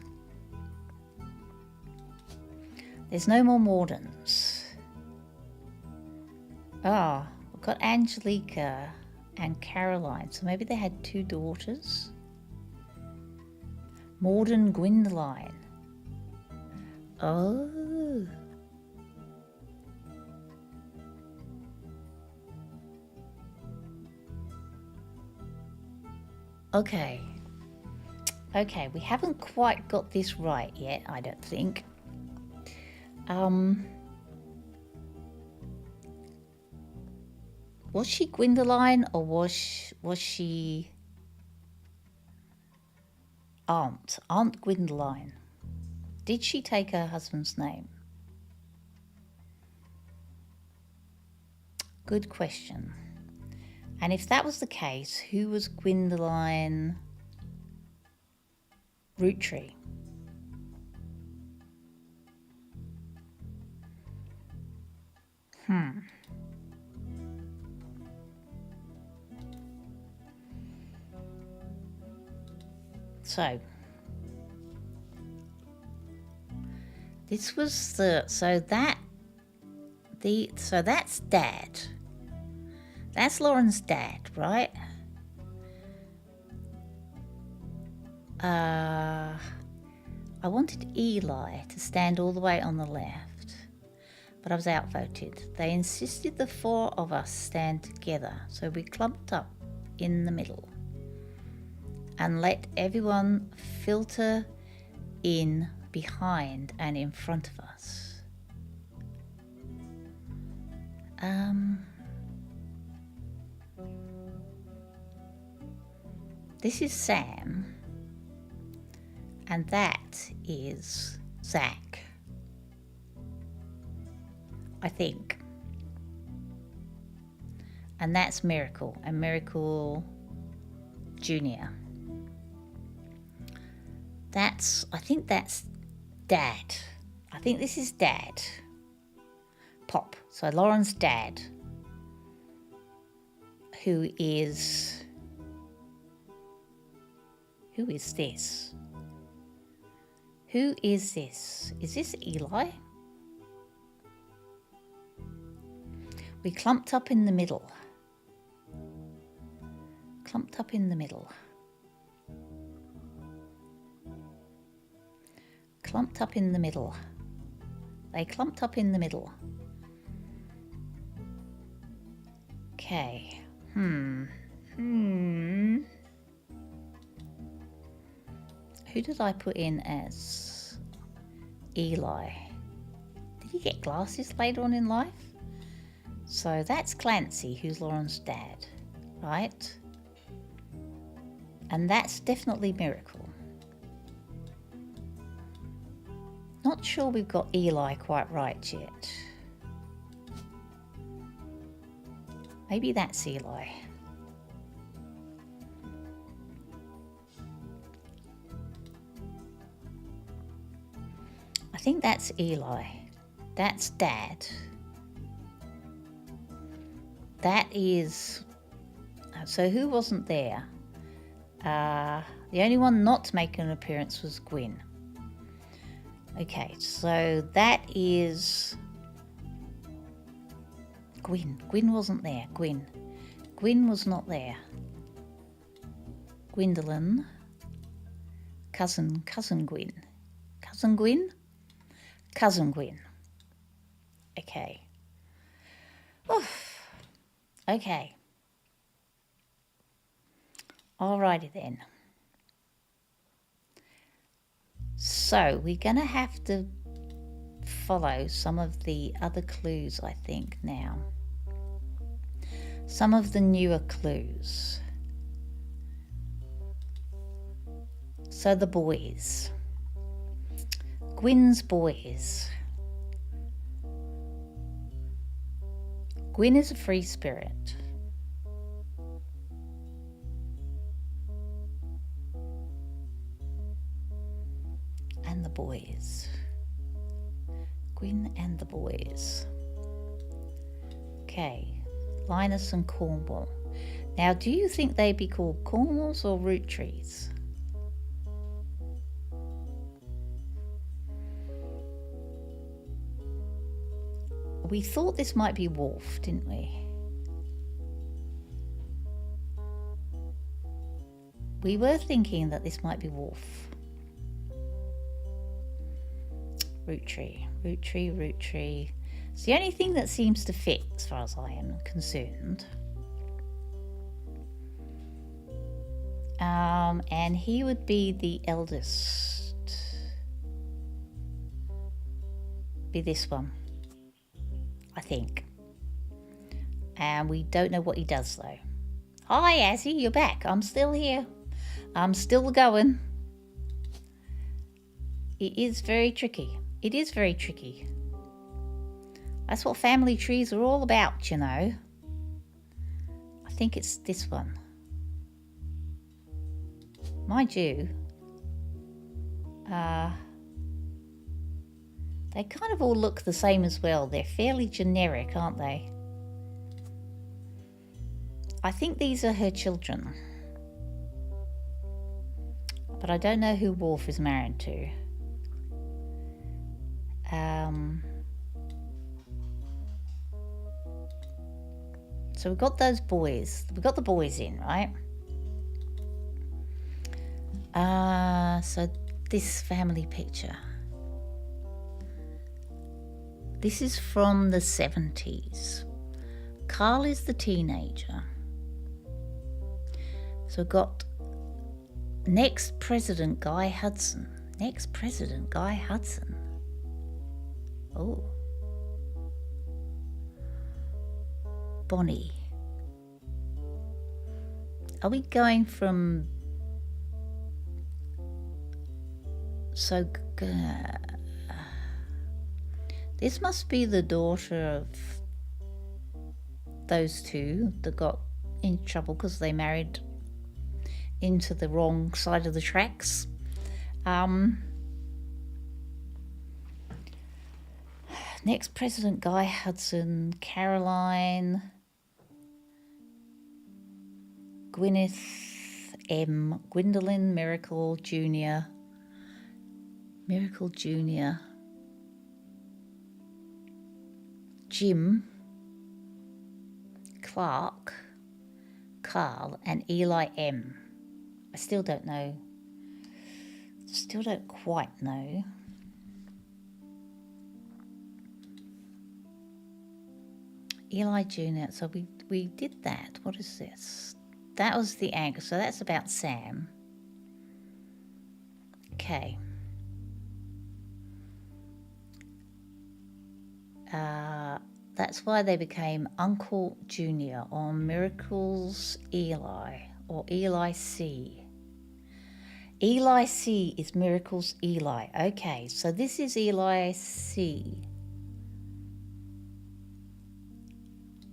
There's no more Mordens. Ah, we've got Angelica and Caroline. So maybe they had two daughters. Morden Gwendoline. Oh. Okay, we haven't quite got this right yet, I don't think. Was she Gwendoline or was she Aunt Gwendoline? Did she take her husband's name? Good question. And if that was the case, who was Gwendoline Roottree? So this was so that's Dad. That's Lauren's dad, right? I wanted Eli to stand all the way on the left, but I was outvoted. They insisted the four of us stand together, so we clumped up in the middle and let everyone filter in behind and in front of us. This is Sam, and that is Zach, I think. And that's Miracle, and Miracle Junior. I think that's Dad. I think this is Dad. Pop. So Lauren's dad, who is this? Who is this? Is this Eli? We clumped up in the middle. Clumped up in the middle. Clumped up in the middle. They clumped up in the middle. Okay. Who did I put in as Eli? Did he get glasses later on in life? So that's Clancy, who's Lauren's dad, right? And that's definitely Miracle. Not sure we've got Eli quite right yet. Maybe that's Eli. I think that's Eli. That's Dad. That is... So who wasn't there? The only one not to make an appearance was Gwyn. Okay, so that is... Gwyn. Gwyn wasn't there. Gwyn. Gwyn was not there. Gwendolyn. Cousin Gwyn. Cousin Gwyn? Cousin Gwyn. Okay. Oof. Okay. Alrighty then. So we're going to have to follow some of the other clues, I think, now. Some of the newer clues. So the boys. Gwyn's boys. Gwyn is a free spirit. And the boys. Gwyn and the boys. Okay, Linus and Cornwall. Now, do you think they'd be called Cornwalls or Roottrees? We thought this might be Wolf, didn't we? We were thinking that this might be Wolf. Roottree. It's the only thing that seems to fit as far as I am concerned. And he would be the eldest. Be this one, I think. And we don't know what he does though. Hi Azzy, you're back. I'm still here. I'm still going. It is very tricky. It is very tricky. That's what family trees are all about, you know. I think it's this one. Mind you, they kind of all look the same as well. They're fairly generic, aren't they? I think these are her children. But I don't know who Wolf is married to. So we've got those boys. We've got the boys in, right? So this family picture. This is from the 70s. Carl is the teenager. So we've got next President Guy Hudson. Next President Guy Hudson. Oh. Bonnie. Are we going from... So... this must be the daughter of those two that got in trouble because they married into the wrong side of the tracks. Next President Guy Hudson, Caroline, Gwyneth M, Gwendolyn Miracle Jr., Miracle Jr., Jim, Clark, Carl, and Eli M. I still don't know. Still don't quite know. Eli Jr. So we did that. What is this? That was the anchor. So that's about Sam. Okay. That's why they became Uncle Junior or Miracles Eli or Eli C. Eli C is Miracles Eli. Okay, so this is Eli C.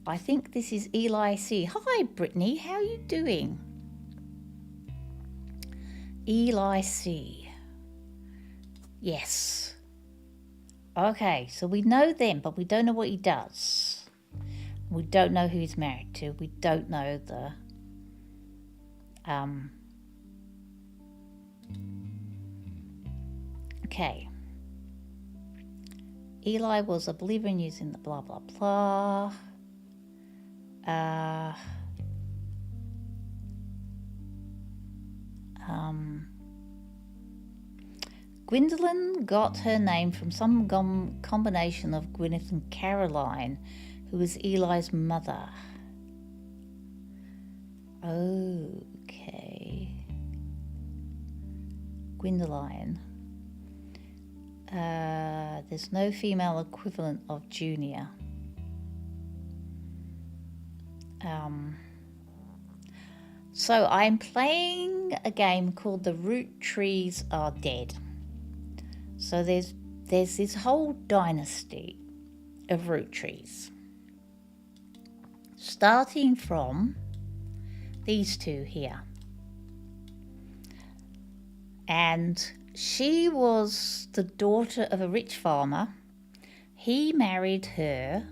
I think this is Eli C. Hi, Brittany. How are you doing? Eli C. Yes. Okay, so we know them, but we don't know what he does. We don't know who he's married to. We don't know the... Okay. Eli was a believer in using the blah, blah, blah. Gwendolyn got her name from some combination of Gwyneth and Caroline, who was Eli's mother. Okay. Gwendoline. There's no female equivalent of Junior. So I'm playing a game called The Roottrees Are Dead. So there's this whole dynasty of Roottrees, starting from these two here. And she was the daughter of a rich farmer. He married her,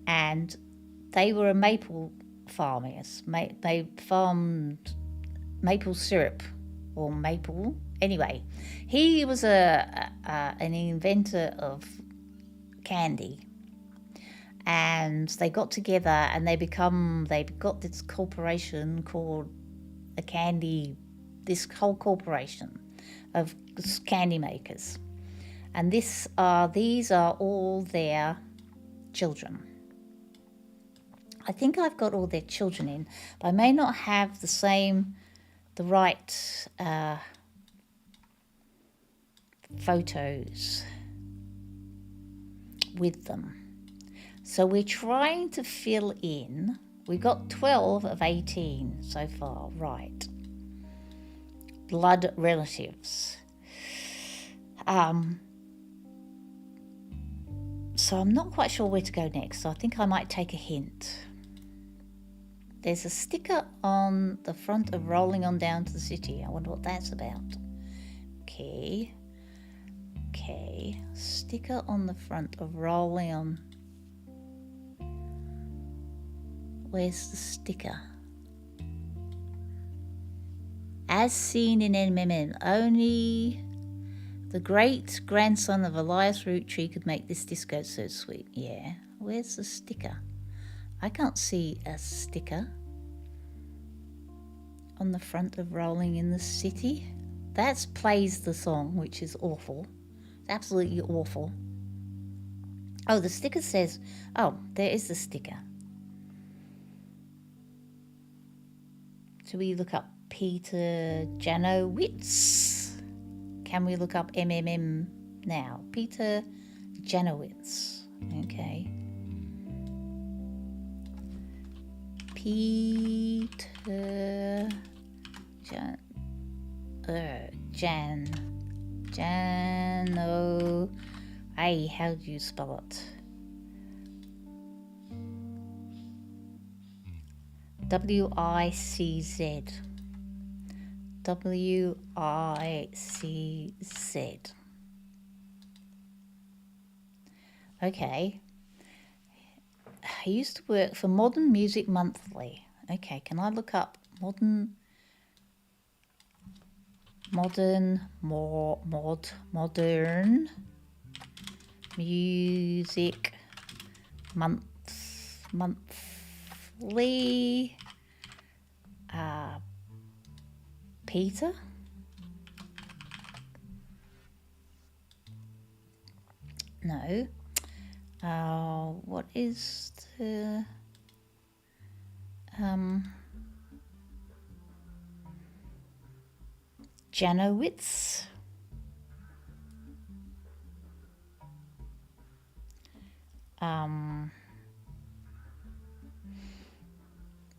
and they were a maple farmers. They farmed maple syrup or maple. Anyway, he was an inventor of candy, and they got together and they got this corporation called this whole corporation of candy makers, and these are all their children. I think I've got all their children in, but I may not have the right photos with them. So we're trying to fill in. We've got 12 of 18 so far, right? Blood relatives. So I'm not quite sure where to go next. So I think I might take a hint. There's a sticker on the front of Rolling On Down to the City. I wonder what that's about. Okay. Sticker on the front of Rolling On. Where's the sticker? As seen in MMM, only the great grandson of Elias Roottree could make this disco so sweet. Yeah. Where's the sticker? I can't see a sticker on the front of Rolling in the City. That plays the song, which is awful. It's absolutely awful. Oh, the sticker says, oh, there is the sticker. Should we look up Peter Janowitz? Can we look up MMM now? Peter Janowitz. Okay. Peter Jano. Hey, how do you spell it? W-I-C-Z. W-I-C-Z. Okay. I used to work for Modern Music Monthly. Okay, can I look up Modern modern music monthly. Peter. No. What is the Janowitz?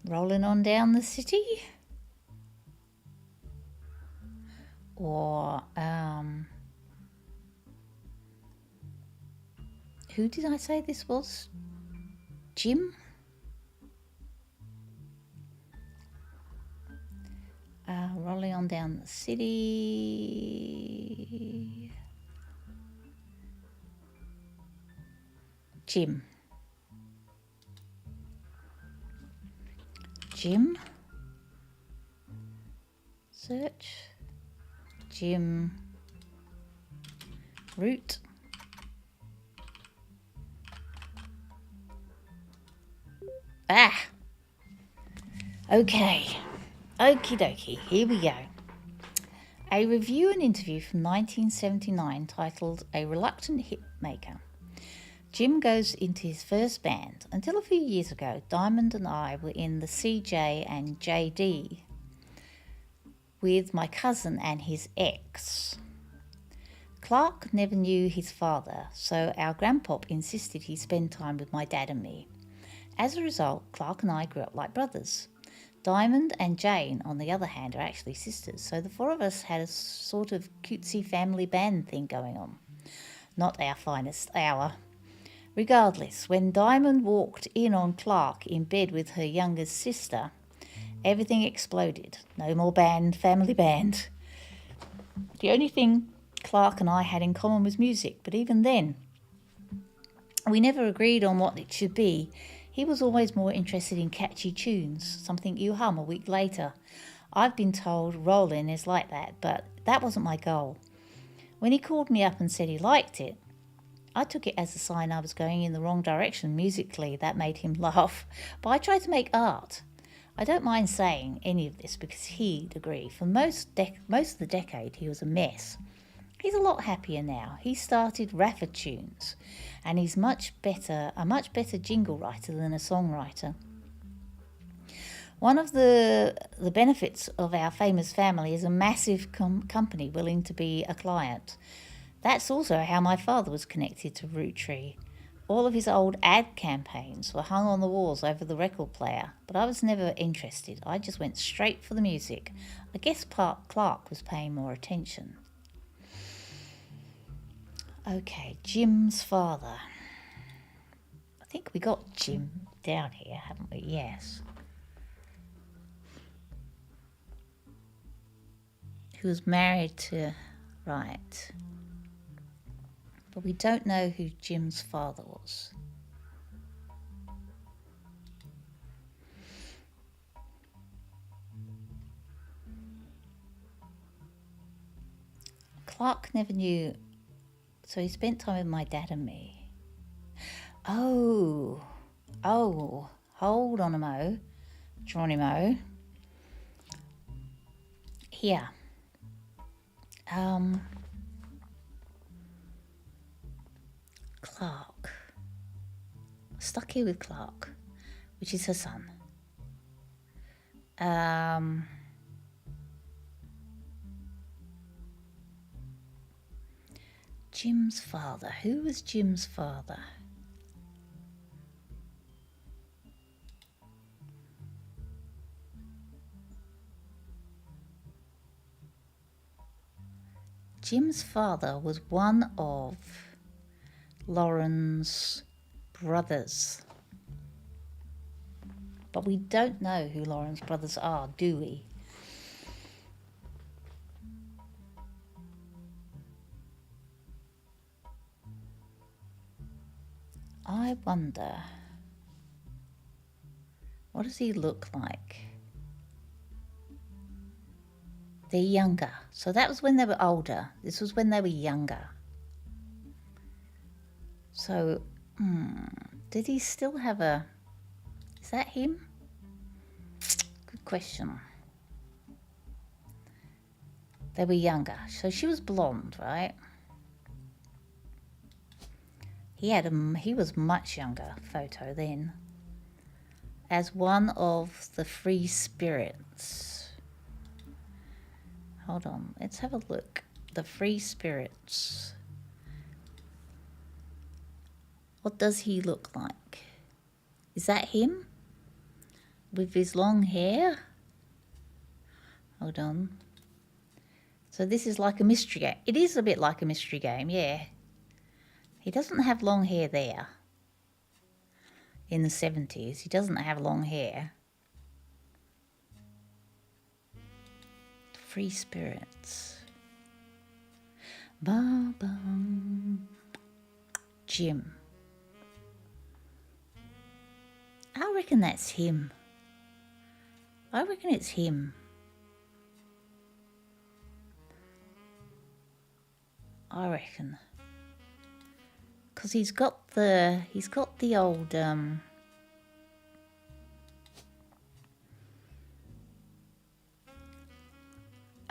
Rolling on down the city? Or who did I say this was? Jim? Rolling on down the city. Jim. Search. Jim. Root. Okay. Okie dokie, here we go. A review and interview from 1979 titled A Reluctant Hitmaker. Jim goes into his first band. Until a few years ago, Diamond and I were in the CJ and JD with my cousin and his ex. Clark never knew his father, so our grandpop insisted he spend time with my dad and me. As a result, Clark and I grew up like brothers. Diamond and Jane, on the other hand, are actually sisters, so the four of us had a sort of cutesy family band thing going on. Not our finest hour. Regardless, when Diamond walked in on Clark in bed with her youngest sister, everything exploded. No more band, family band. The only thing Clark and I had in common was music, but even then, we never agreed on what it should be. He was always more interested in catchy tunes, something you hum a week later. I've been told Rollin' is like that, but that wasn't my goal. When he called me up and said he liked it, I took it as a sign I was going in the wrong direction musically. That made him laugh. But I tried to make art. I don't mind saying any of this because he'd agree. For most of the decade, he was a mess. He's a lot happier now. He started Raffer Tunes, and he's a much better jingle writer than a songwriter. One of the benefits of our famous family is a massive company willing to be a client. That's also how my father was connected to Roottree. All of his old ad campaigns were hung on the walls over the record player, but I was never interested. I just went straight for the music. I guess Clark was paying more attention. Okay, Jim's father. I think we got Jim down here, haven't we? Yes. Who was married to... Right. But we don't know who Jim's father was. Clark never knew... So he spent time with my dad and me. Oh, hold on a mo. Geronimo. Here. Clark. Stuck here with Clark, which is her son. Jim's father. Who was Jim's father? Jim's father was one of Lauren's brothers. But we don't know who Lauren's brothers are, do we? I wonder, what does he look like? They're younger. So that was when they were older. This was when they were younger. So, did he still have a... Is that him? Good question. They were younger. So she was blonde, right? He was much younger photo then. As one of the free spirits. Hold on, let's have a look. The free spirits. What does he look like? Is that him? With his long hair? Hold on. So this is like a mystery game. It is a bit like a mystery game, yeah. He doesn't have long hair there. In the 70s, he doesn't have long hair. Free spirits. Ba-bum. Jim. I reckon that's him. I reckon it's him. I reckon. Because he's got the old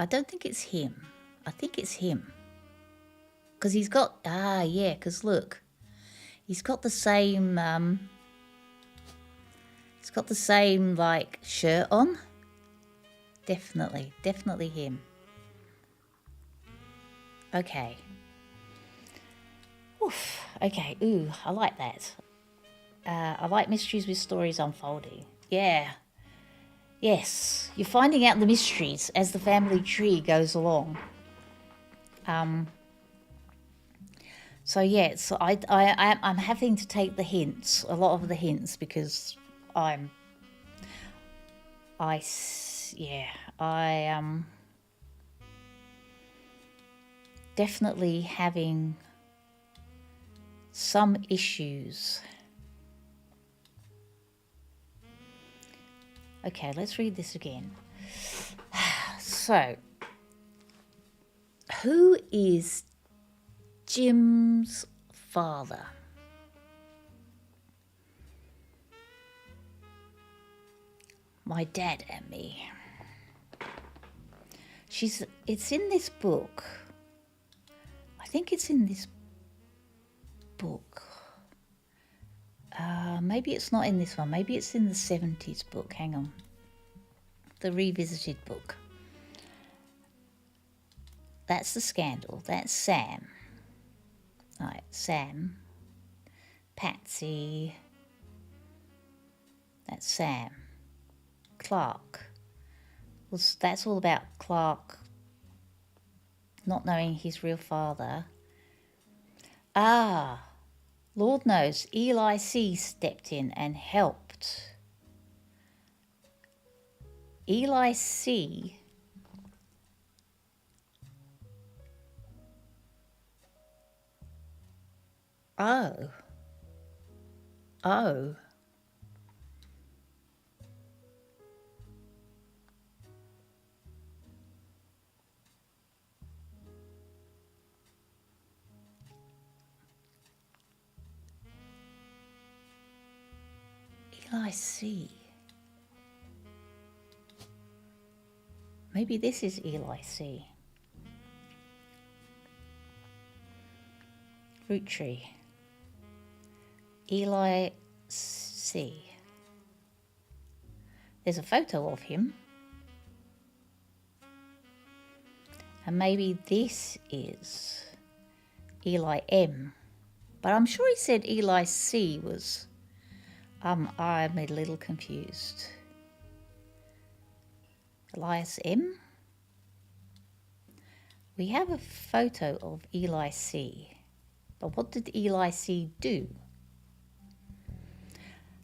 I don't think it's him. I think it's him. Because he's got yeah, because look. He's got the same like shirt on. Definitely him. Okay. Oof. Okay. Ooh, I like that. I like mysteries with stories unfolding. Yeah. Yes. You're finding out the mysteries as the family tree goes along. So yeah, so I'm having to take the hints, a lot of the hints, because I definitely having some issues. Okay, let's read this again. So, who is Jim's father? My dad and me. It's in this book. I think it's in this book. Maybe it's not in this one. Maybe it's in the 70s book. Hang on. The revisited book. That's the scandal. That's Sam. Right, Sam. Patsy. That's Sam. Clark. Well, that's all about Clark not knowing his real father. Lord knows Eli C. stepped in and helped. Eli C. Oh. Eli C. Maybe this is Eli C. Roottrees. Eli C. There's a photo of him. And maybe this is Eli M. But I'm sure he said Eli C was... I'm a little confused. Elias M. We have a photo of Eli C. But what did Eli C do?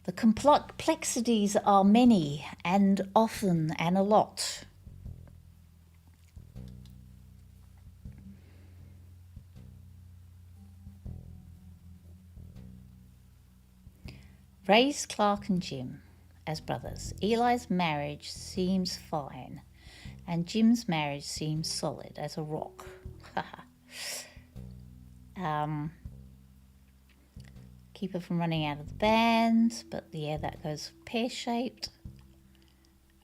The complexities are many and often and a lot. Raised Clark and Jim as brothers. Eli's marriage seems fine. And Jim's marriage seems solid as a rock. Keep her from running out of the band, but yeah, that goes pear-shaped.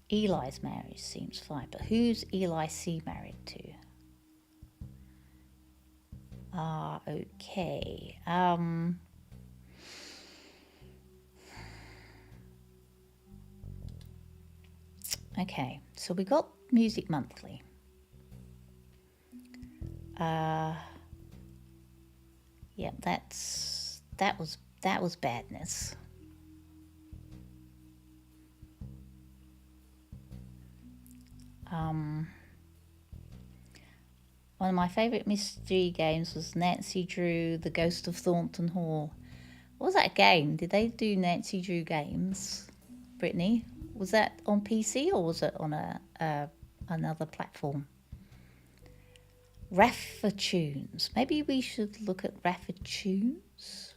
Eli's marriage seems fine, but who's Eli C married to? Okay. Okay, so we got Music Monthly. Yeah, that was badness. One of my favourite mystery games was Nancy Drew, The Ghost of Thornton Hall. What was that game? Did they do Nancy Drew games, Brittany? Was that on PC or was it on another platform? Raffa-Tunes. Maybe we should look at Raffa-Tunes.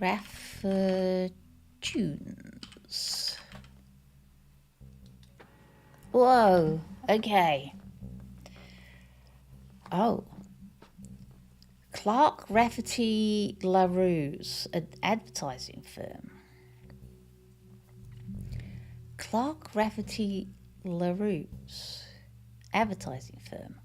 Raffa-Tunes. Whoa, okay. Oh. Clark Rafferty LaRue's, an advertising firm. Clark Rafferty LaRue's advertising firm.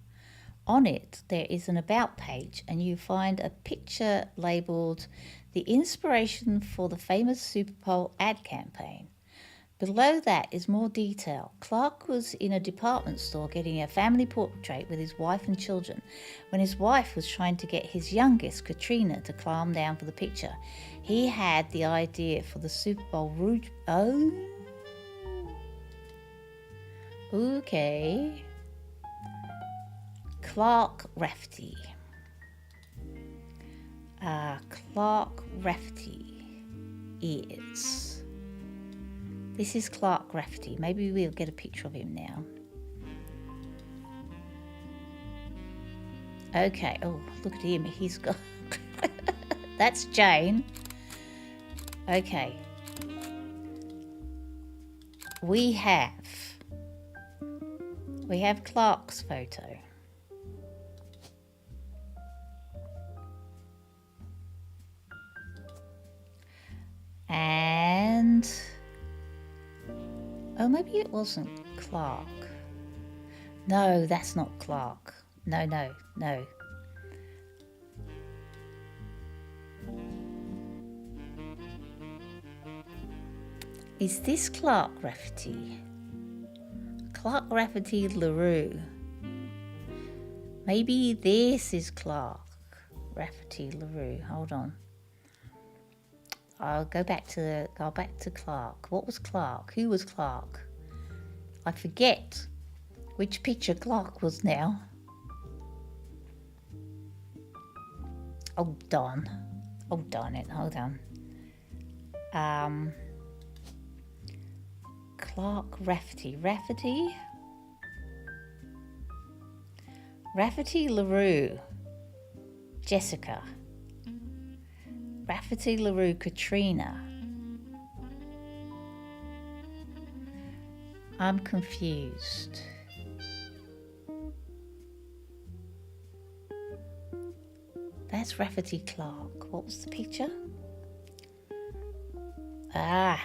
On it, there is an about page, and you find a picture labelled "The Inspiration for the Famous Super Bowl Ad Campaign." Below that is more detail. Clark was in a department store getting a family portrait with his wife and children when his wife was trying to get his youngest, Katrina, to calm down for the picture. He had the idea for the Super Bowl route. Oh. Okay. Clark Rafferty. Clark Rafferty is... This is Clark Rafferty. Maybe we'll get a picture of him now. Okay. Oh, look at him. He's got... That's Jane. Okay. We have Clark's photo. And... Oh, maybe it wasn't Clark. No, that's not Clark. No. Is this Clark Rafferty? Clark Rafferty LaRue. Maybe this is Clark Rafferty LaRue. Hold on. I'll go back to Clark. What was Clark? Who was Clark? I forget which picture Clark was now. Oh darn it. Hold on. Clark Rafferty. Rafferty LaRue. Jessica. Rafferty LaRue Katrina. I'm confused. That's Rafferty Clark. What was the picture? I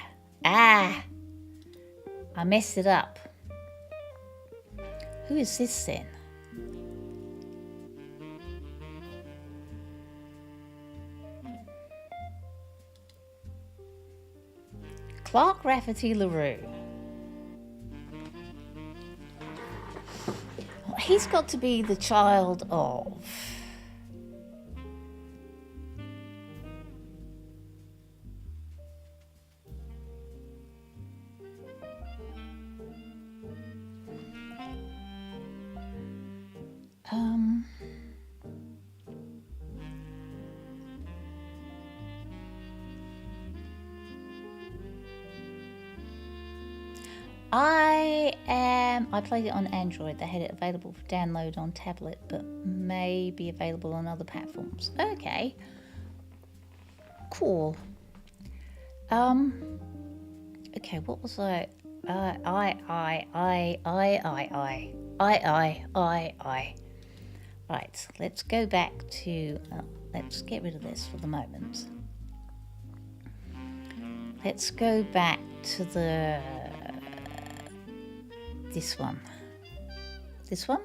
messed it up. Who is this then? Clark Rafferty LaRue. He's got to be the child of... I played it on Android. They had it available for download on tablet, but may be available on other platforms. Okay. Cool. Okay, what was I? Right, let's go back to, let's get rid of this for the moment. Let's go back to this one. This one?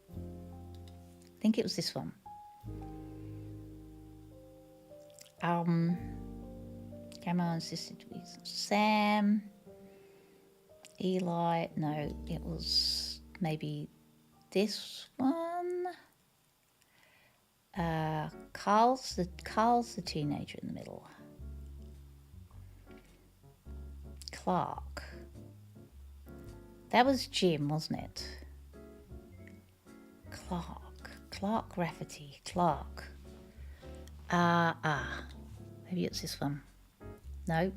I think it was this one. Grandma insisted to be Sam, Eli, no, it was maybe this one. Carl's the teenager in the middle. Clark. That was Jim, wasn't it? Clark Rafferty. Clark. Maybe it's this one. No.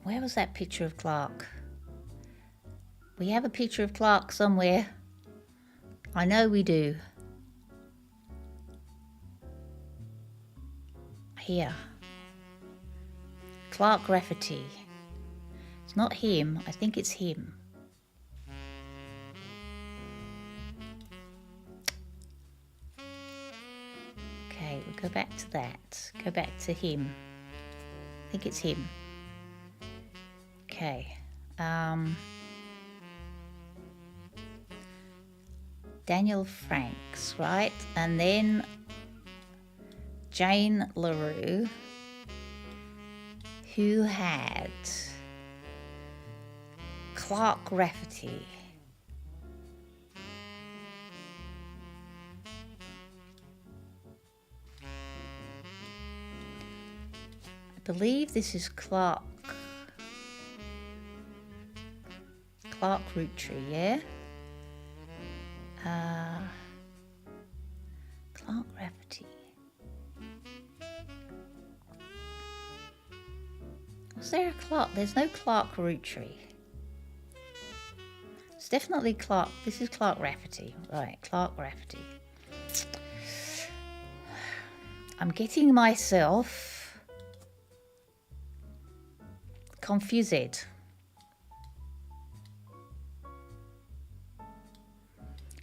Where was that picture of Clark? We have a picture of Clark somewhere. I know we do. Here. Clark Rafferty. It's not him. I think it's him. Okay, we'll go back to that. Go back to him. I think it's him. Okay. Daniel Franks, right? And then Jane LaRue, who had Clark Rafferty. I believe this is Clark Roottree, yeah? Clark Rafferty. Was there a Clark? There's no Clark Roottree. It's definitely Clark. This is Clark Rafferty. Right, Clark Rafferty. I'm getting myself confused.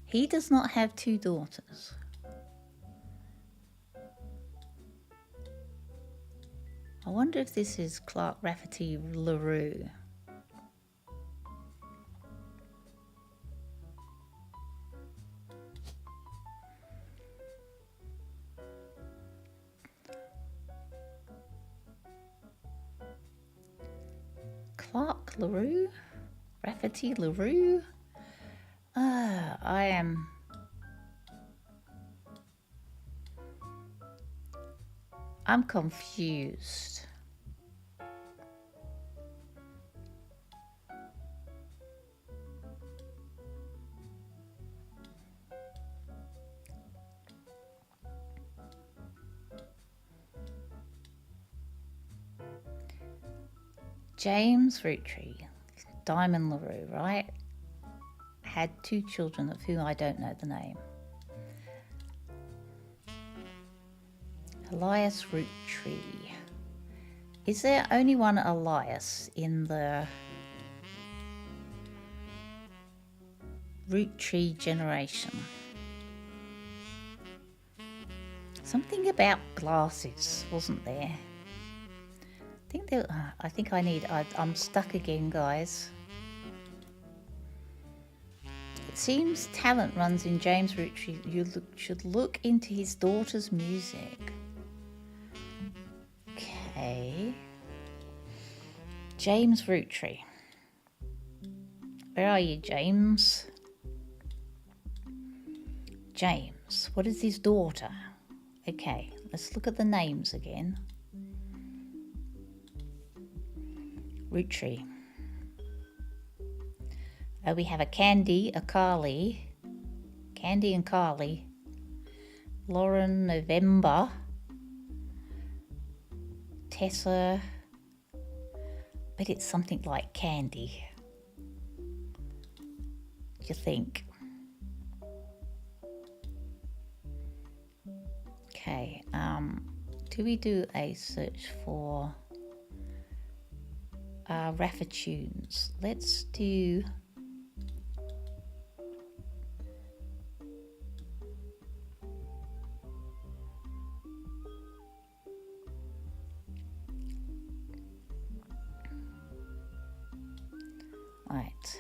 He does not have two daughters. I wonder if this is Clark Rafferty LaRue. Clark LaRue? Rafferty LaRue? I'm confused. James Roottrie, Diamond LaRue, right? Had two children of whom I don't know the name. Elias Roottree. Is there only one Elias in the Roottree generation? Something about glasses, wasn't there? I'm stuck again, guys. It seems talent runs in James Roottree. You should look into his daughter's music. Okay. James Roottree. Where are you, James? James. What is his daughter? Okay, let's look at the names again. Roottree. We have a Candy, a Carly. Candy and Carly. Lauren, November. Tessa. But it's something like Candy. Do you think? Okay, do we do a search for Raffatunes? Let's do... Right,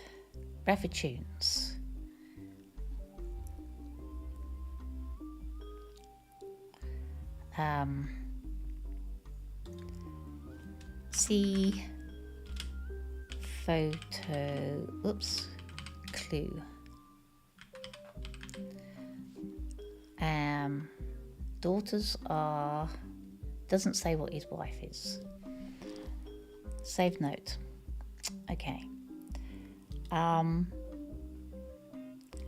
Raffatunes. See photo, oops, clue. Daughters are, doesn't say what his wife is. Save note. Okay.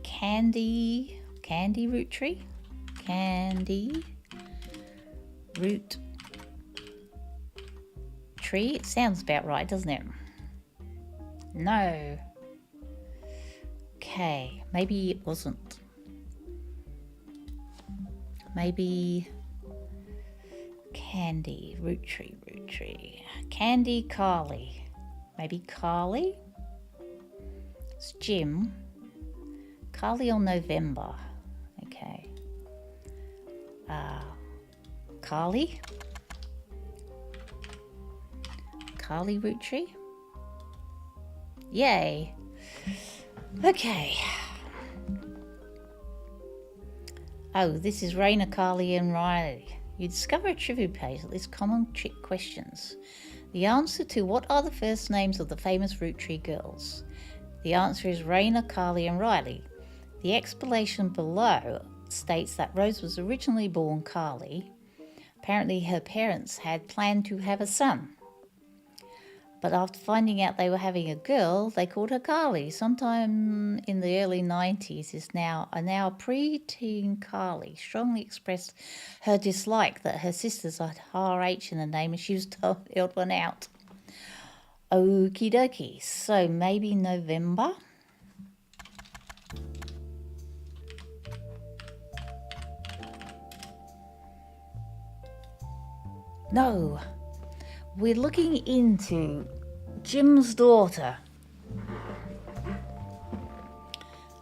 Candy Roottrie? Candy Root Tree? It sounds about right, doesn't it? No. Okay, maybe it wasn't. Maybe Candy Roottree. Candy Carly. Maybe Carly? It's Jim. Carly or November. Okay. Carly? Carly Roottree? Yay. Okay. Oh, this is Raina, Carly and Riley. You discover a trivia page that lists common trick questions. The answer to what are the first names of the famous Roottree girls? The answer is Raina, Carly and Riley. The explanation below states that Rose was originally born Carly. Apparently her parents had planned to have a son. But after finding out they were having a girl, they called her Carly. Sometime in the early 90s, a now pre-teen Carly strongly expressed her dislike that her sisters had RH in the name and she was told the odd one out. Okie dokie. So maybe November? No. We're looking into Jim's daughter.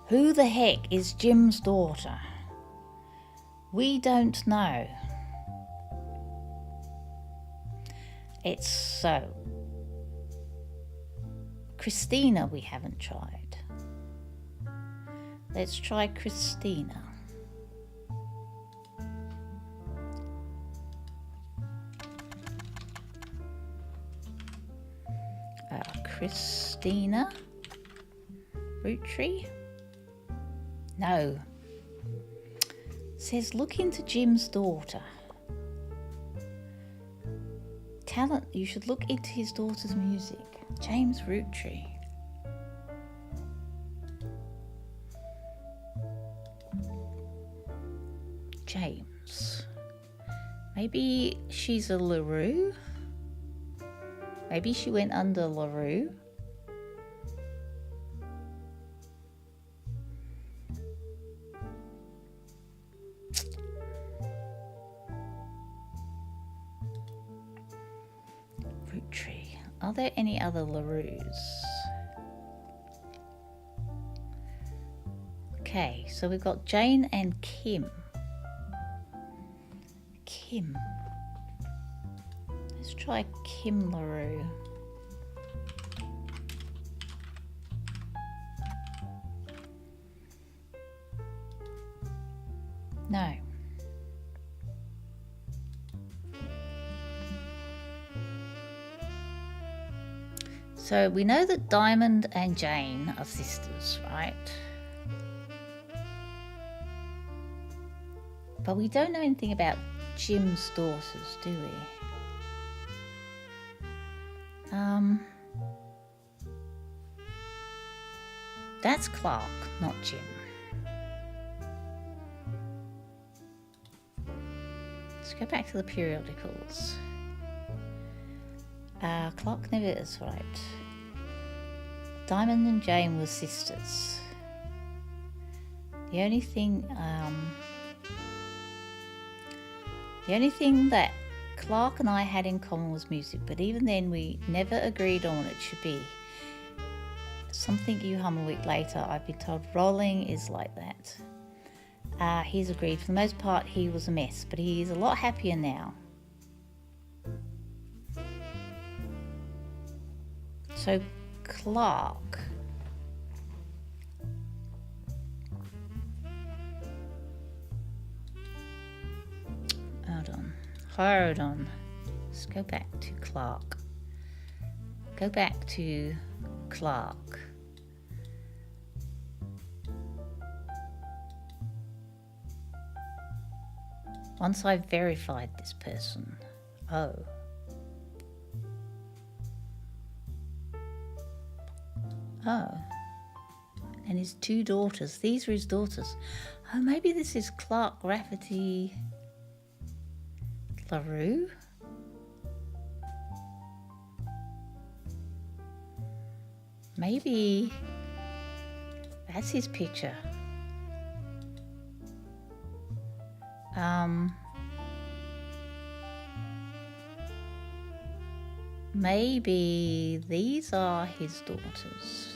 Who the heck is Jim's daughter? We don't know. It's so. Christina we haven't tried. Let's try Christina. Christina Roottree? No. It says look into Jim's daughter. Talent, you should look into his daughter's music. James Roottree. James. Maybe she's a LaRue? Maybe she went under LaRue. Roottree. Are there any other LaRues? Okay, so we've got Jane and Kim. Kim. Let's try Kim LaRue. No. So we know that Diamond and Jane are sisters, right? But we don't know anything about Jim's daughters, do we? That's Clark, not Jim. Let's go back to the periodicals. Clark never is right. Diamond and Jane were sisters. The only thing The only thing that Clark and I had in common was music, but even then we never agreed on what it should be. Something you hum a week later, I've been told rolling is like that. He's agreed. For the most part, he was a mess, but he's a lot happier now. So, Clark. Hold on. Let's go back to Clark. Go back to Clark. Once I've verified this person. Oh. Oh. And his 2 daughters. These are his daughters. Oh, maybe this is Clark Rafferty LaRue? Maybe that's his picture. Maybe these are his daughters.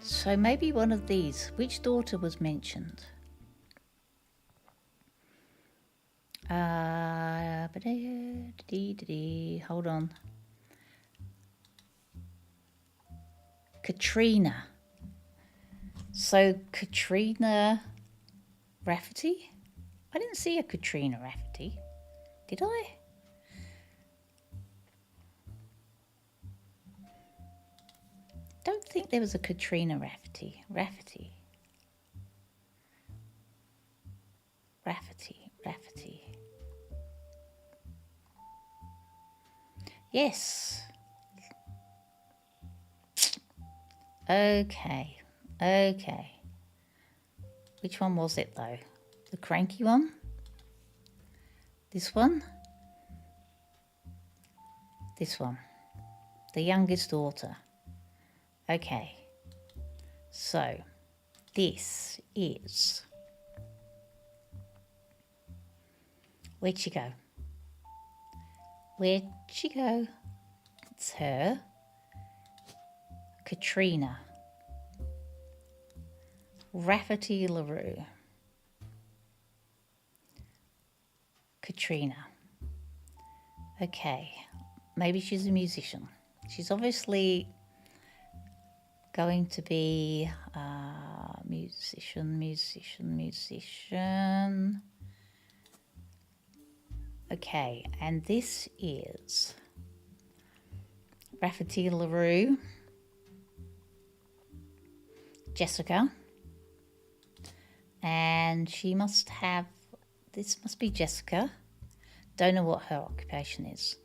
So maybe one of these. Which daughter was mentioned? Hold on. Katrina. So Katrina Rafferty? I didn't see a Katrina Rafferty. Did I? Don't think there was a Katrina Rafferty. Rafferty. Yes. Okay. Which one was it though? The cranky one? This one? This one. The youngest daughter. Okay. So, this is... Where'd she go? It's her. Katrina Rafferty LaRue. Katrina. Okay. Maybe she's a musician. She's obviously going to be a musician. Okay, and this is Rafferty LaRue, Jessica, and she must have, this must be Jessica. Don't know what her occupation is.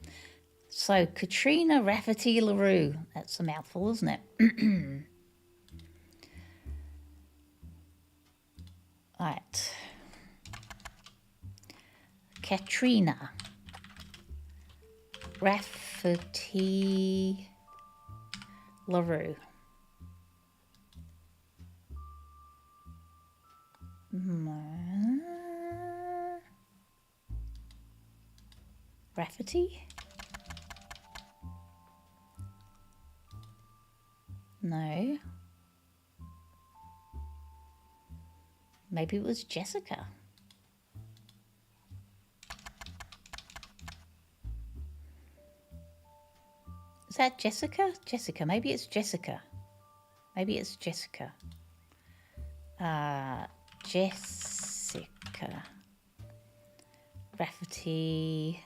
So, Katrina Rafferty LaRue. That's a mouthful, isn't it? Right. Katrina Rafferty LaRue. Rafferty? No. Maybe it was Jessica. Is that Jessica? Jessica. Maybe it's Jessica. Jessica Rafferty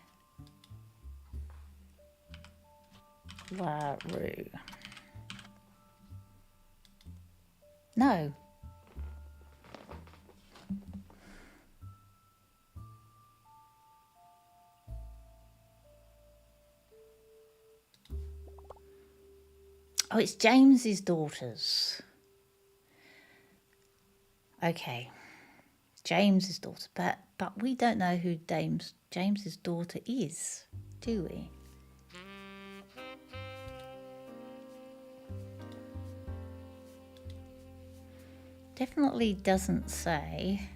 LaRue. No. Oh, it's James's daughters. Okay. James's daughter. But we don't know who James's daughter is, do we? Definitely doesn't say.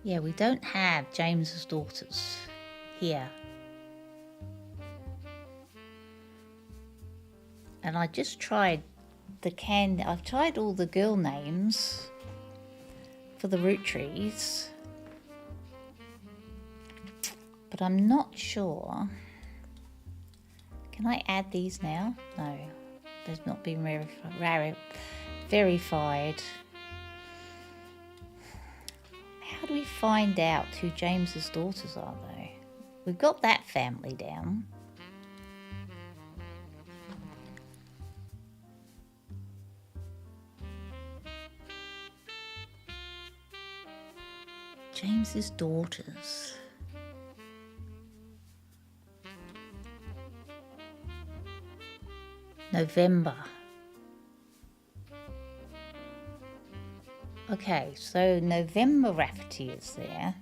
Yeah, we don't have James's daughters here. And I just tried I've tried all the girl names for the Roottrees, but I'm not sure. Can I add these now? No, they've not been verified. How do we find out who James's daughters are, though? We've got that family down. James's daughters. November. Okay, so November Rafferty is there.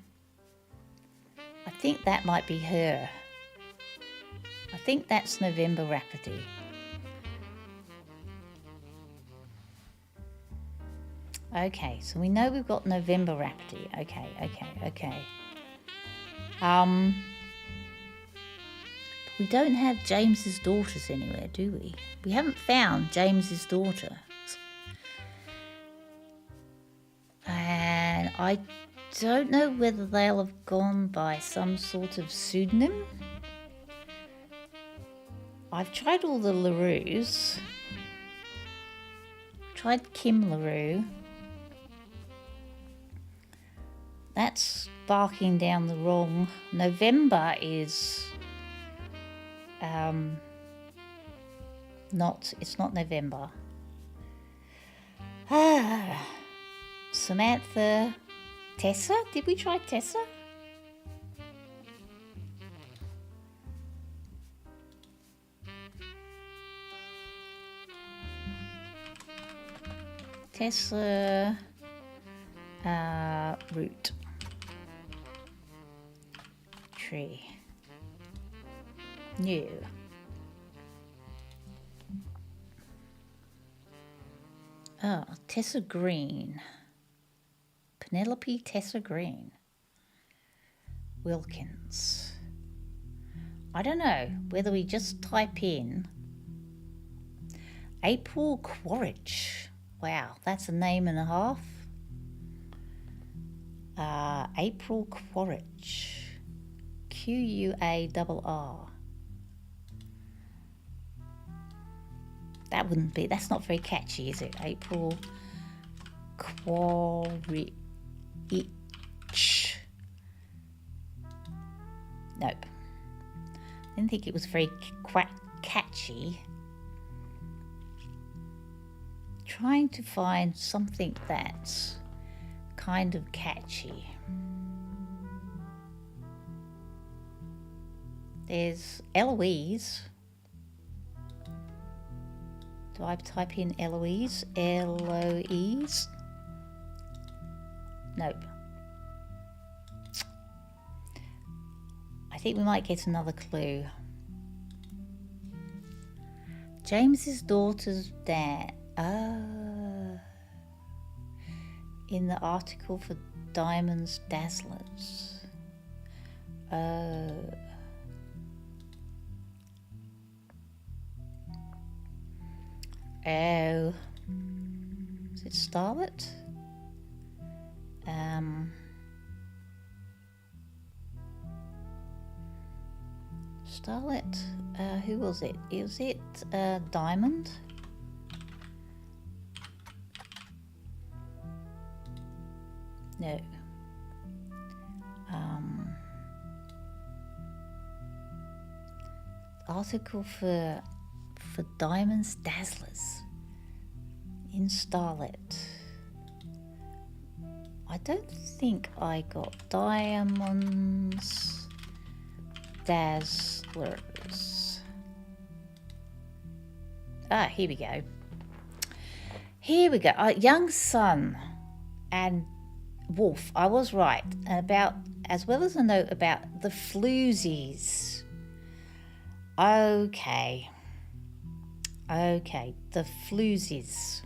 I think that might be her. I think that's November Rafferty. Okay, so we know we've got November Rafferty. Okay. We don't have James's daughters anywhere, do we? We haven't found James's daughter. And I don't know whether they'll have gone by some sort of pseudonym. I've tried all the LaRues. Tried Kim LaRue. That's barking down the wrong. November is it's not November. Samantha. Tessa? Did we try Tessa? Tessa Root Tree. New. Oh, Tessa Green. Penelope Tessa Green. Wilkins. I don't know whether we just type in April Quaritch. Wow, that's a name and a half. April Quaritch. Quarr. That's not very catchy, is it? April Quaritch. Nope. Didn't think it was very catchy. Trying to find something that's kind of catchy. There's Eloise. Do I type in Eloise? Eloise? Nope. I think we might get another clue. James's daughter's dad. In the article for Diamonds Dazzlers. Oh. Is it Starlet? Starlet? Who was it? Was it Diamond? No. Article for Diamonds Dazzlers in Starlet. I don't think I got Diamonds Dazzlers. Here we go. Young Sun and Wolf. I was right about as well as a note about the floozies. Okay, the floozies.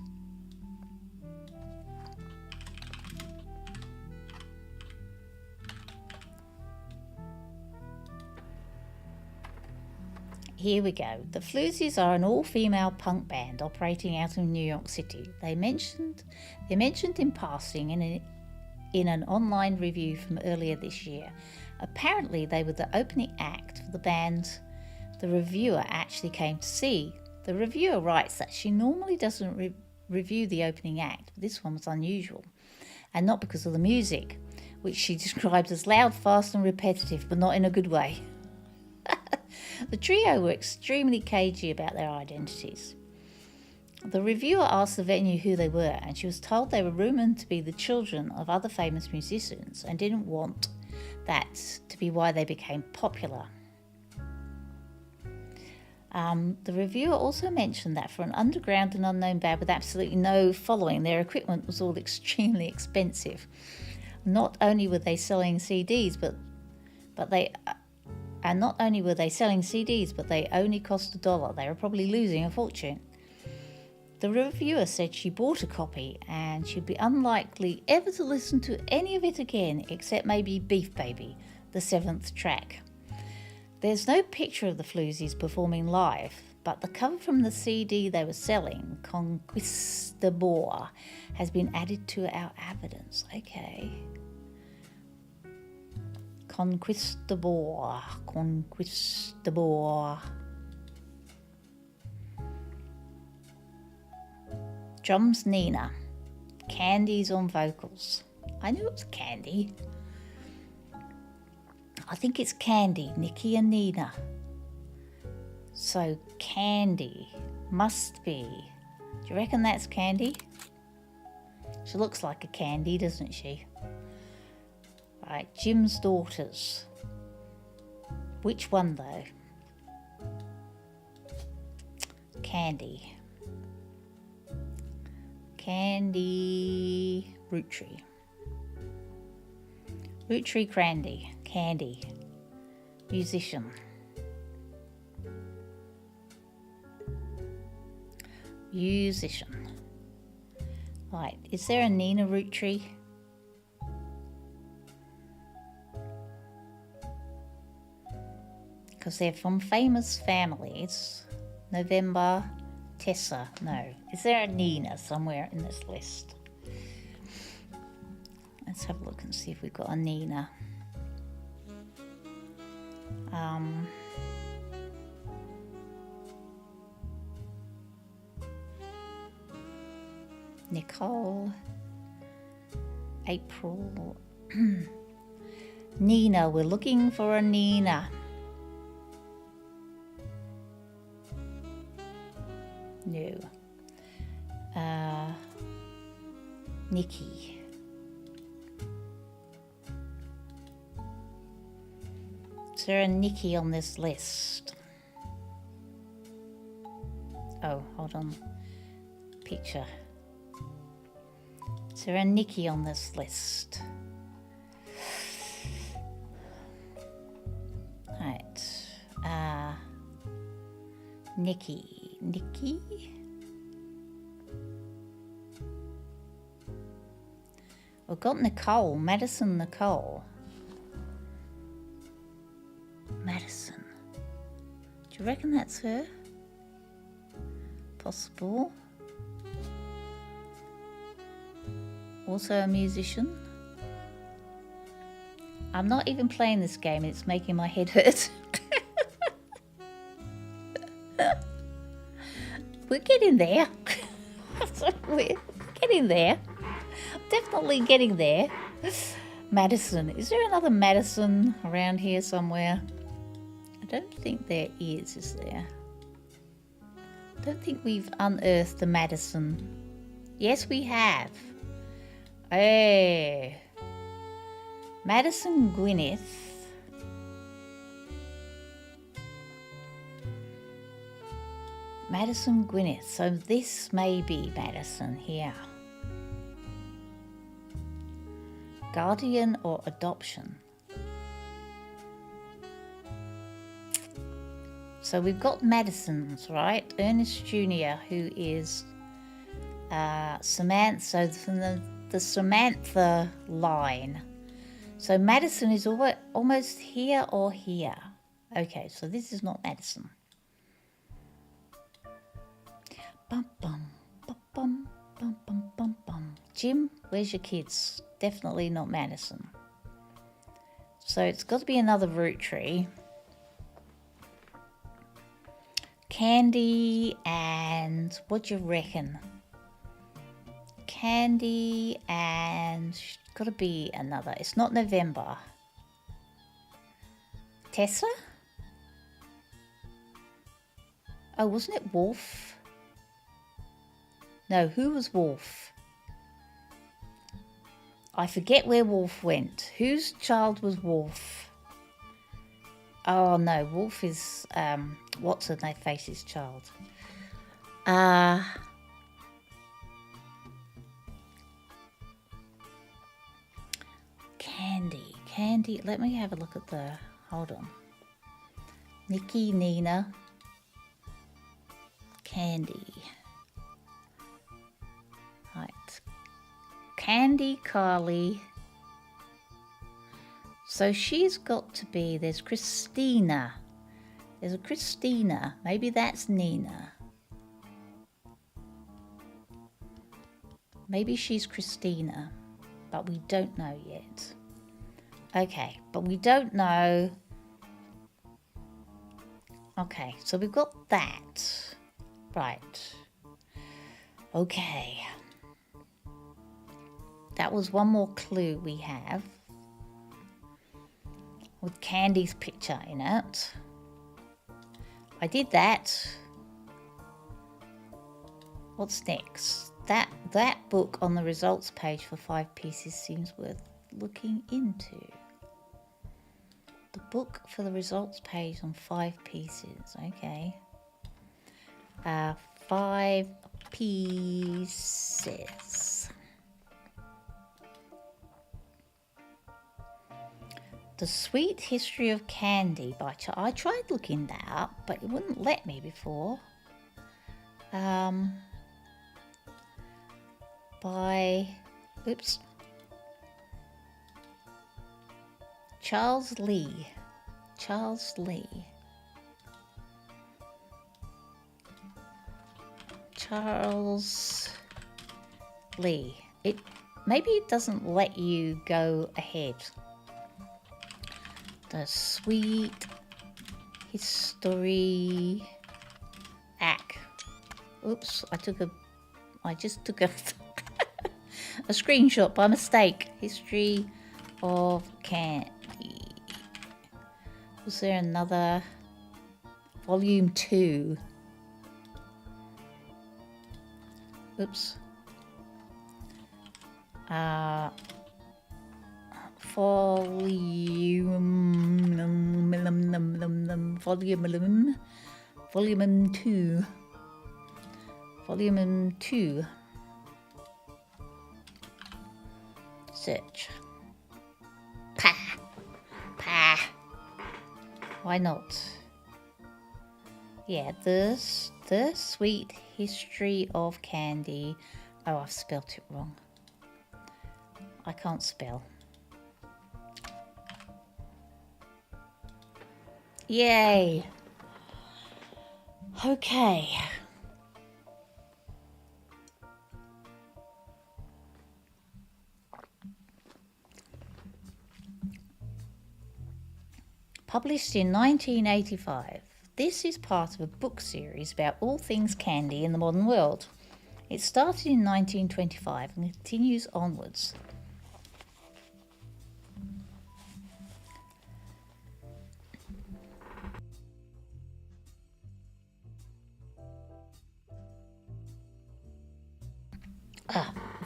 Here we go. The Floozies are an all-female punk band operating out of New York City. They're mentioned in passing in an online review from earlier this year. Apparently, they were the opening act for the band the reviewer actually came to see. The reviewer writes that she normally doesn't review the opening act, but this one was unusual, and not because of the music, which she described as loud, fast and repetitive, but not in a good way. The trio were extremely cagey about their identities. The reviewer asked the venue who they were, and she was told they were rumoured to be the children of other famous musicians and didn't want that to be why they became popular. The reviewer also mentioned that for an underground and unknown band with absolutely no following, their equipment was all extremely expensive. Not only were they selling CDs, but they only cost $1. They were probably losing a fortune. The reviewer said she bought a copy and she'd be unlikely ever to listen to any of it again, except maybe Beef Baby, the 7th track. There's no picture of the Floozies performing live, but the cover from the CD they were selling, Conquistador, has been added to our evidence. Okay. Conquistador. Drums Nina. Candy's on vocals. I knew it was Candy. I think it's Candy, Nikki and Nina. So Candy must be. Do you reckon that's Candy? She looks like a candy, doesn't she? Right, Jim's daughters. Which one though? Candy. Candy Roottree. Roottree Candy. Musician. Right, is there a Nina Roottree? Because they're from famous families. November, Tessa, no. Is there a Nina somewhere in this list? Let's have a look and see if we've got a Nina. Nicole, April, Nina, we're looking for a Nina. No. Nikki. Is there a Nikki on this list? Oh, hold on. Picture. Is there a Nikki on this list? Right. Nikki. We've got Nicole, Madison Nicole. Madison. Do you reckon that's her? Possible. Also a musician. I'm not even playing this game, it's making my head hurt. We're getting there. We're getting there. Definitely getting there. Madison. Is there another Madison around here somewhere? I don't think there is there? I don't think we've unearthed the Madison. Yes, we have. Hey. Madison Gwyneth. Madison Gwyneth. So this may be Madison here. Guardian or adoption? So we've got Madison's, right? Ernest Jr., who is Samantha. So from the Samantha line. So Madison is almost here or here. Okay, so this is not Madison. Bum, bum, bum, bum, bum, bum, bum, bum. Jim, where's your kids? Definitely not Madison. So it's got to be another Roottree. Candy and what do you reckon? Candy and got to be another. It's not November. Tessa? Oh, wasn't it Wolf? No, who was Wolf? I forget where Wolf went. Whose child was Wolf? Oh no, Wolf is what's her face's child. Candy. Let me have a look at the. Hold on. Nikki, Nina, Candy. Right. Candy, Carly. So she's got to be, there's Christina. There's a Christina. Maybe that's Nina. Maybe she's Christina, but we don't know yet. Okay, but we don't know. Okay, so we've got that. Right. Okay. That was one more clue we have. With Candy's picture in it. I did that. What's next? That book on the results page for 5 pieces seems worth looking into. The book for the results page on 5 pieces. Okay. 5 pieces. The Sweet History of Candy by I tried looking that up, but it wouldn't let me before. By Charles Lee. Charles Lee. Maybe it doesn't let you go ahead. The Sweet History Act. Oops, I just took a a screenshot by mistake. History of Candy. Was there another? Volume 2. Oops. Volume 2. Volume 2. Search. Why not? Yeah, the Sweet History of Candy. Oh, I've spelt it wrong. I can't spell. Yay! Okay. Published in 1985, this is part of a book series about all things candy in the modern world. It started in 1925 and continues onwards.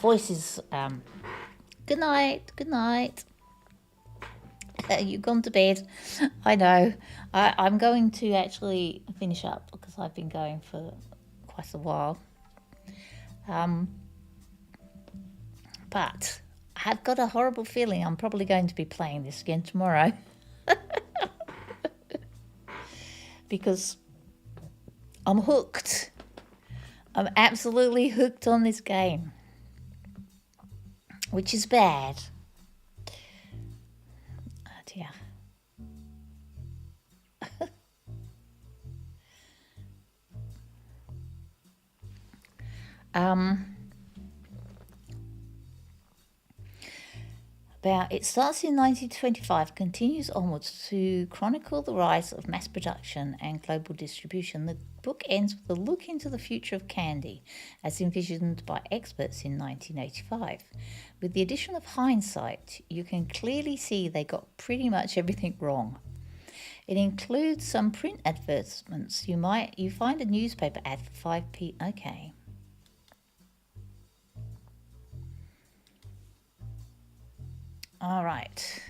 Voice is, good night. You've gone to bed. I know. I'm going to actually finish up because I've been going for quite a while. But I've got a horrible feeling I'm probably going to be playing this again tomorrow. Because I'm hooked. I'm absolutely hooked on this game, which is bad. Oh dear. It starts in 1925, continues onwards to chronicle the rise of mass production and global distribution. The book ends with a look into the future of candy, as envisioned by experts in 1985. With the addition of hindsight, you can clearly see they got pretty much everything wrong. It includes some print advertisements. You find a newspaper ad for 5p. Okay. All right.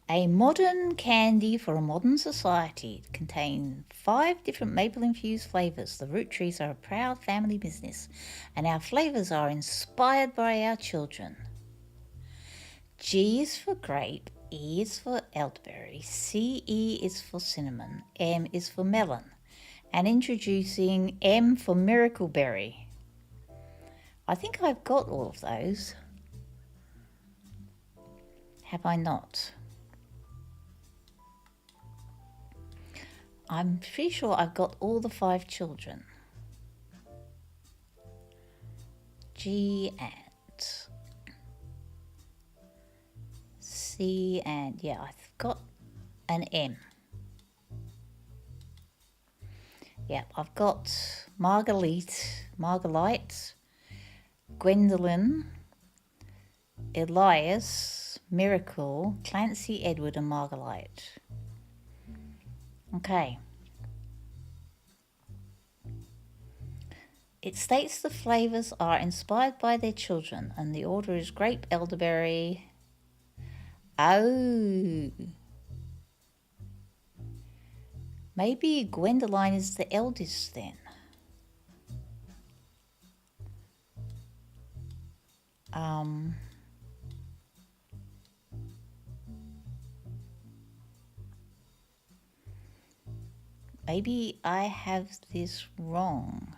A modern candy for a modern society. It contains 5 different maple-infused flavours. The Roottrees are a proud family business, and our flavours are inspired by our children. G is for grape, E is for elderberry, CE is for cinnamon, M is for melon, and introducing M for miracle berry. I think I've got all of those. Have I not? I'm pretty sure I've got all the 5 children. G and C and yeah, I've got an M. Yep, I've got Marguerite, Gwendolyn, Elias, Miracle, Clancy, Edward, and Marguerite. Okay. It states the flavours are inspired by their children, and the order is grape, elderberry. Oh. Maybe Gwendoline is the eldest then. Maybe I have this wrong.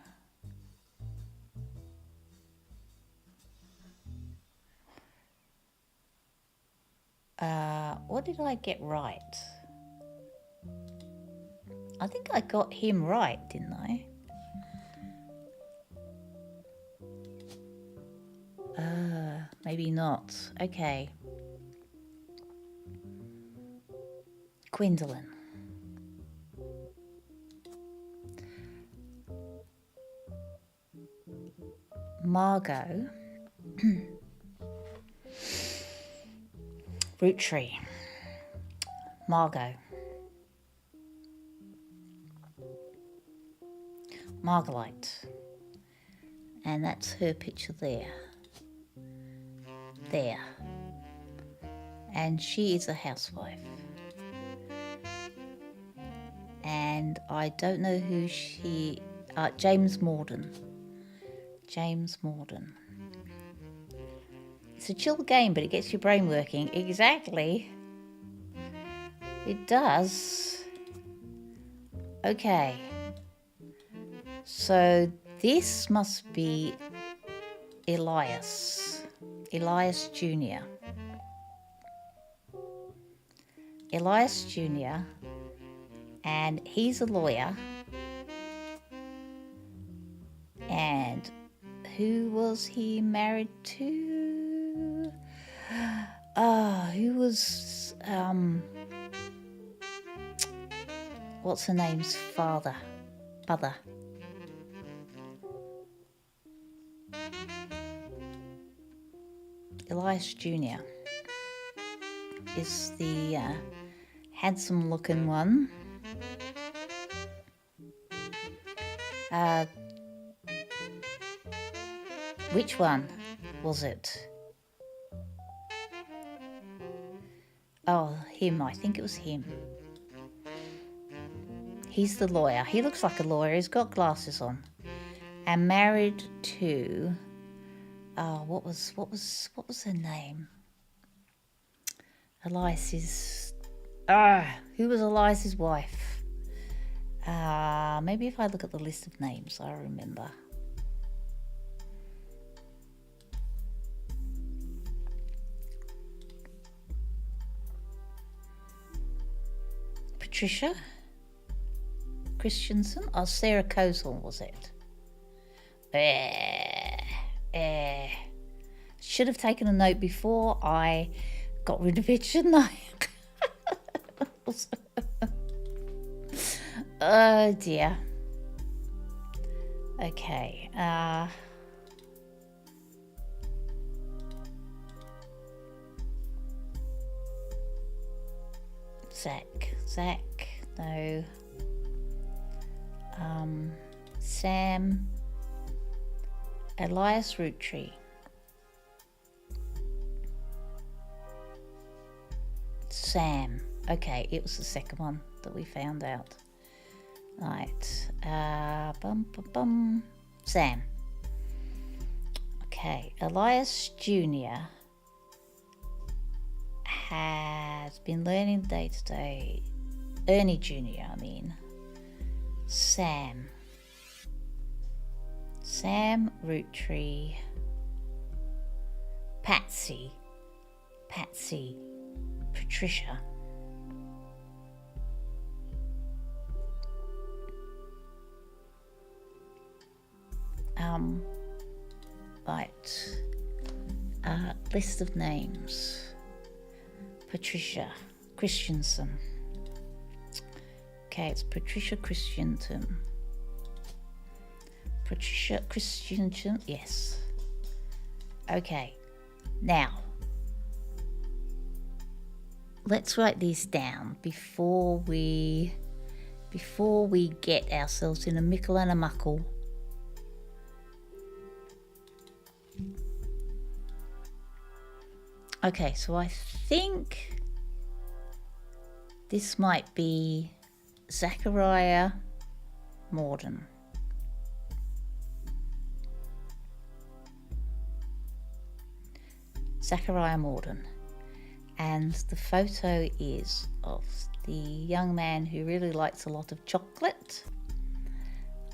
What did I get right? I think I got him right, didn't I? Maybe not. Okay. Gwendolyn. Margot. Roottree. Margot. Marguerite. And that's her picture there. There. And she is a housewife. And I don't know who she... James Morden. James Morden. It's a chill game, but it gets your brain working. Exactly. It does. Okay. So this must be Elias. Elias Jr. Elias Jr. And he's a lawyer. And who was he married to? Who was what's her name's father? Mother. Elias Jr. is the handsome looking one. Which one was it? Oh, him. I think it was him. He's the lawyer. He looks like a lawyer. He's got glasses on. And married to... what was her name? Elias's... who was Elias's wife? Maybe if I look at the list of names, I remember. Patricia Christensen? Oh, Sarah Kozol, was it? Should have taken a note before I got rid of it, shouldn't I? Oh dear. Okay. Zach, no. Sam, Elias Roottree. Sam. Okay, it was the second one that we found out. Right. Sam. Okay, Elias Jr. has been learning day to day. Ernie Jr., I mean. Sam Roottree. Patsy, Patricia. Right. List of names. Patricia Christensen. Okay, it's Patricia Christensen. Patricia Christensen, yes. Okay, now let's write these down before we get ourselves in a mickle and a muckle. Okay, so I think this might be Zachariah Morden. Zachariah Morden. And the photo is of the young man who really likes a lot of chocolate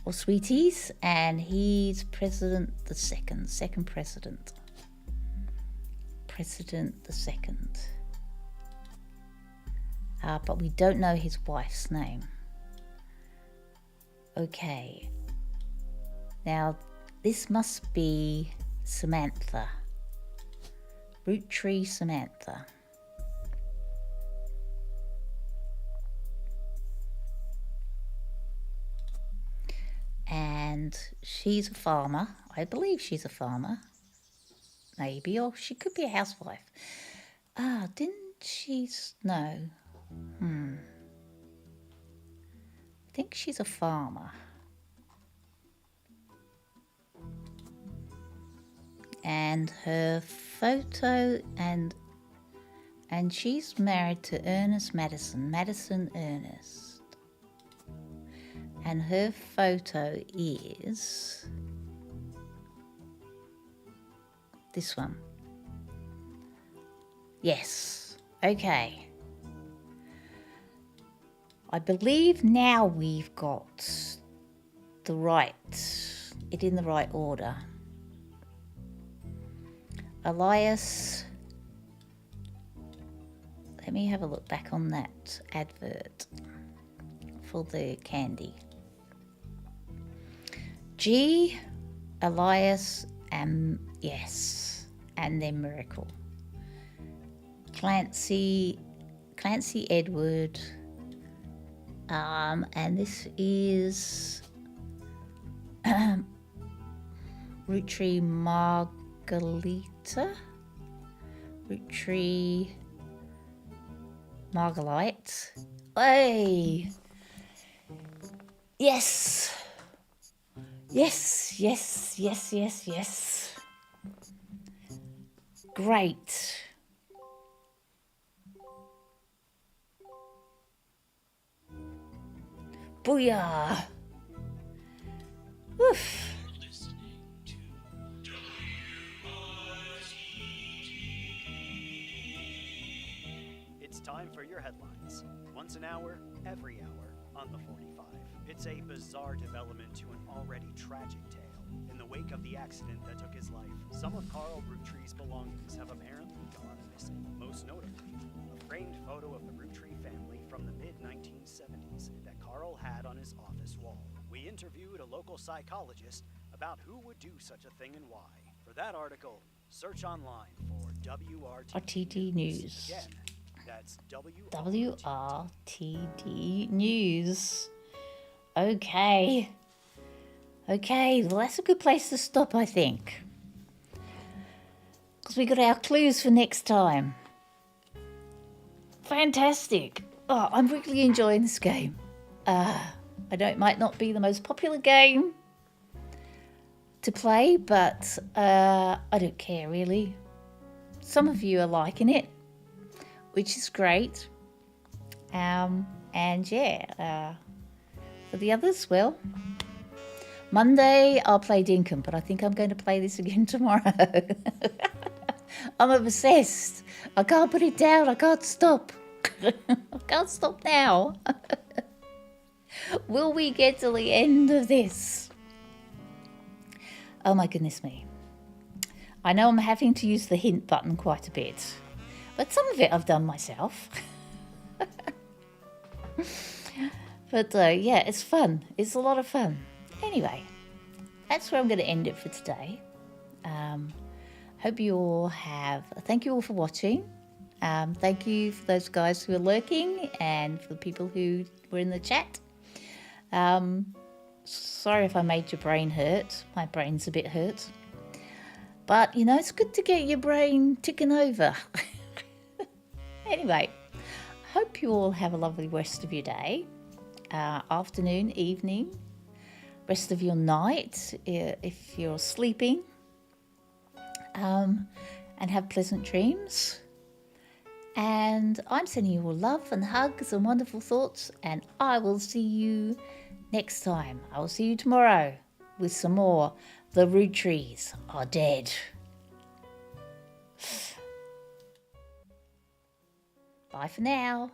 or sweeties, and he's President the second president. President the second. But we don't know his wife's name. Okay. Now, this must be Samantha. Roottree Samantha. And she's a farmer. I believe she's a farmer. Maybe, or she could be a housewife. Didn't she? No. I think she's a farmer. And her photo, and she's married to Ernest Madison Ernest. And her photo is this one. Yes. Okay. I believe now we've got it in the right order. Elias, let me have a look back on that advert for the candy. G, Elias, yes, and then Miracle. Clancy Edward, and this is Roottree Margarita, Roottree Margalite. Hey, yes. Great. Booyah. Oof. It's time for your headlines. Once an hour, every hour. on the 45. It's a bizarre development to an already tragic tale. In the wake of the accident that took his life, some of Carl Roottree's belongings have apparently gone missing. Most notably, a framed photo of the Roottree family from the mid-1970s that Carl had on his office wall. We interviewed a local psychologist about who would do such a thing and why. For that article, search online for RTD News. Again, that's WRTD News. Okay, well that's a good place to stop, I think. Because we got our clues for next time. Fantastic. Oh, I'm really enjoying this game. I know it might not be the most popular game to play, but I don't care really. Some of you are liking it, which is great. And yeah, for the others, well, Monday I'll play Dinkum, but I think I'm going to play this again tomorrow. I'm obsessed. I can't put it down. I can't stop. I can't stop now. Will we get to the end of this? Oh my goodness me. I know I'm having to use the hint button quite a bit, but some of it I've done myself. But yeah, it's fun. It's a lot of fun. Anyway, that's where I'm going to end it for today. Hope you all have... Thank you all for watching. Thank you for those guys who are lurking and for the people who were in the chat. Sorry if I made your brain hurt. My brain's a bit hurt. But, you know, it's good to get your brain ticking over. Anyway, hope you all have a lovely rest of your day. Afternoon, evening, rest of your night, if you're sleeping. And have pleasant dreams. And I'm sending you all love and hugs and wonderful thoughts. And I will see you next time. I will see you tomorrow with some more The Roottrees Are Dead. Bye for now.